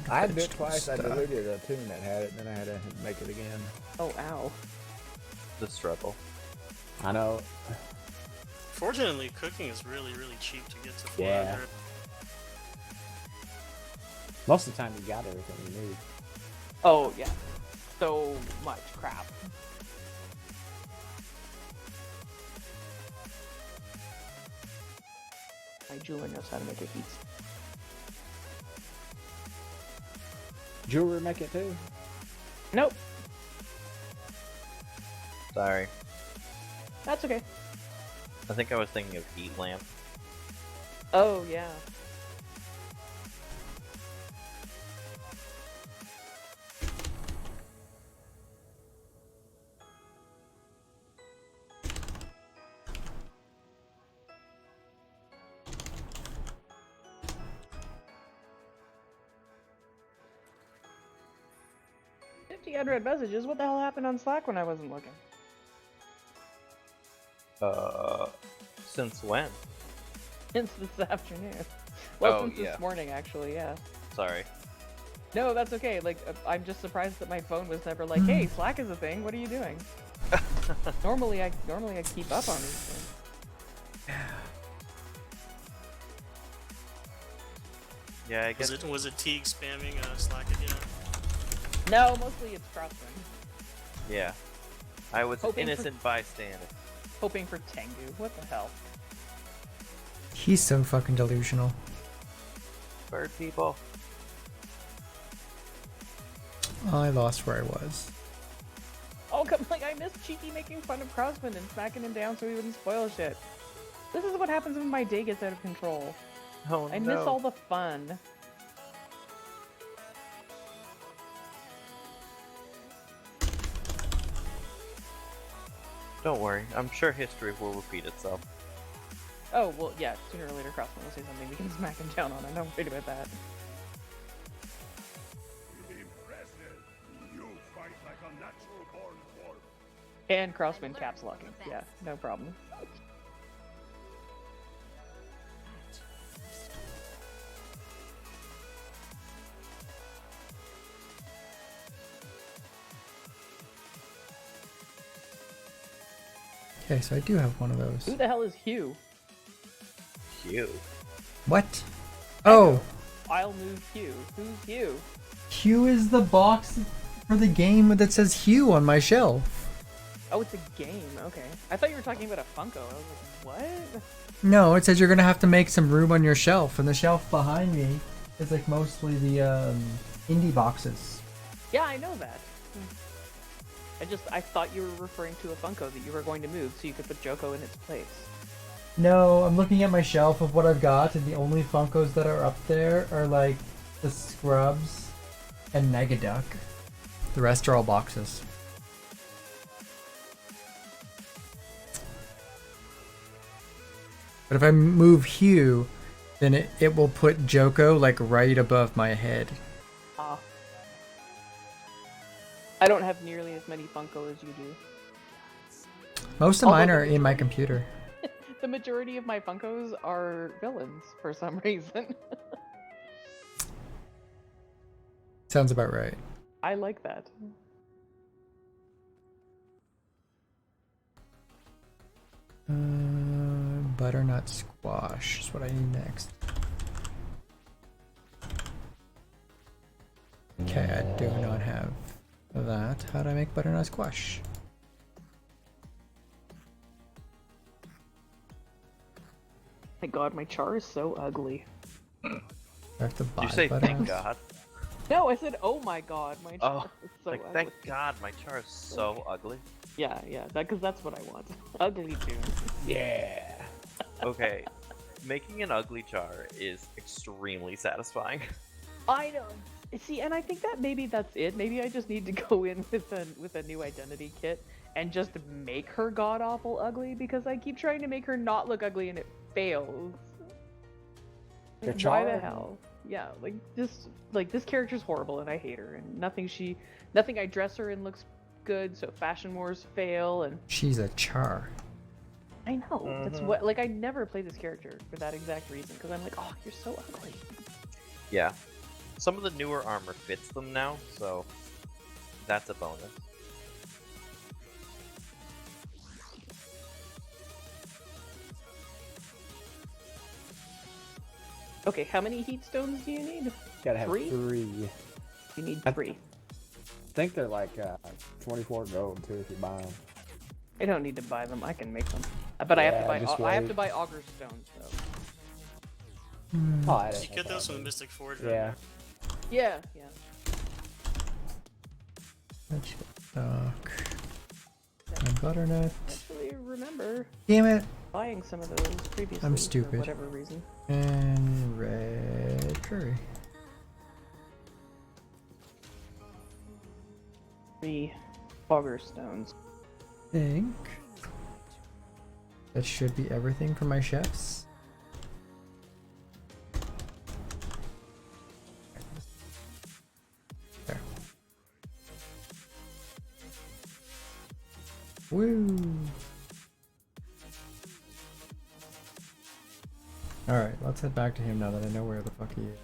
I had to do it vegetable twice. I stuff. deleted a tune that had it, and then I had to make it again. Oh, ow. The struggle. I know. Fortunately, cooking is really, really cheap to get to 400. Yeah. Most of the time, you got everything you need. Oh, yeah. So much crap. My jeweler knows how to make a heat. Jewelry make it too. Nope. Sorry. That's okay. I think I was thinking of heat lamp. Oh, yeah. Unread messages. What the hell happened on Slack when I wasn't looking? Since when? Since this afternoon. Well, Oh, since yeah. this morning, actually, yeah. Sorry. No, that's okay. Like, I'm just surprised that my phone was never like, "Hey, Slack is a thing. What are you doing?" normally I keep up on these things. Yeah, I guess. Was it Teague spamming Slack again? No, mostly it's Crosswind. Yeah. I was an Hoping for- innocent bystander. Hoping for Tengu. What the hell? He's so fucking delusional. Bird people. I lost where I was. Oh, come like I missed Cheeky making fun of Crosswind and smacking him down so he wouldn't spoil shit. This is what happens when my day gets out of control. Oh I miss all the fun. Don't worry, I'm sure history will repeat itself. Oh, well, yeah, sooner or later Crosswind will say something we can smack him down on. I'm not worried about that. You fight like a natural born dwarf. And Crosswind caps locking. Yeah, no problem. Okay, so I do have one of those. Who the hell is Hugh? Hugh. What? Oh, I'll move Hugh. Who's Hugh? Hugh is the box for the game that says Hugh on my shelf. Oh, it's a game. Okay. I thought you were talking about a Funko. I was like, what? No, it says you're gonna have to make some room on your shelf, and the shelf behind me is like mostly the indie boxes. Yeah, I know that. I thought you were referring to a Funko that you were going to move so you could put Joko in its place. No, I'm looking at my shelf of what I've got, and the only Funkos that are up there are like the Scrubs and Negaduck. The rest are all boxes. But if I move Hugh, then it will put Joko like right above my head. Ah. I don't have nearly as many Funko as you do. Most of mine are in my computer. The majority of my Funkos are villains for some reason. Sounds about right. I like that. Butternut squash is what I need next. Okay, I do not have that. How do I make butternut squash? My god, my char is so ugly. I have to buy You say thank butternut? God. No, I said, oh my god, my char Oh, is so like ugly. thank God my char is so ugly. Yeah, because that's what I want. Ugly too. Yeah. Okay, making an ugly char is extremely satisfying. I know. See, and I think that maybe that's it. Maybe I just need to go in with a new identity kit and just make her god awful ugly because I keep trying to make her not look ugly and it fails. Your Like, why the char? hell? Yeah, like this character's horrible and I hate her and nothing I dress her in looks good. So fashion wars fail and She's a char. I know that's what like I never play this character for that exact reason because I'm like, oh, you're so ugly. Yeah. Some of the newer armor fits them now, so that's a bonus. Okay, how many heat stones do you need? Gotta have 3. You need 3. I think they're like 24 gold too if you buy them. I don't need to buy them. I can make them. But I have to buy. just I have wait. to buy auger stones though. Oh, I You get those from the Mystic Forge, right? Yeah. Yeah. Stock. And butternut. Actually, remember Damn it. buying some of those previously. I'm stupid. For whatever reason. And red curry. 3 auger stones. Think that should be everything for my chefs. There. Woo! Alright, let's head back to him now that I know where the fuck he is.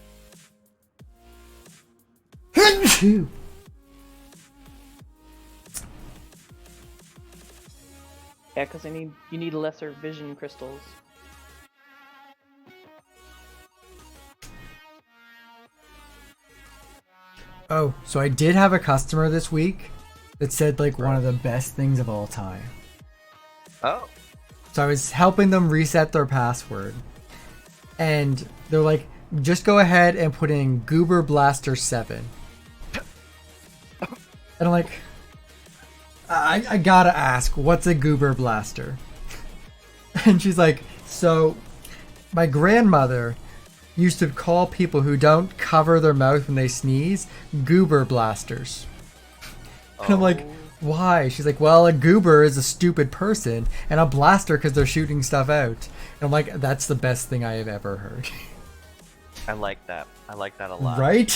Yeah, because you need lesser vision crystals. Oh, so I did have a customer this week that said like one of the best things of all time. Oh. So I was helping them reset their password. And they're like, just go ahead and put in Goober Blaster 7. And I'm like, I gotta ask, what's a Goober Blaster? And she's like, so my grandmother used to call people who don't cover their mouth when they sneeze Goober Blasters. And I'm like, why? She's like, well, a goober is a stupid person, and a blaster because they're shooting stuff out. And I'm like, that's the best thing I have ever heard. I like that. I like that a lot. Right?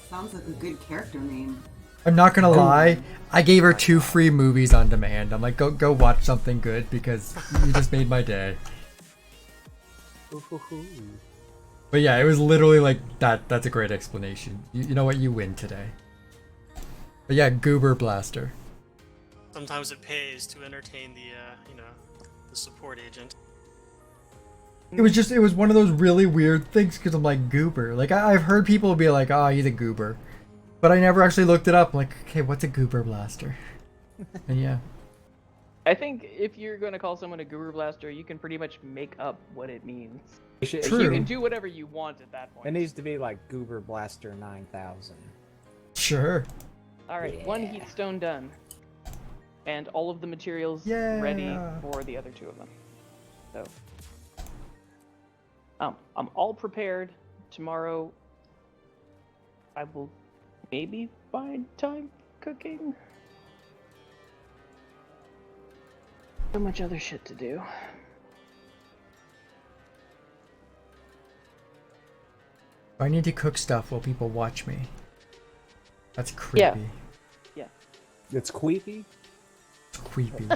Sounds like a good character name. I'm not gonna lie, I gave her 2 free movies on demand. I'm like, go watch something good because you just made my day. But yeah, it was literally like that. That's a great explanation. You know what? You win today. But yeah, Goober Blaster. Sometimes it pays to entertain the, the support agent. It was one of those really weird things because I'm like, goober. Like, I've heard people be like, oh, he's a goober. But I never actually looked it up. I'm like, okay, what's a Goober Blaster? And yeah. I think if you're going to call someone a Goober Blaster, you can pretty much make up what it means. True. You can do whatever you want at that point. It needs to be like Goober Blaster 9000. Sure. Alright, 1 heat stone done. And all of the materials Yeah. ready for the other 2 of them. So, I'm all prepared. Tomorrow, I will maybe find time cooking. So much other shit to do. I need to cook stuff while people watch me. That's creepy. Yeah. It's creepy? It's creepy.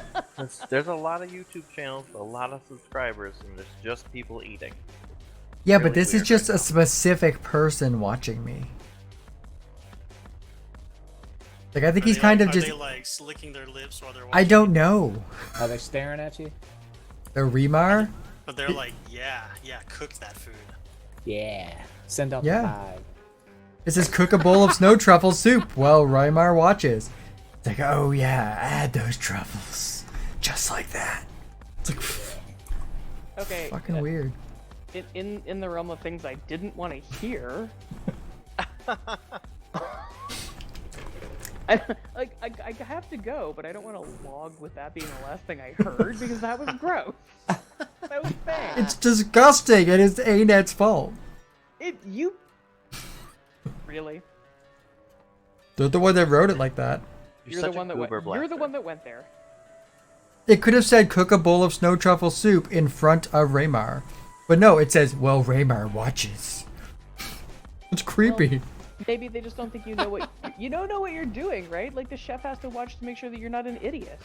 There's a lot of YouTube channels, a lot of subscribers, and there's just people eating. Yeah, Really but this is weird just right a specific person watching me. Like I think Are he's they, kind like, of just. Are they like licking their lips while they're watching? I don't know. Are they staring at you? The Remar? But they're like, yeah, cook that food. Yeah. Send out Yeah. the vibe. It says cook a bowl of snow truffle soup while Rymar watches. It's like, oh yeah, add those truffles. Just like that. It's like Okay. fucking weird. In the realm of things I didn't want to hear. I have to go, but I don't want to log with that being the last thing I heard because that was gross. That was bad. It's disgusting and it's A-Net's fault. You really? They're the one that wrote it like that. You're the one that went. You're the one that went there. It could have said cook a bowl of snow truffle soup in front of Raymar. But no, it says, well, Raymar watches. It's creepy. Well, maybe they just don't think you know what you don't know what you're doing, right? Like the chef has to watch to make sure that you're not an idiot.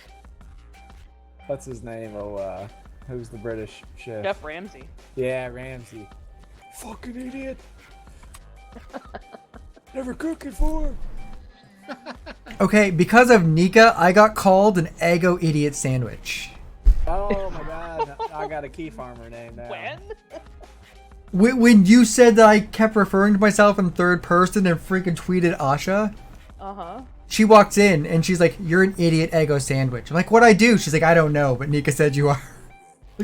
What's his name? Oh, who's the British chef? Chef Ramsay. Yeah, Ramsay. Fucking idiot. Never cooked before. Okay, because of Nica, I got called an Eggo idiot sandwich. Oh my god, I got a key farmer name now. When? When you said that I kept referring to myself in third person and freaking tweeted Asha, she walks in and she's like, "You're an idiot Eggo sandwich." I'm like, "What'd I do?" She's like, "I don't know, but Nica said you are."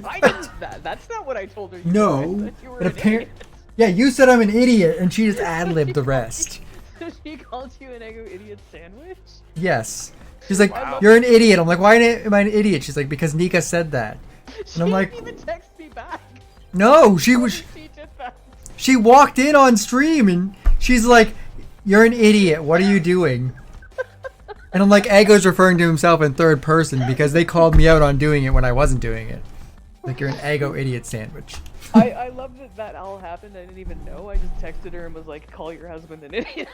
I didn't. That's not what I told her. You No, were. I said you were but an idiot. yeah, you said I'm an idiot, and she just ad-libbed the rest. She called you an Eggo idiot sandwich? Yes. She's like, Wow. "You're an idiot." I'm like, "Why am I an idiot?" She's like, "Because Nica said that." And I'm like, She didn't even text me back. "No, she was." She did that. She walked in on stream and she's like, "You're an idiot. What are you doing?" And I'm like, Eggo's referring to himself in third person because they called me out on doing it when I wasn't doing it. Like, you're an Eggo idiot sandwich. I love that all happened. I didn't even know. I just texted her and was like, "Call your husband an idiot."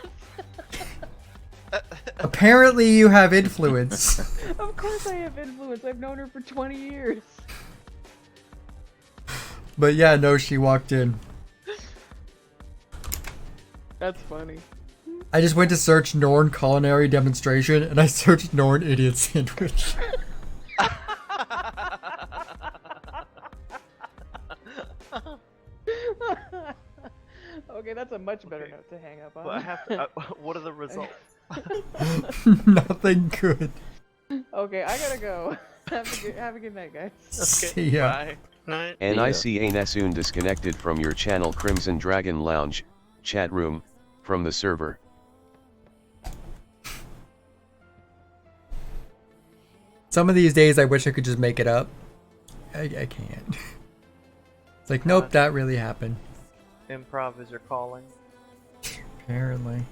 Apparently you have influence. Of course I have influence. I've known her for 20 years. But yeah, no, she walked in. That's funny. I just went to search Norn culinary demonstration and I searched Norn idiot sandwich. Okay, that's a much better note to hang up on. But I have to, what are the results? Nothing good. Okay, I gotta go. Have a good night, guys. See ya. Bye. Night. NIC Nesoon disconnected from your channel Crimson Dragon Lounge, chat room, from the server. Some of these days I wish I could just make it up. I can't. It's like, nope, that really happened. Improv is your calling. Apparently.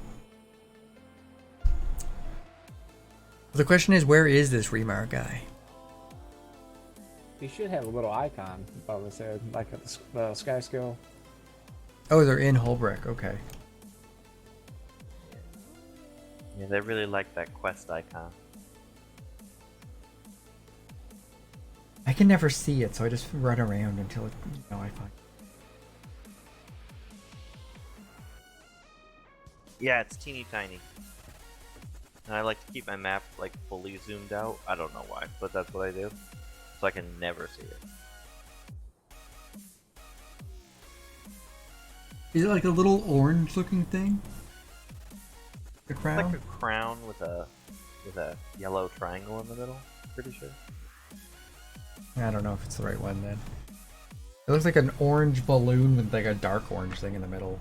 The question is, where is this Remar guy? He should have a little icon above his head, like a sky skill. Oh, they're in Holbrook. Okay. Yeah, they really like that quest icon. I can never see it, so I just run around until I find. Yeah, it's teeny tiny. And I like to keep my map like fully zoomed out. I don't know why, but that's what I do. So I can never see it. Is it like a little orange-looking thing? The crown? It's like a crown with a yellow triangle in the middle. Pretty sure. I don't know if it's the right one then. It looks like an orange balloon with like a dark orange thing in the middle.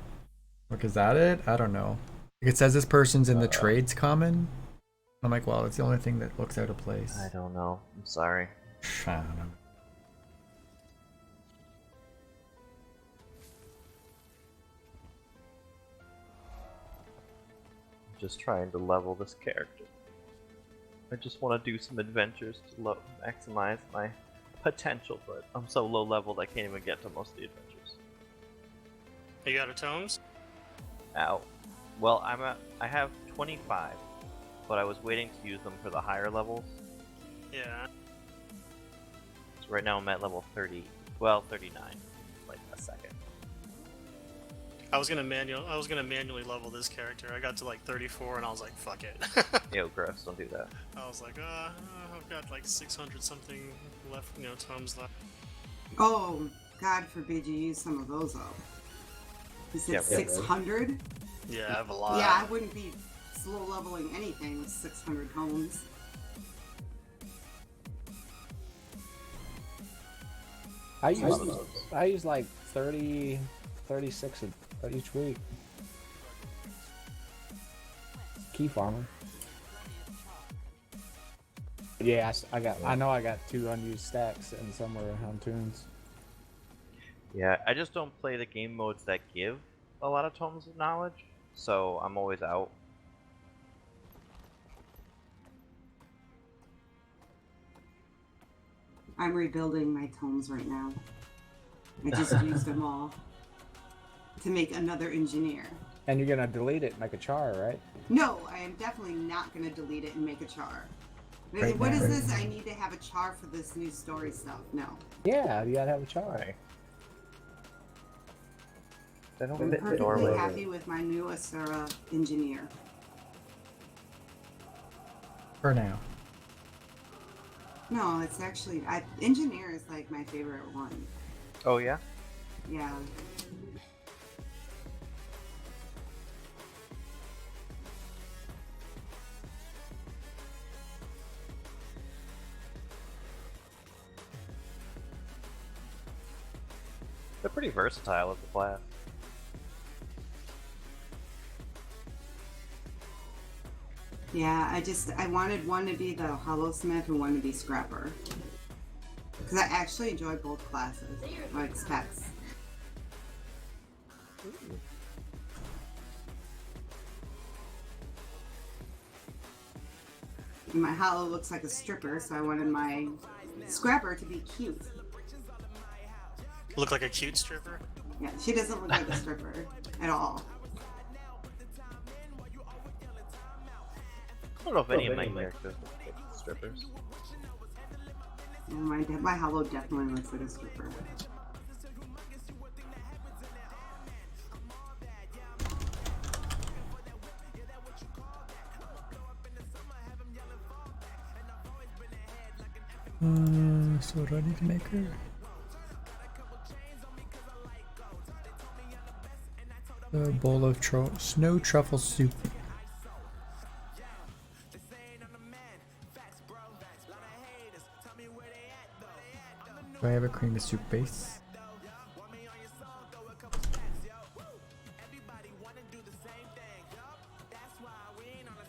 Look, is that it? I don't know. It says this person's in the trades common. I'm like, well, it's the only thing that looks out of place. I don't know. I'm sorry. I don't know. I'm just trying to level this character. I just want to do some adventures to maximize my potential, but I'm so low leveled I can't even get to most of the adventures. You got a tomes? Ow. Well, I have 25, but I was waiting to use them for the higher levels. Yeah. So right now I'm at level 30, well, 39, like a second. I was gonna manually level this character. I got to like 34 and I was like, fuck it. Yo, gross, don't do that. I was like, I've got like 600 something left, tomes left. Oh, God forbid you use some of those up. You said 600? Yeah, I have a lot. Yeah, I wouldn't be slow leveling anything with 600 homes. I use like 30, 36 each week. Key farmer. Yeah, I know I got 2 unused stacks and somewhere on tunes. Yeah, I just don't play the game modes that give a lot of tomes of knowledge, so I'm always out. I'm rebuilding my tomes right now. I just used them all to make another engineer. And you're gonna delete it and make a char, right? No, I am definitely not going to delete it and make a char. Right What now. is this? I need to have a char for this new story stuff. No. Yeah, you gotta have a char. They don't I'm fit the perfectly doorway. happy with my new Asura engineer. For now. No, it's actually engineer is like my favorite one. Oh yeah? Yeah. They're pretty versatile as a class. Yeah, I wanted one to be the Hollowsmith and one to be Scrapper. Because I actually enjoy both classes, like specs. And my Hollow looks like a stripper, so I wanted my Scrapper to be cute. Look like a cute stripper? Yeah, she doesn't look like a stripper at all. I don't know if any of my characters look like strippers. Yeah, my Hollow definitely looks like a stripper. So ready to make her. A bowl of snow truffle soup. Do I have a cream of soup base?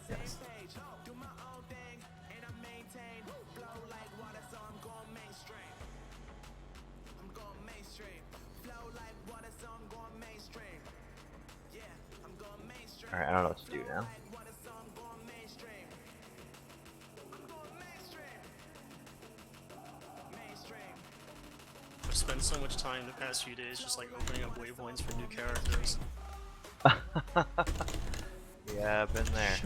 Yes. Alright, I don't know what to do now. I've spent so much time the past few days just like opening up waypoints for new characters. Yeah, I've been there.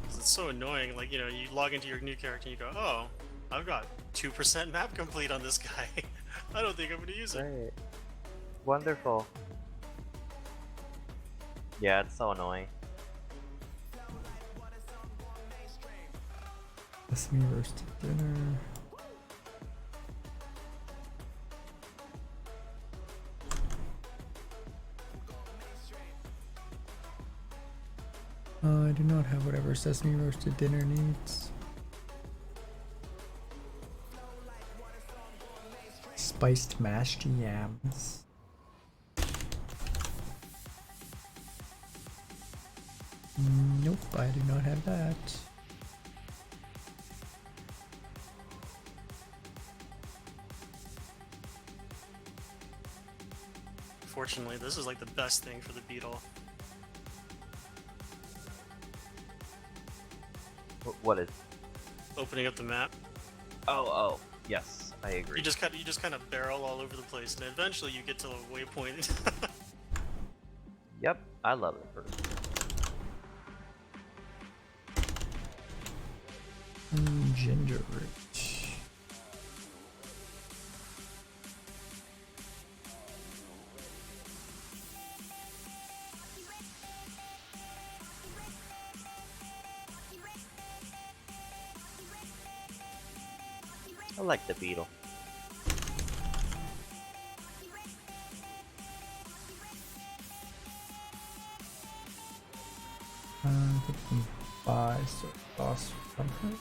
It's so annoying, like, you log into your new character and you go, oh, I've got 2% map complete on this guy. I don't think I'm gonna use it. Great. Wonderful. Yeah, it's so annoying. Sesame roasted dinner. I do not have whatever sesame roasted dinner needs. Spiced mashed yams. Nope, I do not have that. Fortunately, this is like the best thing for the beetle. What is? Opening up the map. Oh, yes, I agree. You just kind of barrel all over the place, and eventually you get to a waypoint. Yep, I love it. Ginger rich. I like the beetle. I think we can buy so boss something.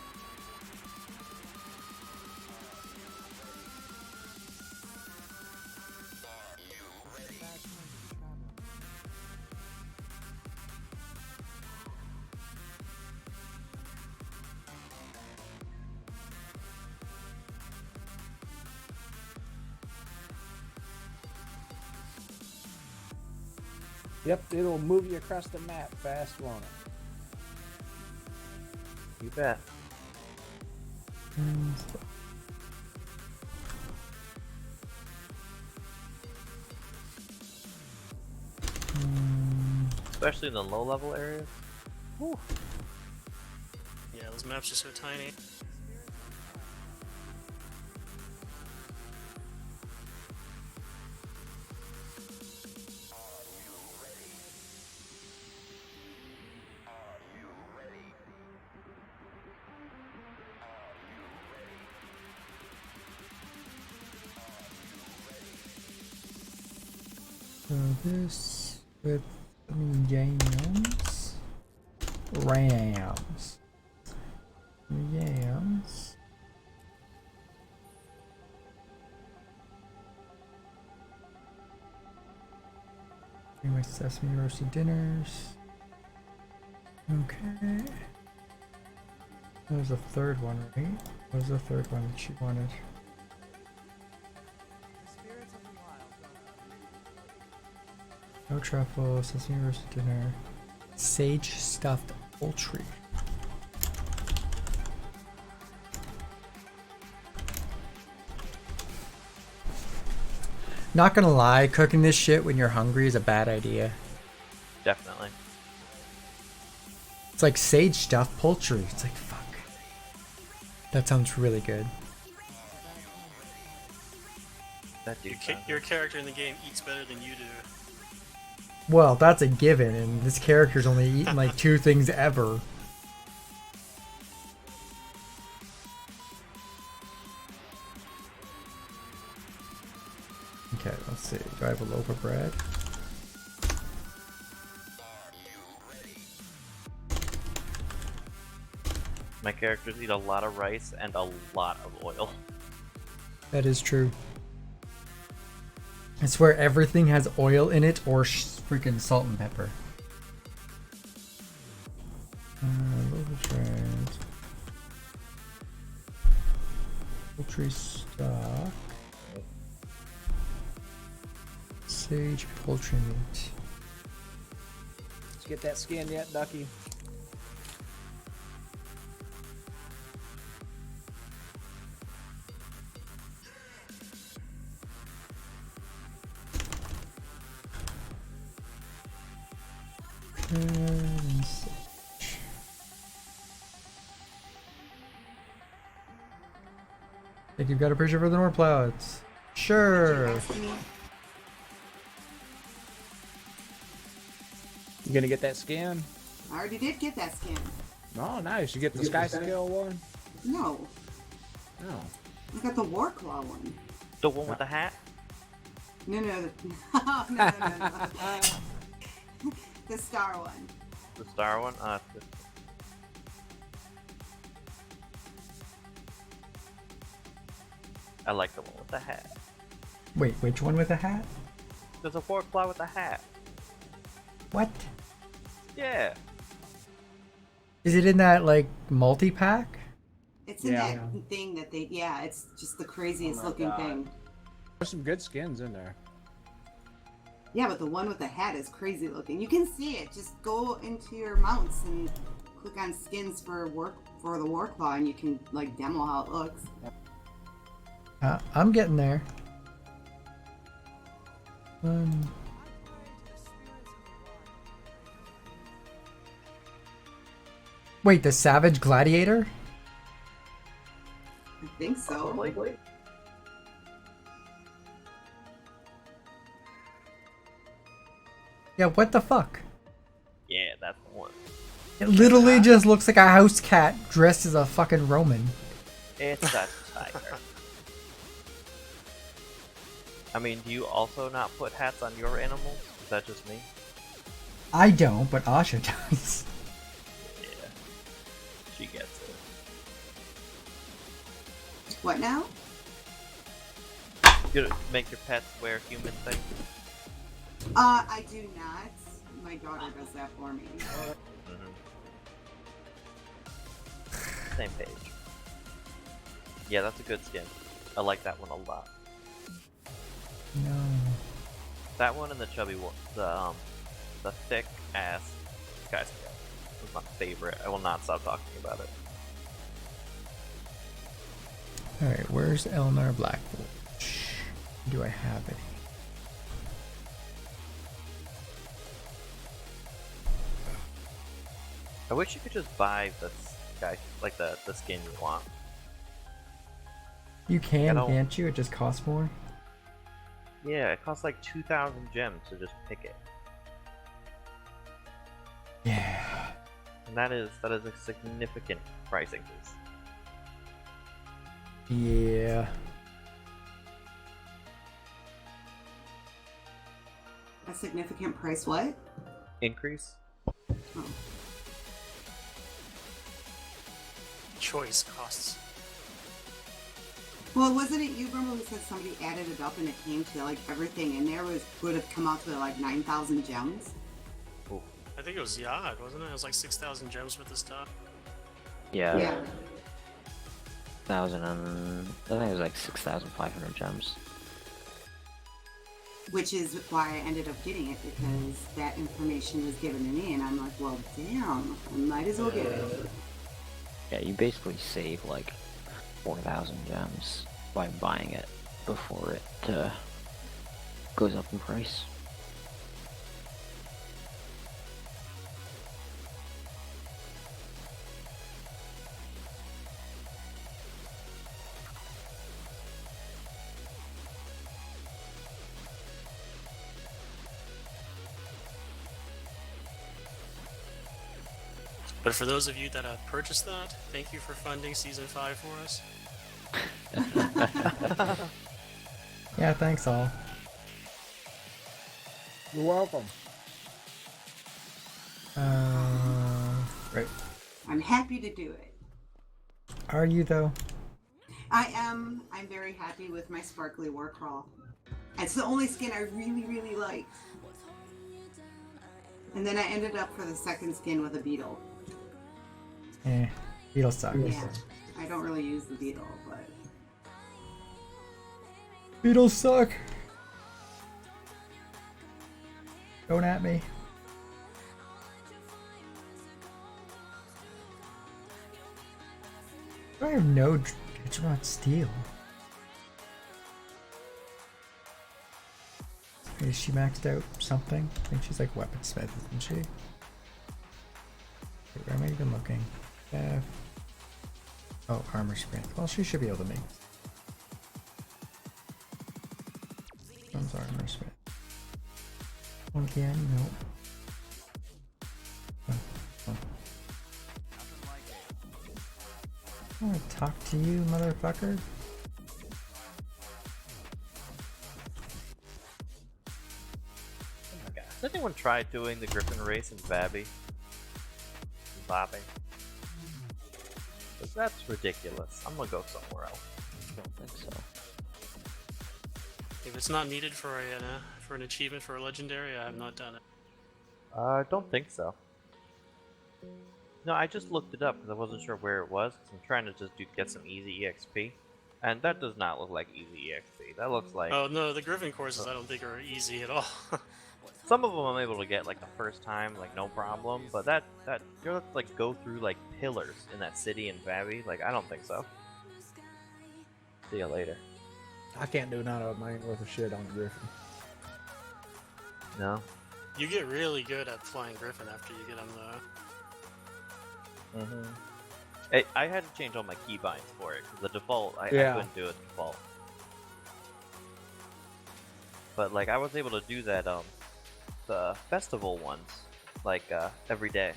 Yep, it'll move you across the map fast, won't it? You bet. Especially in the low level areas. Whew. Yeah, those maps are so tiny. So this with yams, rams, yams. My sesame roasted dinners. Okay. That was the third one, right? What was the third one that she wanted? No truffle, sesame roasted dinner, sage stuffed poultry. Not gonna lie, cooking this shit when you're hungry is a bad idea. Definitely. It's like sage stuffed poultry. It's like, fuck. That sounds really good. That dude. Your character in the game eats better than you do. Well, that's a given, and this character's only eaten like 2 things ever. Okay, let's see. Do I have a loaf of bread? My characters eat a lot of rice and a lot of oil. That is true. I swear everything has oil in it or freaking salt and pepper. Loaf of bread. Poultry stock. Sage poultry meat. Did you get that skin yet, Ducky? And sage. Think you've got a picture for the North Clouds? Sure. You gonna get that skin? I already did get that skin. Oh, nice. You get the Sky Skill one? No, No. I got the War Claw one. The one with the hat? No, no. The star one. The star one? I like the one with the hat. Wait, which one with the hat? There's a Warclaw with a hat. What? Yeah. Is it in that like multi-pack? It's in that thing that they, it's just the craziest looking thing. There's some good skins in there. Yeah, but the one with the hat is crazy looking. You can see it. Just go into your mounts and click on skins for the Warclaw, and you can like demo how it looks. I'm getting there. Wait, the Savage Gladiator? I think so. Probably. Yeah, what the fuck? Yeah, that's the one. It literally just looks like a house cat dressed as a fucking Roman. It's a tiger. I mean, do you also not put hats on your animals? Is that just me? I don't, but Asha does. Yeah. She gets it. What now? You make your pets wear human things? I do not. My daughter does that for me. Same page. Yeah, that's a good skin. I like that one a lot. No. That one and the chubby one, the thick ass sky scout was my favorite. I will not stop talking about it. Alright, where's Eleanor Blackforge? Do I have any? I wish you could just buy the sky, like the skin you want. You can, don't- can't you? It just costs more? Yeah, it costs like 2,000 gems to just pick it. Yeah. And that is a significant price increase. Yeah. A significant price what? Increase? Oh. Choice costs. Well, wasn't it you, Brimble, who said somebody added it up and it came to like everything in there would have come out to like 9,000 gems? Ooh. I think it was Yad, wasn't it? It was like 6,000 gems worth of stuff. Yeah. Yeah. 1,000 and I think it was like 6,500 gems. Which is why I ended up getting it, because that information was given to me and I'm like, well, damn, I might as well get it. Yeah, you basically save like 4,000 gems by buying it before it goes up in price. But for those of you that have purchased that, thank you for funding Season 5 for us. Yeah, thanks all. You're welcome. Right. I'm happy to do it. Are you though? I am. I'm very happy with my sparkly war crawl. It's the only skin I really, really like. And then I ended up for the second skin with a beetle. Eh, beetle sucks. Yeah. I don't really use the beetle, but Beetles suck. Don't at me. I have no Dreadnought Steel. Is she maxed out something? I think she's like weaponsmith, isn't she? Wait, where am I even looking? Oh, armor strength. Well, she should be able to make. One's armor strength. One can, no. I want to talk to you, motherfucker. Oh my god. Has anyone tried doing the Griffin race in Babby? Bobby? Because that's ridiculous. I'm gonna go somewhere else. I don't think so. If it's not needed for an achievement for a legendary, I have not done it. I don't think so. No, I just looked it up because I wasn't sure where it was. Cause I'm trying to just get some easy EXP, and that does not look like easy EXP. That looks like Oh no, the Griffin courses I don't think are easy at all. some of them I'm able to get like the first time, like no problem. But that you have to like go through like pillars in that city in Babby. Like I don't think so. See you later. I can't do none of mine worth of shit on Griffin. No. You get really good at flying Griffin after you get them though. I had to change all my keybinds for it because the default I Yeah. couldn't do it default. But like I was able to do that the festival ones like every day,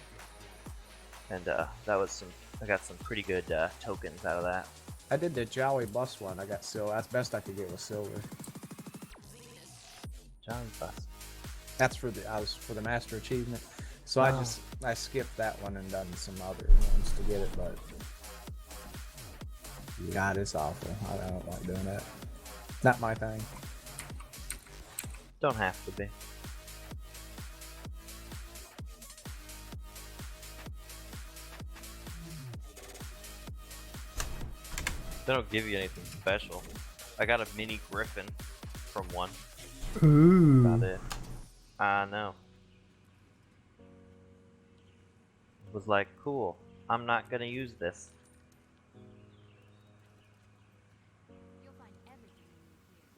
and that was I got some pretty good tokens out of that. I did the Jowie bus one. I got silver. That's best I could get was silver. Johnny Bus. That's for the for the master achievement. So Wow. I skipped that one and done some other ones to get it, but God, it's awful. I don't like doing that. Not my thing. Don't have to be. They don't give you anything special. I got a mini griffin from one. Ooh. About it. I know. Was like, cool. I'm not gonna use this. You'll find everything you need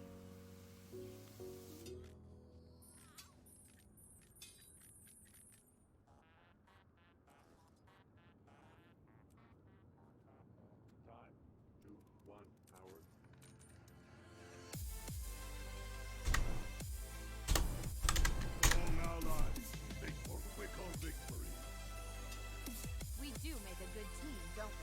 here. We do make a good team, don't we?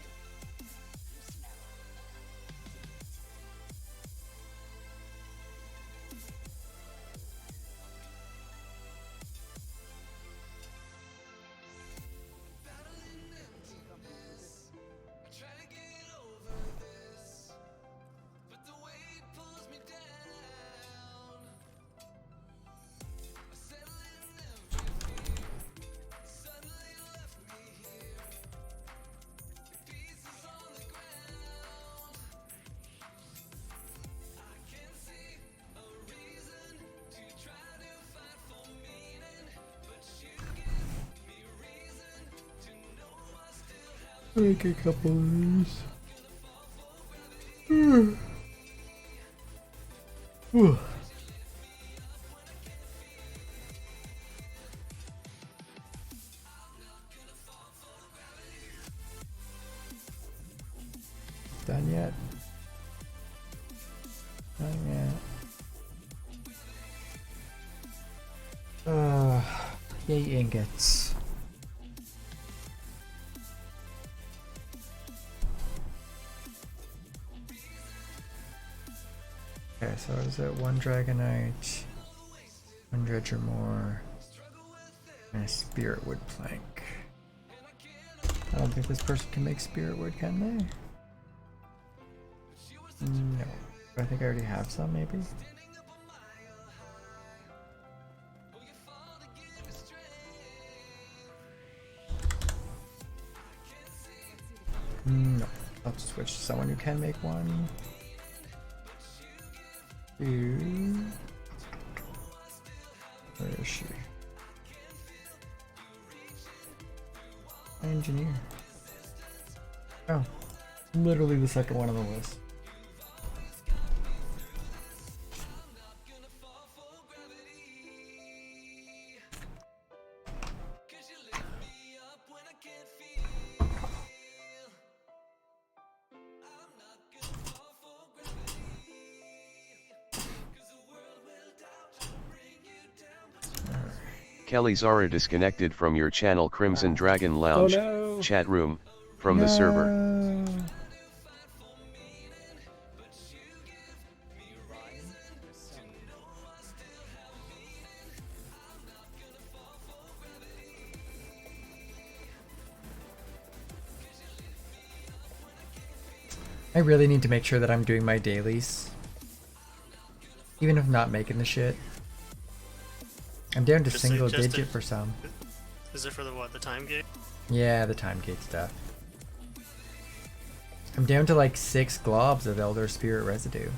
Make a couple of these. Whew. Done yet? Not yet. Yay ingots. Okay, so is it one Dragonite, one Dredger more, and a Spirit Wood plank? I don't think this person can make Spirit Wood, can they? No. I think I already have some, maybe? No. I'll switch to someone who can make one. Where is she? Engineer. Oh, literally the second one on the list. Kelly Zara disconnected from your channel Crimson Dragon Lounge no. chat room from the server. I really need to make sure that I'm doing my dailies. Even if not making the shit. I'm down to single digit for some. Is it for the what? The time gate? Yeah, the time gate stuff. I'm down to like 6 globs of Elder Spirit residue.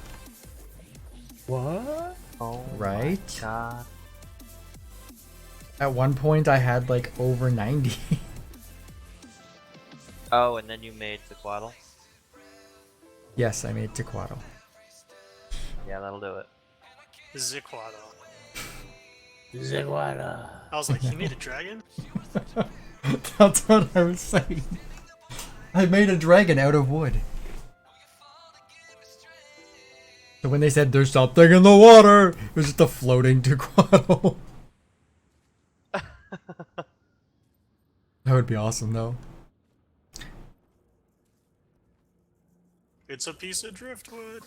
What? Oh right? My God. At one point I had like over 90. Oh, and then you made Sequatl? Yes, I made Tequatl. Yeah, that'll do it. Ziquatl. Ziguana. I was like, he made a dragon? That's what I was saying. I made a dragon out of wood. So when they said there's something in the water, it was just a floating Tequatl. That would be awesome though. It's a piece of driftwood.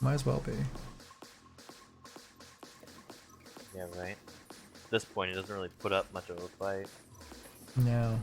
Might as well be. Yeah, right. At this point, it doesn't really put up much of a fight. No.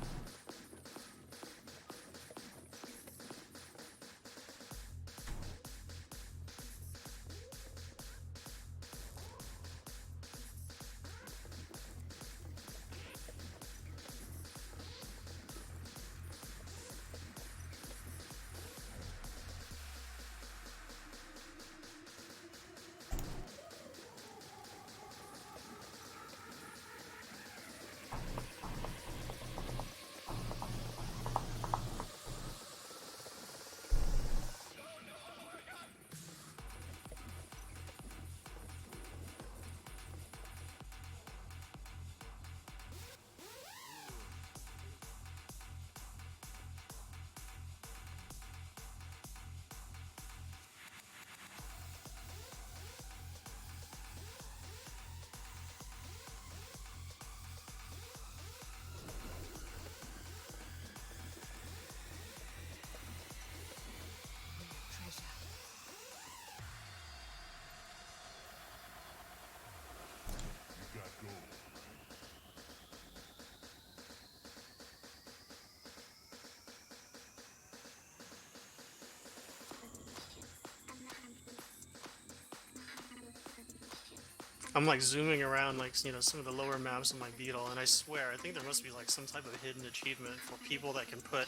I'm like zooming around like, you know, some of the lower maps of my Beetle, and I swear, I think there must be like some type of hidden achievement for people that can put,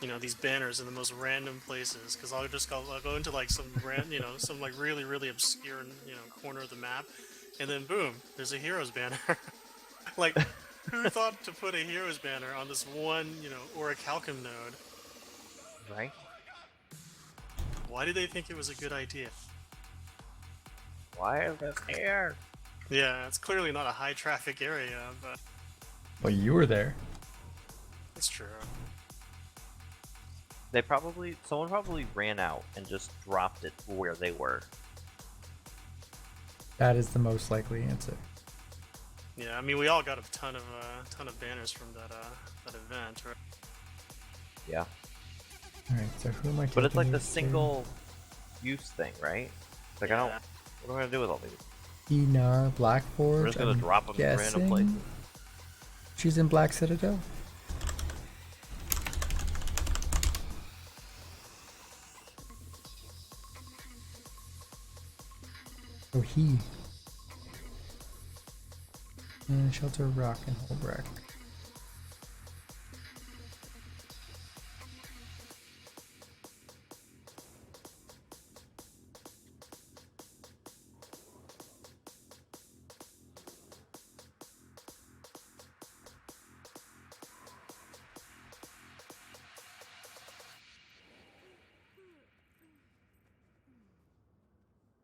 you know, these banners in the most random places. Because I'll go into like some you know, some like really obscure, you know, corner of the map, and then boom, there's a heroes banner. Like, who thought to put a heroes banner on this one, you know, orichalcum node? Right? Why did they think it was a good idea? Why is this here? Yeah, it's clearly not a high traffic area, but Well, you were there. it's true. Someone probably ran out and just dropped it where they were. That is the most likely answer. Yeah, I mean, we all got a ton of banners from that event, right? Yeah. Alright, so who am I But it's like taking the these to? single use thing, right? Like, I don't. What am I gonna do with all these? Enar, Black Forge. We're just gonna I'm drop them in random guessing places. She's in Black Citadel. Oh, he. Shelter Rock and Holbrook.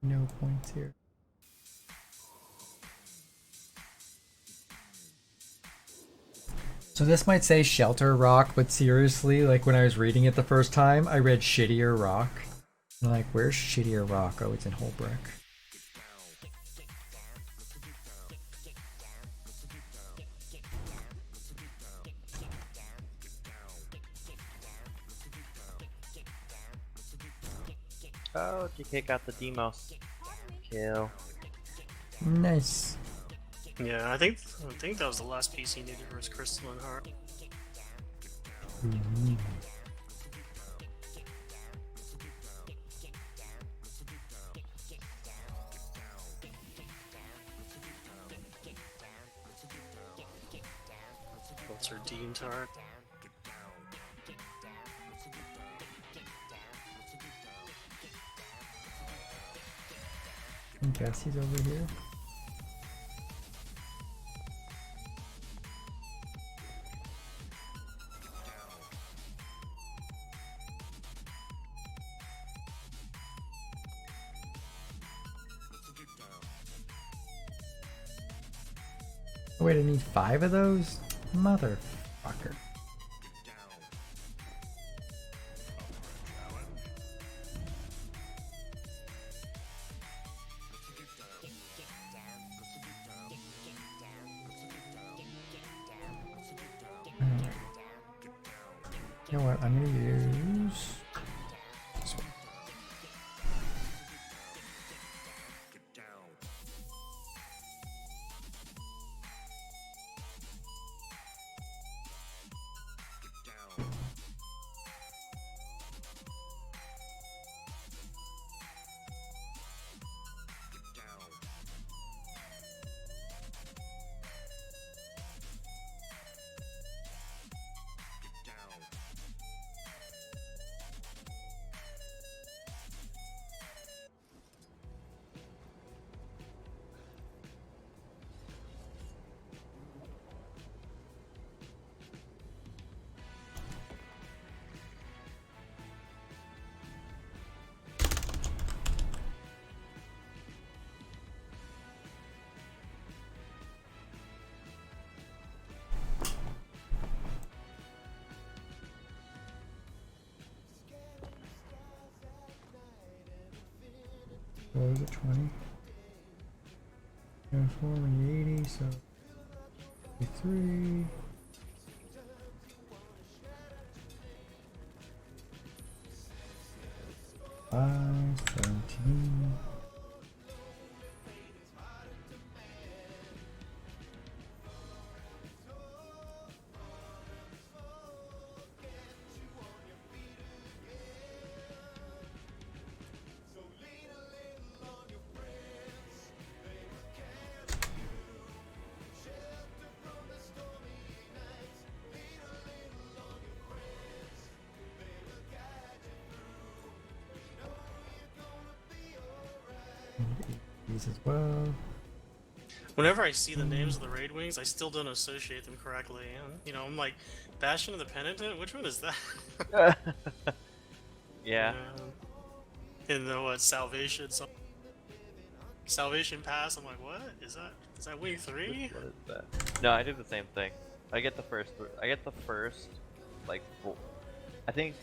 No points here. So this might say Shelter Rock, but seriously, like when I was reading it the first time, I read Shittier Rock. I'm like, where's Shittier Rock? Oh, it's in Holbrook. Oh, GK got the Demos. Kill. Nice. Yeah, I think that was the last piece he needed for his Crystalline Heart. Ooh. What's her Dean Tart? I guess he's over here. Oh, wait, I need 5 of those? Motherfucker. You know what? I'm gonna use What was it, 20? Transform 80, so 3. 17. These as well. Whenever I see the names of the raid wings, I still don't associate them correctly. And, you know, I'm like, Bastion of the Penitent? Which one is that? Yeah. In the what, Salvation? Salvation Pass? I'm like, what? Is that wing 3? What is that? No, I do the same thing. I get the first, like, I think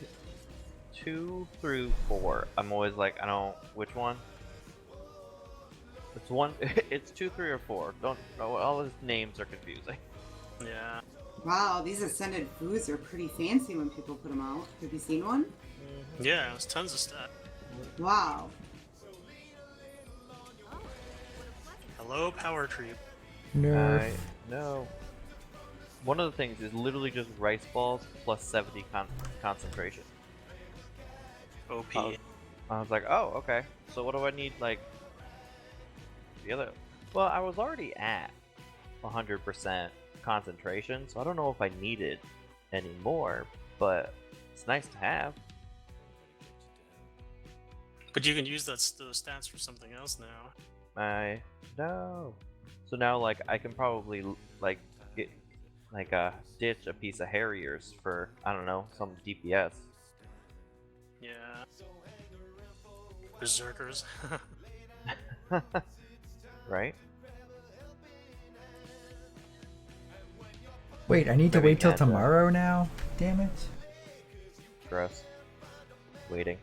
2 through 4. I'm always like, I don't, which one? It's one. It's 2, 3, or 4. Don't know. All his names are confusing. Yeah. Wow, these ascended foods are pretty fancy when people put them out. Have you seen one? Yeah, there's tons of stuff. Wow. Hello, power creep. Nerf. No. One of the things is literally just rice balls plus 70 concentration. OP. I was like, oh, okay. So what do I need, like, the other? Well, I was already at 100% concentration, so I don't know if I needed any more, but it's nice to have. But you can use those stats for something else now. I know. So now, like, I can probably, like, get, like, ditch a piece of Harriers for, I don't know, some DPS. Yeah. Berserkers. Right? Wait, I need to Maybe wait till can't, tomorrow now? Damn it. Gross. Waiting.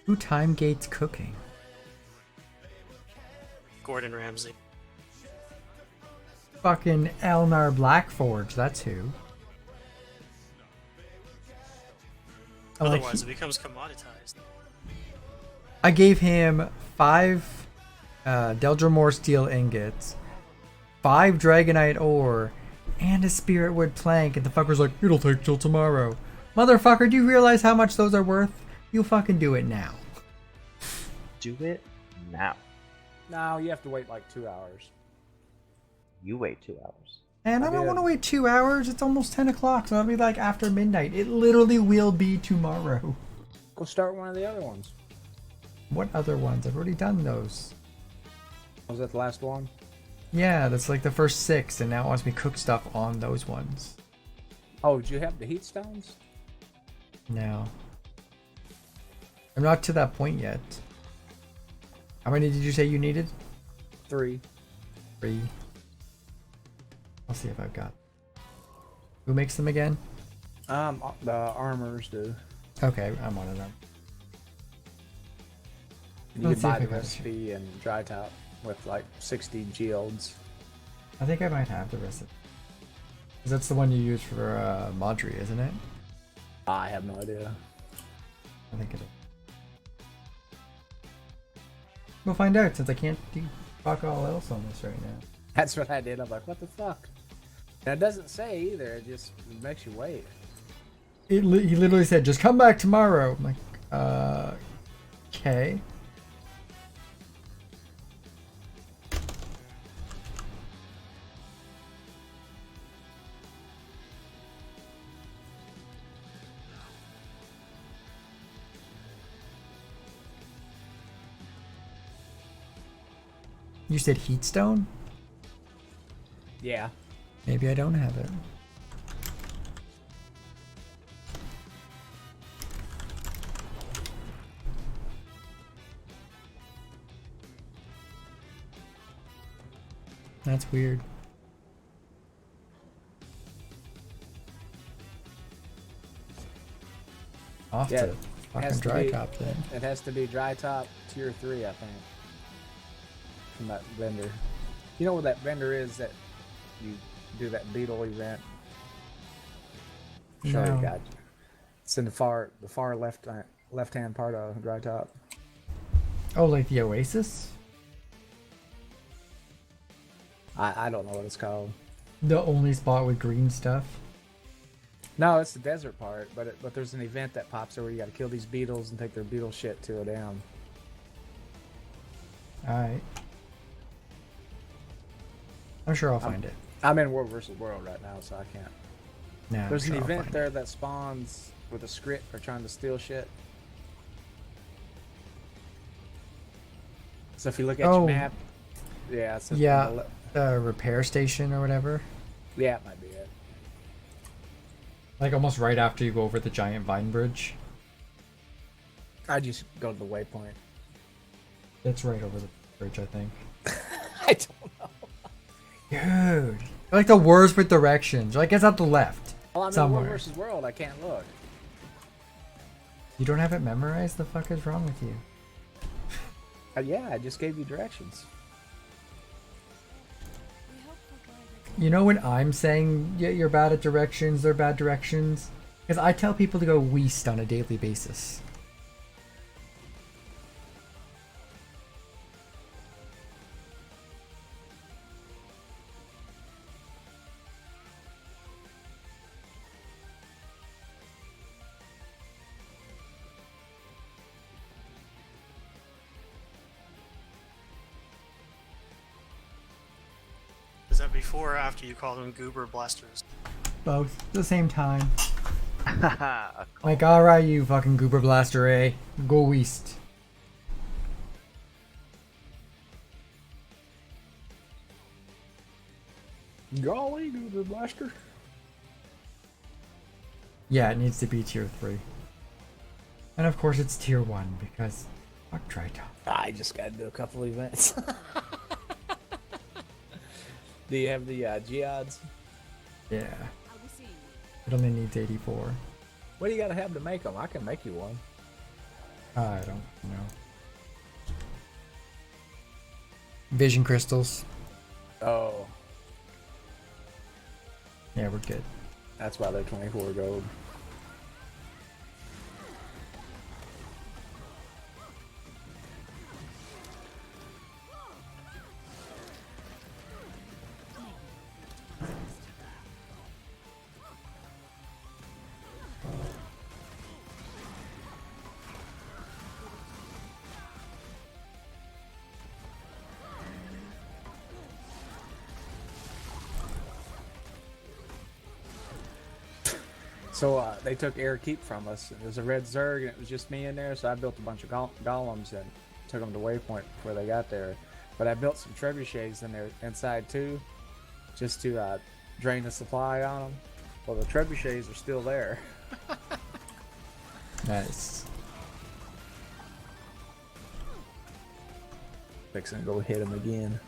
Who time gates cooking? Gordon Ramsay. Fucking Elnar Blackforge, that's who. Oh, like Otherwise, it becomes commoditized. I gave him 5 Deldrimor steel ingots, 5 Dragonite ore, and a Spirit Wood plank, and the fucker's like, it'll take till tomorrow. Motherfucker, do you realize how much those are worth? You fucking do it now. Do it now. No, you have to wait like 2 hours. You wait 2 hours. And I don't want to wait 2 hours. It's almost 10 o'clock, so it'll be like after midnight. It literally will be tomorrow. Go start one of the other ones. What other ones? I've already done those. Was that the last one? Yeah, that's like the first 6, and now it wants me to cook stuff on those ones. Oh, did you have the heat stones? No. I'm not to that point yet. How many did you say you needed? 3. 3. I'll see if I've got. Who makes them again? The armors do. Okay, I'm one of them. You Let's can see buy if the I got recipe and dry top with like 60 geodes. I think I might have the recipe. 'Cause that's the one you use for Madri, isn't it? I have no idea. I think it is. We'll find out since I can't do fuck all else on this right now. That's what I did. I'm like, what the fuck? And it doesn't say either. It just makes you wait. He literally said, just come back tomorrow. I'm like, okay. You said Heatstone? Yeah. Maybe I don't have it. That's weird. off Yeah, to it fucking has to dry be- top then. It has to be dry top tier 3, I think. From that vendor. You know what that vendor is that you do that beetle event? Sure, No. you got. It's in the far left hand part of dry top. Oh, like the Oasis? I don't know what it's called. The only spot with green stuff? No, it's the desert part, but there's an event that pops over. You got to kill these beetles and take their beetle shit to a down. Alright. I'm sure I'll find it. I'm in World vs. World right now, so I can't. Nah, There's I'm sure an I'll event find there that spawns with a script or trying to steal shit. So if you look at Oh. your map, yeah, it's Yeah, the repair station or whatever. Yeah, it might be it. Like almost right after you go over the giant vine bridge. I just go to the waypoint. It's right over the bridge, I think. I don't know. Dude, you're like the worst with directions. You're like it's at the left. Well, I'm in somewhere. World vs. World. I can't look. You don't have it memorized? The fuck is wrong with you? Yeah, I just gave you directions. You know when I'm saying you're bad at directions, they're bad directions? Because I tell people to go west on a daily basis. Is that before or after you call them goober blasters? Both at the same time. A Like, alright, you fucking goober blaster, eh? Go west. Golly, Goober Blaster. Yeah, it needs to be tier 3. And of course it's tier 1 because fuck dry top. I just gotta do a couple events. Do you have the geodes? Yeah. It only needs 84. What do you gotta have to make them? I can make you one. I don't know. Vision crystals. Oh, Yeah, we're good. that's why they're 24 gold. So they took air keep from us. It was a red Zerg, and it was just me in there. So I built a bunch of golems and took them to Waypoint before they got there. But I built some trebuchets in there inside too, just to drain the supply on them. Well, the trebuchets are still there. Nice. Fixing to go hit them again.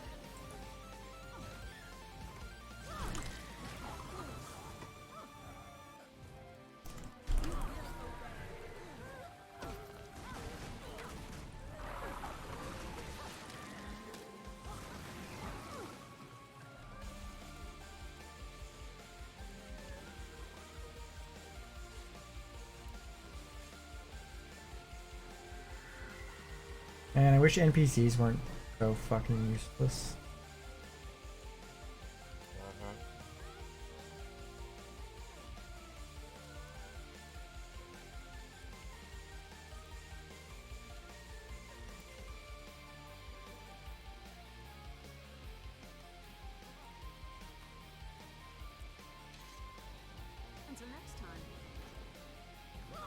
And I wish NPCs weren't so fucking useless. Until next time.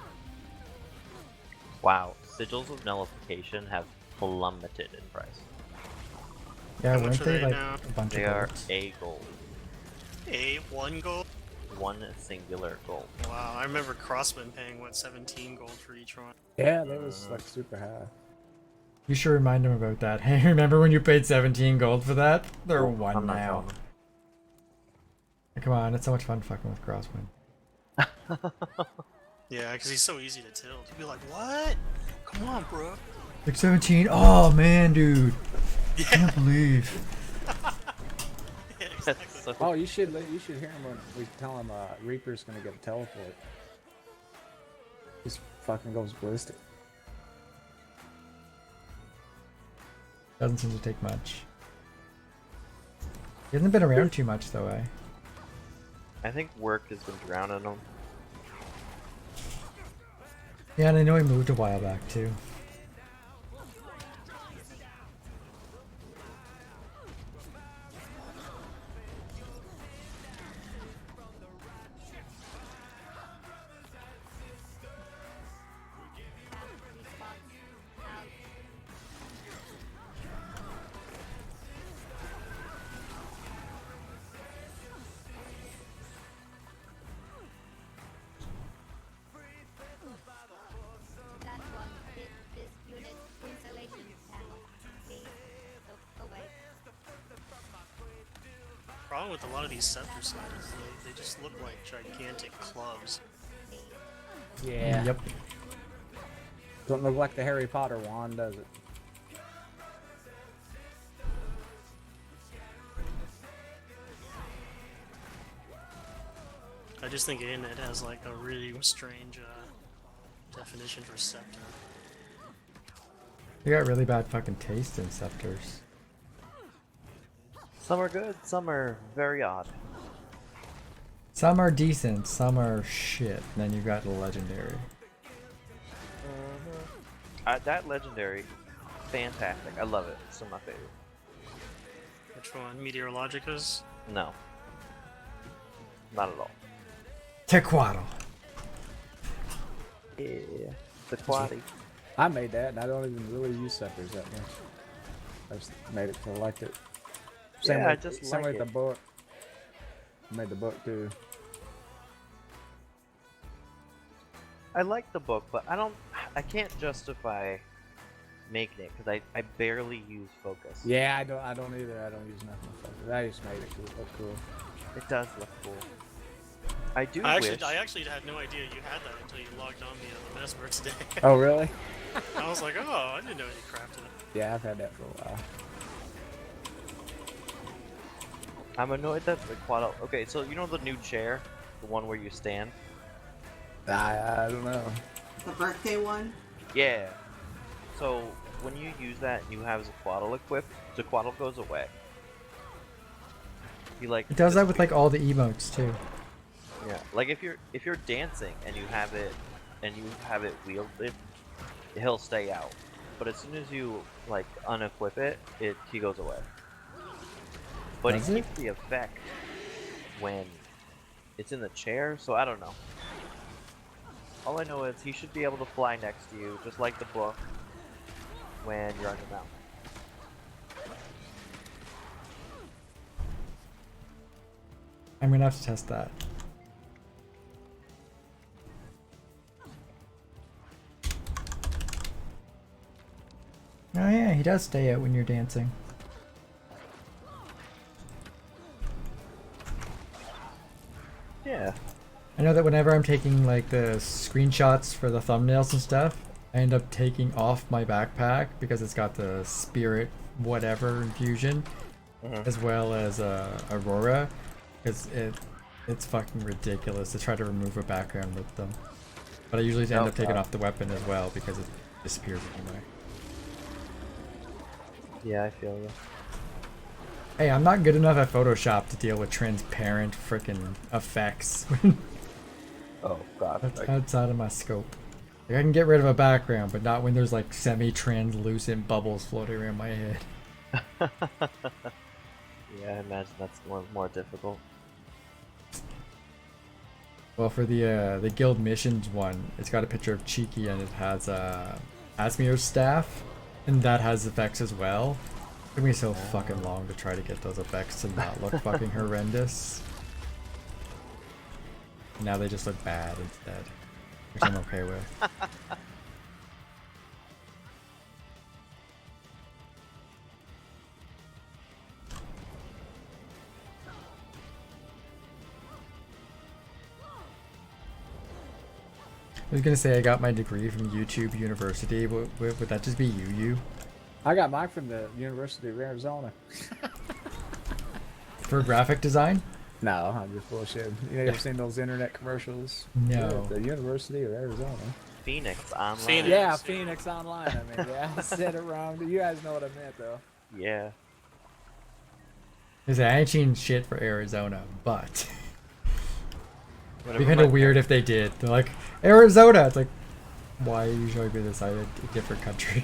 Wow, sigils of nullification have plummeted in price. Yeah, How weren't much are they they like now? a bunch They of are golds? a gold. A one gold? One singular gold. Wow, I remember Crossman paying what 17 gold for each one. Yeah, that was like super high. You should remind them about that. Hey, remember when you paid 17 gold for that? They're one I'm not now. telling them. Come on, it's so much fun fucking with Crossman. Yeah, because he's so easy to tilt. You'd be like, what? Come on, bro. Like 17. Oh man, dude. I can't believe. Yeah, exactly. Oh, you should hear him when we tell him Reaper's gonna get a teleport. Just fucking goes ballistic. Doesn't seem to take much. He hasn't been around too much though, eh? I think work has been drowning him. Yeah, and I know he moved a while back too. Problem with a lot of these scepter slides is they just look like gigantic clubs. Yeah. Yep. Don't look like the Harry Potter wand, does it? I just think it has like a really strange definition for scepter. They got really bad fucking taste in scepters. Some are good, some are very odd. Some are decent, some are shit. And then you got the legendary. That legendary, fantastic. I love it. It's still my favorite. Which one? Meteorologicus? No. Not at all. Tequatl. Yeah. The quaddy. I made that, and I don't even really use scepters that much. I just made it to like it. Same Yeah, I with, just same like with it. the book. I made the book too. I like the book, but I can't justify making it because I barely use focus. Yeah, I don't either. I don't use nothing with scepters. I just made it cool. Look cool. It does look cool. I do I wish. actually had no idea you had that until you logged on me on the Mesmer today. Oh really? I was like, oh, I didn't know you crafted it. Yeah, I've had that for a while. I'm annoyed that the quad. Okay, so you know the new chair, the one where you stand. I don't know. The birthday one? Yeah. So when you use that and you have Zaquaddle equipped, Zaquaddle goes away. You like. It does that just with like all the emotes too. Yeah, like if you're dancing and you have it wielded, he'll stay out. But as soon as you like unequip it, he goes away. But Does he it? keeps the effect when it's in the chair, so I don't know. All I know is he should be able to fly next to you, just like the book, when you're on your mount. I'm gonna have to test that. Oh yeah, he does stay out when you're dancing. Yeah. I know that whenever I'm taking like the screenshots for the thumbnails and stuff, I end up taking off my backpack because it's got the spirit whatever infusion, as well as Aurora, because it's fucking ridiculous to try to remove a background with them. But I usually end up taking off the weapon as well because it disappears anyway. Yeah, I feel you. Hey, I'm not good enough at Photoshop to deal with transparent frickin' effects. Oh god. That's outside of my scope. Like, I can get rid of a background, but not when there's like semi-translucent bubbles floating around my head. Yeah, I imagine that's more difficult. Well, for the guild missions one, it's got a picture of Cheeky and it has Asmir's staff, and that has effects as well. It took me so fucking long to try to get those effects to not look fucking horrendous. Now they just look bad instead, which I'm okay with. I was gonna say I got my degree from YouTube University. Would that just be UU? I got mine from the University of Arizona. For graphic design? No, I'm just bullshitting. You ever seen those internet commercials? No. Yeah, the University of Arizona. Phoenix Online. Phoenix. Yeah, Phoenix Online. I mean, yeah, I said it wrong. You guys know what I meant, though. Yeah. I ain't seen shit for Arizona, but it'd be Whenever kind my of weird if they did. They're like, Arizona! It's like, why are you showing me this? I a different country.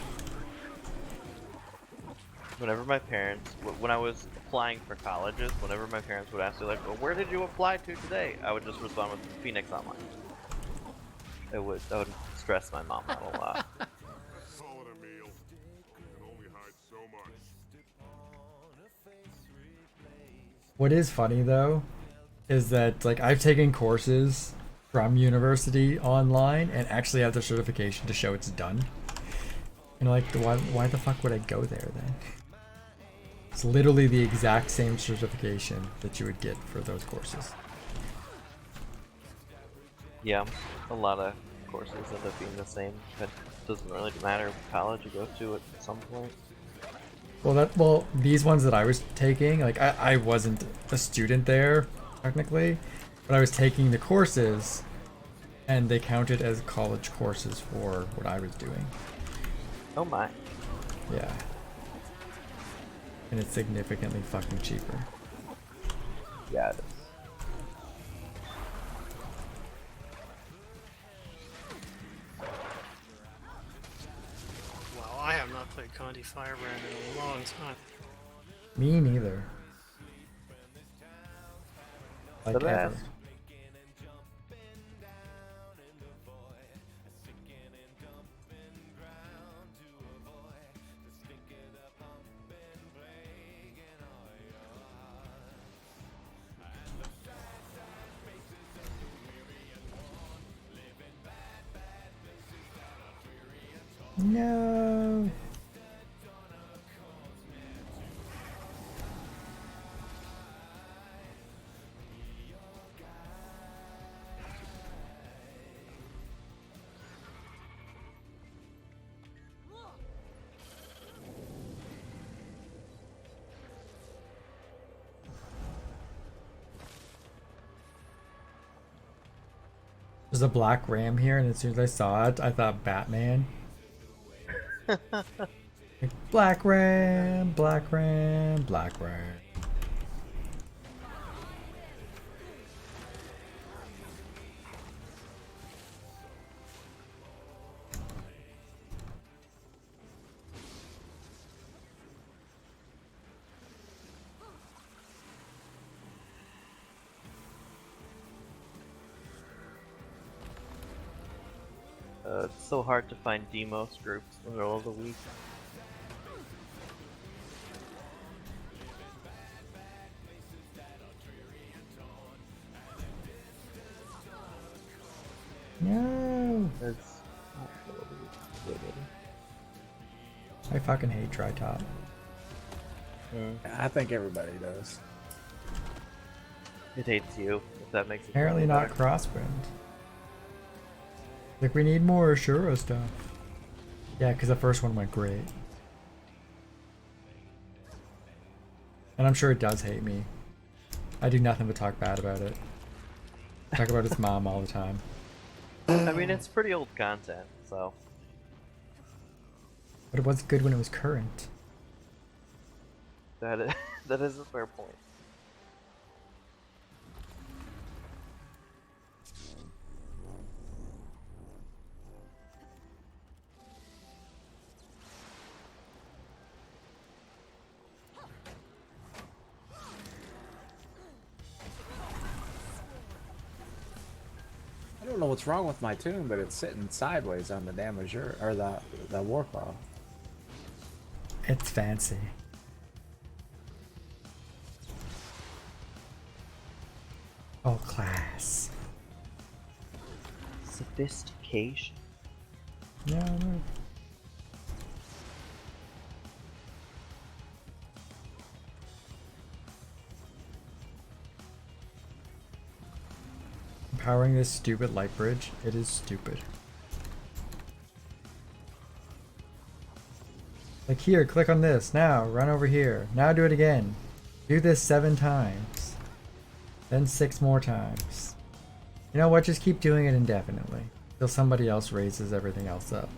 Whenever my parents, when I was applying for colleges, whenever my parents would ask me like, well, where did you apply to today? I would just respond with Phoenix Online. That would stress my mom out a lot. What is funny though, is that like I've taken courses from university online and actually have the certification to show it's done. And like, why the fuck would I go there then? It's literally the exact same certification that you would get for those courses. Yeah, a lot of courses end up being the same. It doesn't really matter what college you go to at some point. Well, these ones that I was taking, like I wasn't a student there technically, but I was taking the courses, and they counted as college courses for what I was doing. Oh my. Yeah. And it's significantly fucking cheaper. Yeah, it is. Wow, I have not played Conti Firebrand in a long time. Me neither. Like The best. ever. No. There's a black ram here, and as soon as I saw it, I thought Batman. Like, black ram, black ram, black ram. It's so hard to find Demos groups in the middle of the week. No. It's I fucking hate dry top. I think everybody does. It hates you, if that makes it Apparently feel not better. crosswind. Like, we need more Ashura stuff. Yeah, because the first one went great. And I'm sure it does hate me. I do nothing but talk bad about it. I talk about its mom all the time. I mean, it's pretty old content, so. But it was good when it was current. That is a fair point. I don't know what's wrong with my tune, but it's sitting sideways on the damager or the warclaw. It's fancy. Oh, class. Sophistication. No, no. powering this stupid light bridge. It is stupid. Like here, click on this. Now, run over here. Now do it again. Do this 7 times. Then 6 more times. You know what? Just keep doing it indefinitely. Till somebody else raises everything else up.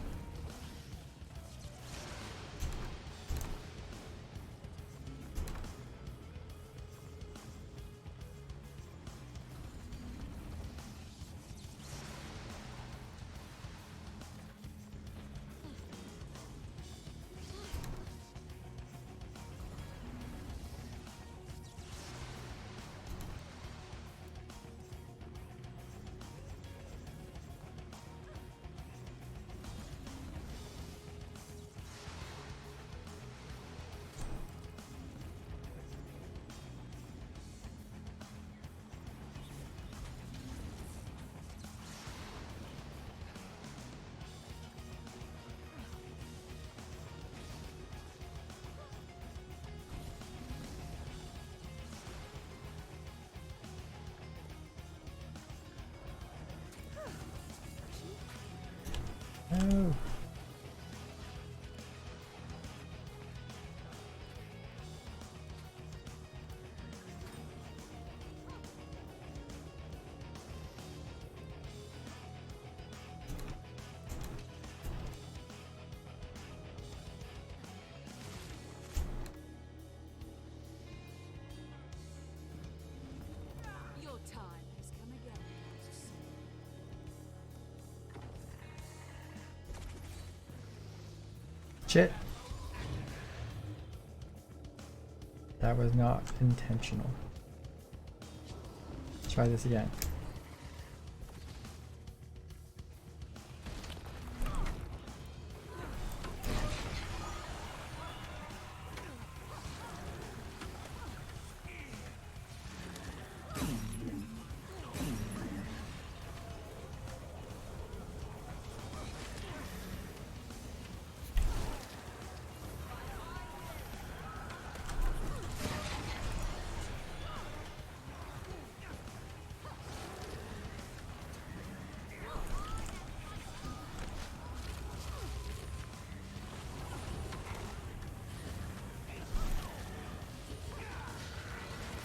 Oh. Your time has come again. Shit. That was not intentional. Let's try this again.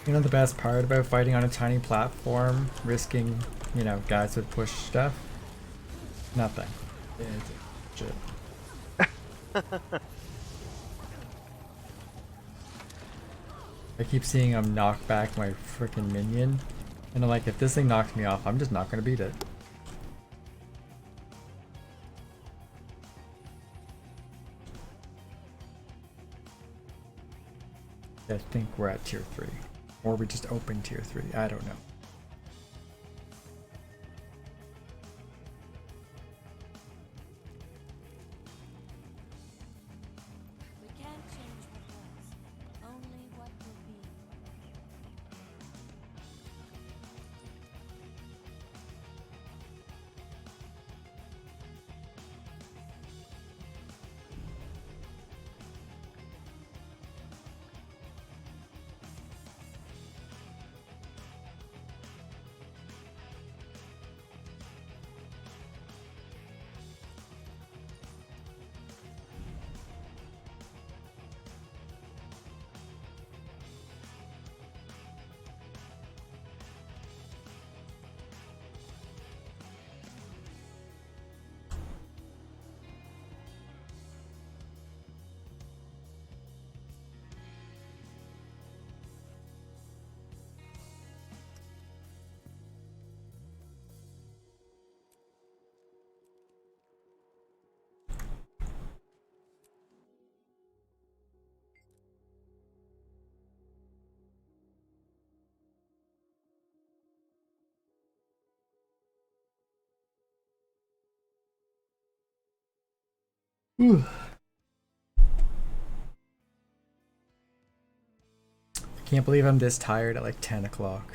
You know the best part about fighting on a tiny platform, risking, you know, guys with push stuff? Nothing. It's shit. I keep seeing him knock back my freaking minion, and I'm like, if this thing knocks me off, I'm just not gonna beat it. I think we're at tier 3. Or we just opened tier 3, I don't know. We can't change what was, only what will be. Whew. I can't believe I'm this tired at like 10 o'clock.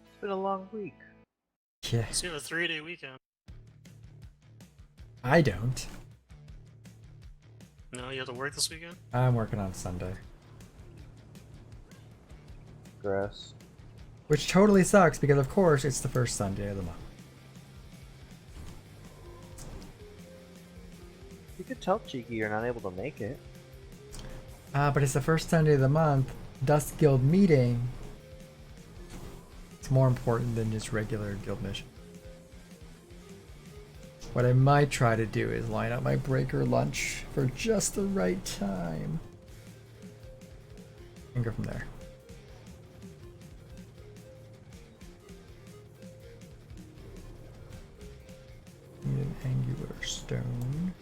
It's been a long week. Yeah. So you have a 3-day weekend. I don't. No, you have to work this weekend? I'm working on Sunday. Grass. Which totally sucks because, of course, it's the first Sunday of the month. You could tell Cheeky you're not able to make it. But it's the first Sunday of the month. Dust Guild meeting. It's more important than just regular guild mission. What I might try to do is line up my breaker lunch for just the right time. And go from there. Need an angular stone.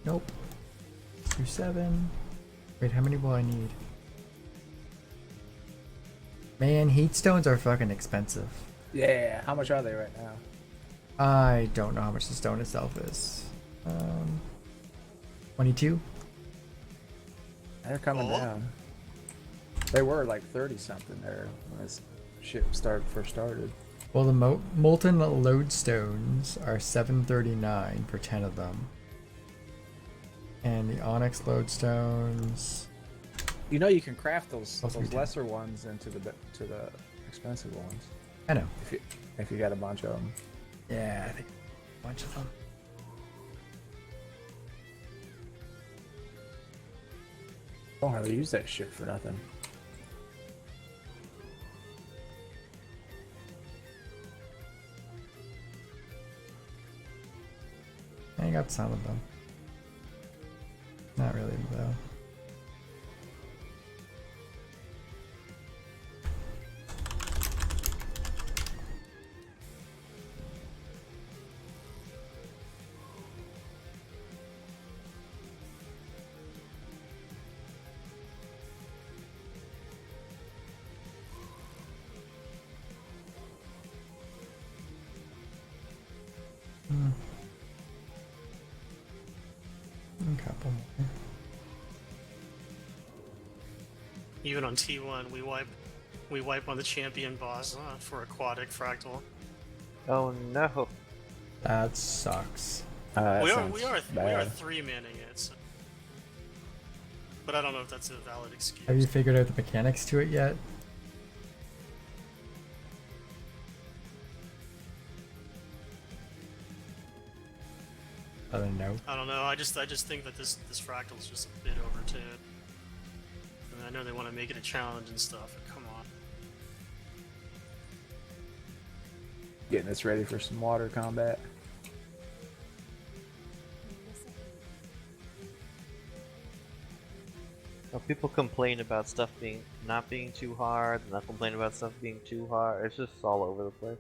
Nope. 2-7. Wait, how many will I need? Man, heat stones are fucking expensive. Yeah, how much are they right now? I don't know how much the stone itself is. 22? They're coming down. They were like 30 something there when this shit first started. Well, the molten lodestones are 739 for 10 of them. And the onyx lodestones. You know you can craft those Plus we do. lesser ones into the expensive ones. I know. If you got a bunch of them. Yeah, I think a bunch of them. Don't hardly use that shit for nothing. I got some of them. Not really, though. A couple more. Even on T1, we wipe on the champion boss for aquatic fractal. Oh no. That sucks. We are 3-manning it, so. But I don't know if that's a valid excuse. Have you figured out the mechanics to it yet? I don't know. I don't know. I just think that this fractal is just a bit overtuned. And I know they want to make it a challenge and stuff. But come on. Getting this ready for some water combat. Well, people complain about stuff not being too hard, and not complain about stuff being too hard. It's just all over the place.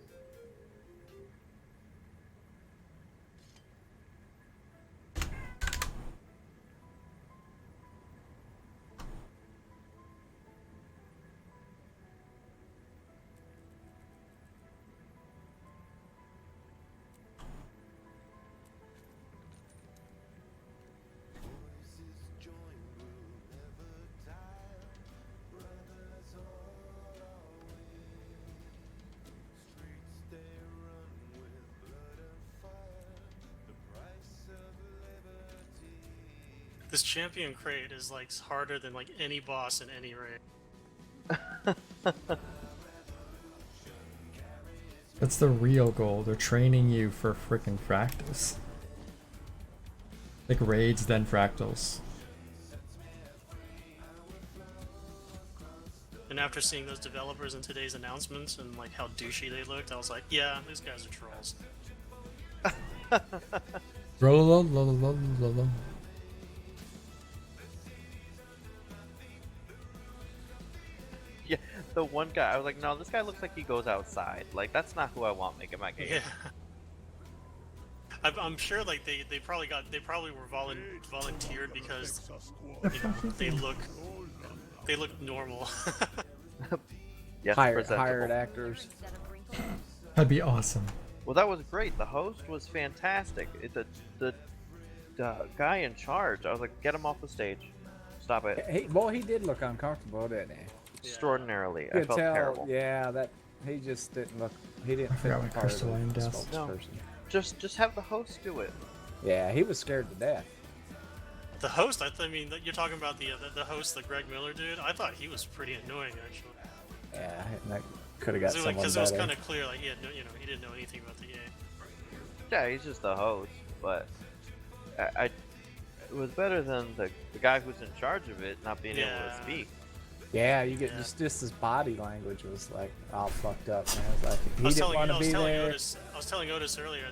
This champion crate is like harder than like any boss in any raid. That's the real goal. They're training you for freaking fractals. Like raids, then fractals. And after seeing those developers in today's announcements and like how douchey they looked, I was like, yeah, these guys are trolls. Yeah, the one guy, I was like, no, this guy looks like he goes outside. Like, that's not who I want making my game. Yeah. I'm sure like they probably were volunteered because you know, they look normal. Yes, hired actors. That'd be awesome. Well, that was great. The host was fantastic. The guy in charge, I was like, get him off the stage. Stop it. He did look uncomfortable, didn't he? Extraordinarily. You I felt could tell, terrible. yeah, that He just didn't look. He didn't fit forgot the my part of crystalline the dust. No. spokesperson. Just have the host do it. Yeah, he was scared to death. The host, I mean, you're talking about the host, the Greg Miller dude. I thought he was pretty annoying actually. Yeah, and that could have got someone Because better. it was kind of clear, like he had no, he didn't know anything about the game. Yeah, he's just the host, but it was better than the guy who's in charge of it not being able to speak. Yeah, you get just his body language was like all fucked up, man. It was like he didn't want to be there. I was telling Otis earlier,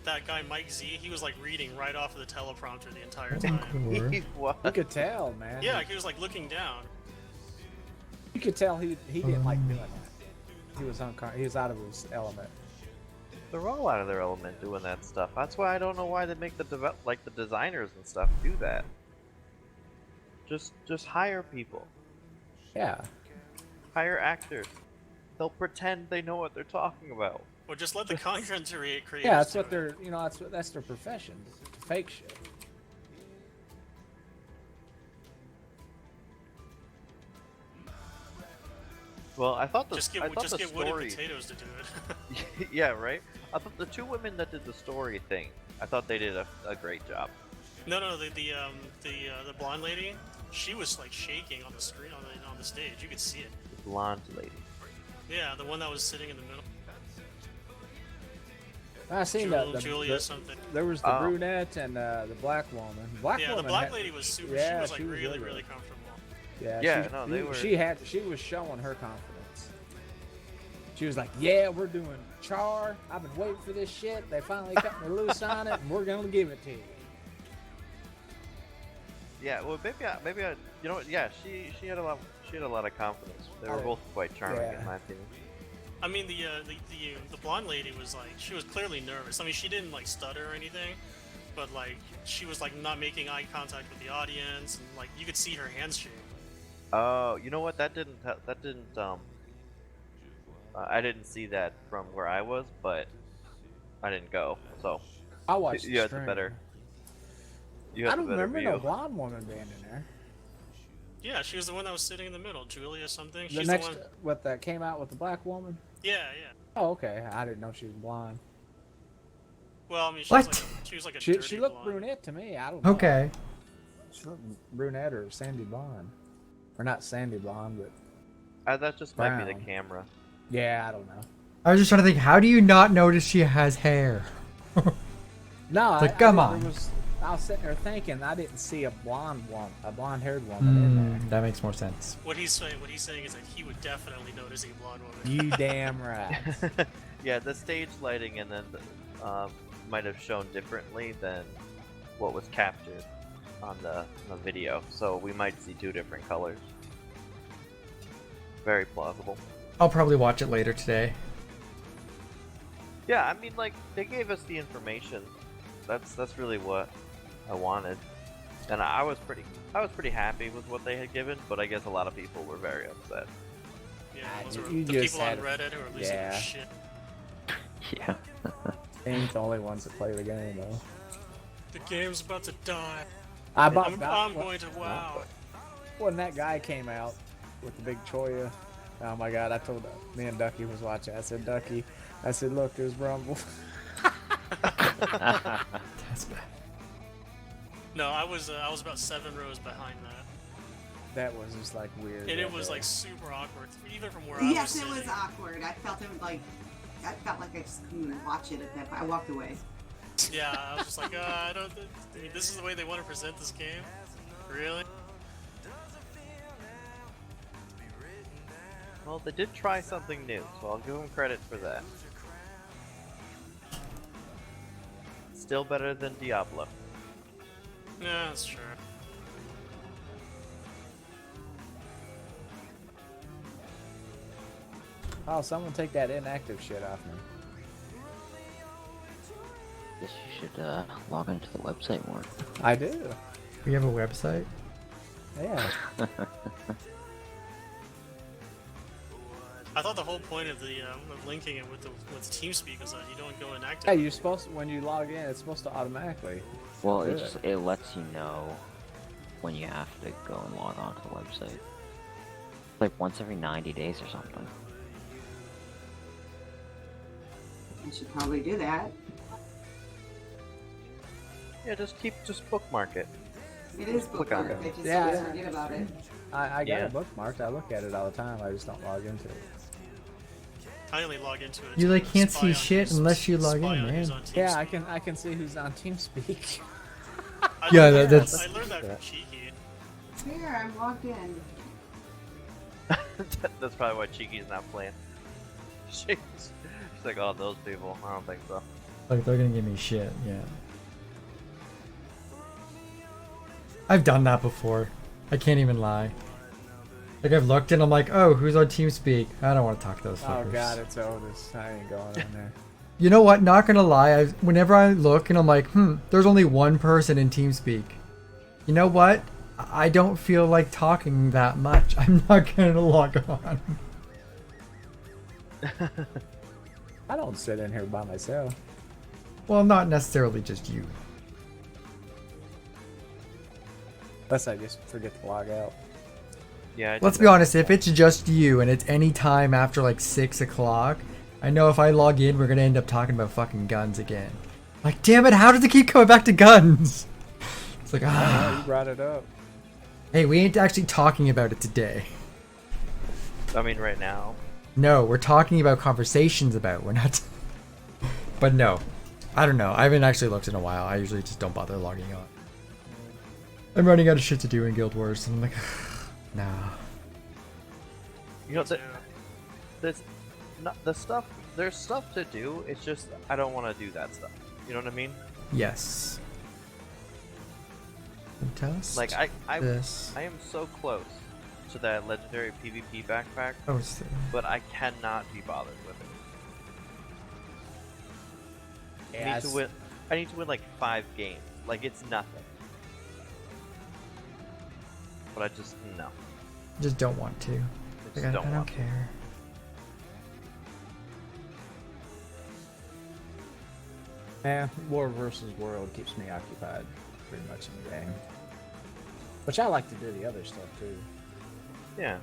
that guy Mike Z, he was like reading right off of the teleprompter the entire time. You could tell, man. Yeah, he was like looking down. You could tell he didn't like doing that. He was he was out of his element. They're all out of their element doing that stuff. That's why I don't know why they make the the designers and stuff do that. Just hire people. Yeah. Hire actors. They'll pretend they know what they're talking about. Or just let the content creators. Yeah, that's do what it. they're. That's their profession. Fake shit. Well, I thought the Just get wood and potatoes to do it. Yeah, right. I thought the two women that did the story thing, I thought they did a great job. No, the blonde lady, she was like shaking on the screen on the stage. You could see it. The blonde lady. Yeah, the one that was sitting in the middle. I seen Julia something. There was the brunette and the black woman. Yeah, the black lady was super. Yeah, she was like really really comfortable. Yeah, they were. She was showing her confidence. She was like, "Yeah, we're doing Char. I've been waiting for this shit. They finally cut me loose on it, and we're gonna give it to you." Yeah, well, maybe I, you know what? Yeah, she had a lot of confidence. They were both quite charming in my opinion. I mean, the blonde lady was like, she was clearly nervous. I mean, she didn't like stutter or anything, but like she was like not making eye contact with the audience, and like you could see her hands shake. Oh, you know what? That didn't. I didn't see that from where I was, but I didn't go. So I watched. You had the better. I don't remember no blonde woman being in there. Yeah, she was the one that was sitting in the middle, Julia something. The She's next, the one. what that came out with the black woman? Yeah, yeah. Oh, okay. I didn't know she was blonde. Well, I mean, she was like a She dirty looked blonde. brunette to me. I don't know. Okay. She looked brunette or sandy blonde, or not sandy blonde, but. That just might be the brown. camera. Yeah, I don't know. I was just trying to think, how do you not notice she has hair? No, Like, come on. I was sitting there thinking I didn't see a blonde-haired woman in there. That makes more sense. What he's saying is that he would definitely notice a blonde woman. You damn right. Yeah, the stage lighting and then might have shown differently than what was captured on the video, so we might see two different colors. Very plausible. I'll probably watch it later today. Yeah, I mean, like, they gave us the information. That's really what I wanted, and I was pretty happy with what they had given. But I guess a lot of people were very upset. Yeah, those were you the just people on had- Reddit who are losing their yeah. shit. Yeah. They ain't the only ones that play the game though. The game's about to die. I'm going to wow. When that guy came out with the big Choya, oh my god! I told me and Ducky was watching. I said, Ducky, I said, look, there's Rumble. That's bad. No, I was about 7 rows behind that, That was just like weird. and it right was there. like super awkward, even from where I was Yes, it sitting. was awkward. I felt like I just couldn't watch it at that point. I walked away. Yeah, I was just like, I don't. This is the way they want to present this game, really? Well, they did try something new, so I'll give them credit for that. Still better than Diablo. Yeah, that's true. Oh, someone take that inactive shit off me. Guess you should log into the website more. I do. We have a website? Yeah. I thought the whole point of the of linking it with TeamSpeak was that you don't go inactive. Yeah, you're supposed to, when you log in, it's supposed to automatically. Well, do it lets you know when you have to go and log on to the website. Like once every 90 days or something. I should probably do that. Yeah, just bookmark it. It is Click on bookmarked. it. I just Yeah. always forget about it. I got Yeah. it bookmarked. I look at it all the time. I just don't log into it. I only log into it. You to like can't spy see on shit who's- unless you log spy in, on who's man. on Yeah, TeamSpeak. I can see who's on TeamSpeak. I Yeah, learned that's- I learned that from Cheeky. Here, I'm logged in. That's probably why Cheeky's not playing. She's like, oh, those people. I don't think so. Like they're gonna give me shit. Yeah. I've done that before. I can't even lie. Like I've looked and I'm like, oh, who's on TeamSpeak? I don't want to talk to those fuckers. Oh god, it's Otis. I ain't going on there. You know what? Not gonna lie. Whenever I look and I'm like, there's only one person in TeamSpeak. You know what? I don't feel like talking that much. I'm not gonna log on. I don't sit in here by myself. Well, not necessarily just you. Unless I just forget to log out. Yeah. Let's be honest, if it's just you and it's any time after like 6 o'clock, I know if I log in, we're gonna end up talking about fucking guns again. Like, damn it, how does it keep coming back to guns? It's like, You brought it up. Hey, we ain't actually talking about it today. I mean, right now. No, we're talking about conversations about. We're not. But no, I don't know. I haven't actually looked in a while. I usually just don't bother logging on. I'm running out of shit to do in Guild Wars, and I'm like, nah. You know, there's not the stuff. There's stuff to do. It's just I don't want to do that stuff. You know what I mean? Yes. Test Like I this. am so close to that legendary PvP backpack, Oh, it's there. but I cannot be bothered with it. I need to win. I need to win like 5 games. Like it's nothing. But I just no. Just don't want to. just Like, don't I don't want to. care. Yeah, War versus World keeps me occupied pretty much in the game. Which I like to do the other stuff too. Yeah.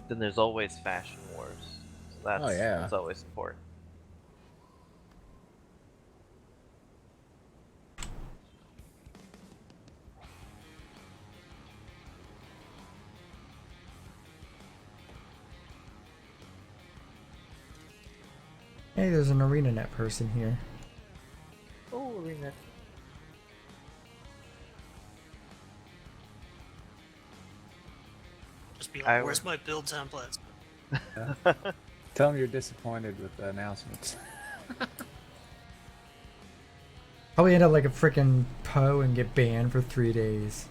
Then there's always Fashion Wars. So that's, Oh, yeah. that's always important. Hey, there's an ArenaNet person here. Oh, Arena. Just be like, where's my build templates? Tell them you're disappointed with the announcements. Probably end up like a freaking Poe and get banned for 3 days.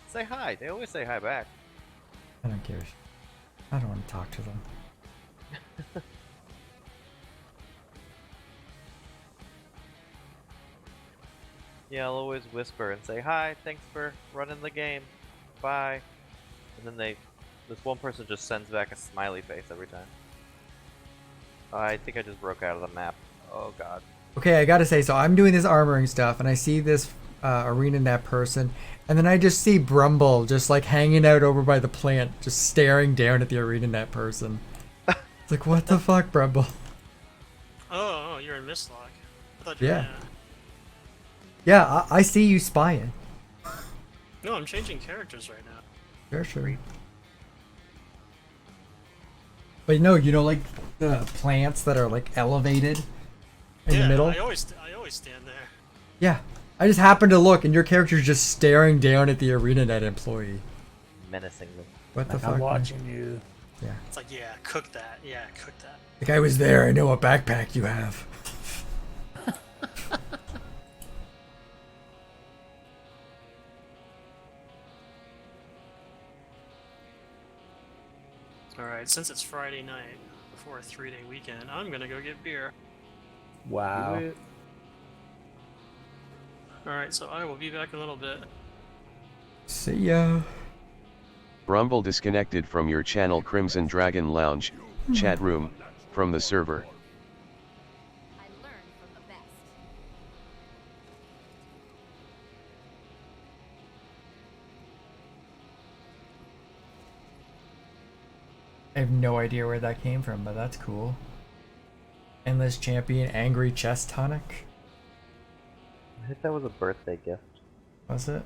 Say hi. They always say hi back. I don't care. I don't want to talk to them. Yeah, I'll always whisper and say hi. Thanks for running the game. Bye. And then this one person just sends back a smiley face every time. I think I just broke out of the map. Oh god. Okay, I gotta say, so I'm doing this armoring stuff, and I see this ArenaNet person, and then I just see Brumble just like hanging out over by the plant, just staring down at the ArenaNet person. It's like, what the fuck, Brumble? Oh, you're in Mistlock. I thought you were Yeah. Yeah, I see you spying. No, I'm changing characters right now. Sure. But no, you know, like the plants that are like elevated in the middle. I always stand there. Yeah, I just happened to look, and your character's just staring down at the ArenaNet employee. Menacingly. What the Like, fuck? I'm man? watching you. Yeah. It's like, yeah, cook that. Yeah, cook that. Like, I was there. I know what backpack you have. Alright, since it's Friday night, before a 3-day weekend, I'm gonna go get beer. Wow. Alright, so I will be back in a little bit. See ya. Rumble disconnected from your channel Crimson Dragon Lounge, chat room, from the server. I have no idea where that came from, but that's cool. Endless Champion, Angry Chest Tonic. I think that was a birthday gift. Was it?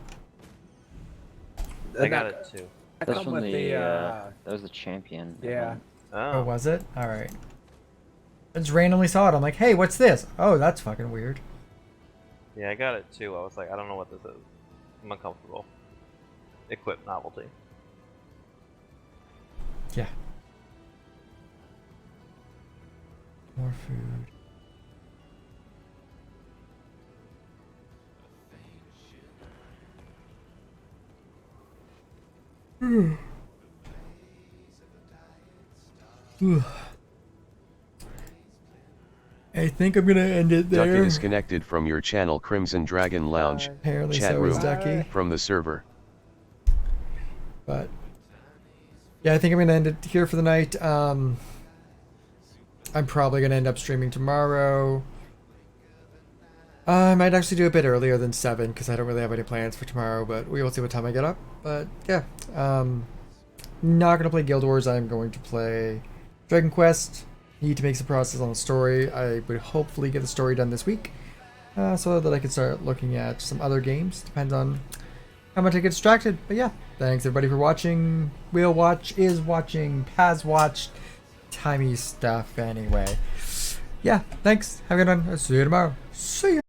I got it too. That's come from with the, the, that was the champion. Yeah. event. Oh, was it? Alright. I just randomly saw it. I'm like, hey, what's this? Oh, that's fucking weird. Yeah, I got it too. I was like, I don't know what this is. I'm uncomfortable. Equip novelty. Yeah. More food. I think I'm gonna end it there. Ducky disconnected from your channel Crimson Dragon Lounge. Apparently Chat so room is Ducky. from the server. But yeah, I think I'm gonna end it here for the night. I'm probably gonna end up streaming tomorrow. I might actually do a bit earlier than 7 because I don't really have any plans for tomorrow, but we will see what time I get up. But yeah, not gonna play Guild Wars. I'm going to play Dragon Quest. Need to make some progress on the story. I would hopefully get the story done this week, so that I can start looking at some other games. Depends on how much I get distracted. But yeah, thanks everybody for watching. Will watch, is watching, has watched. Timey stuff anyway. Yeah, thanks. Have a good one. I'll see you tomorrow. See ya.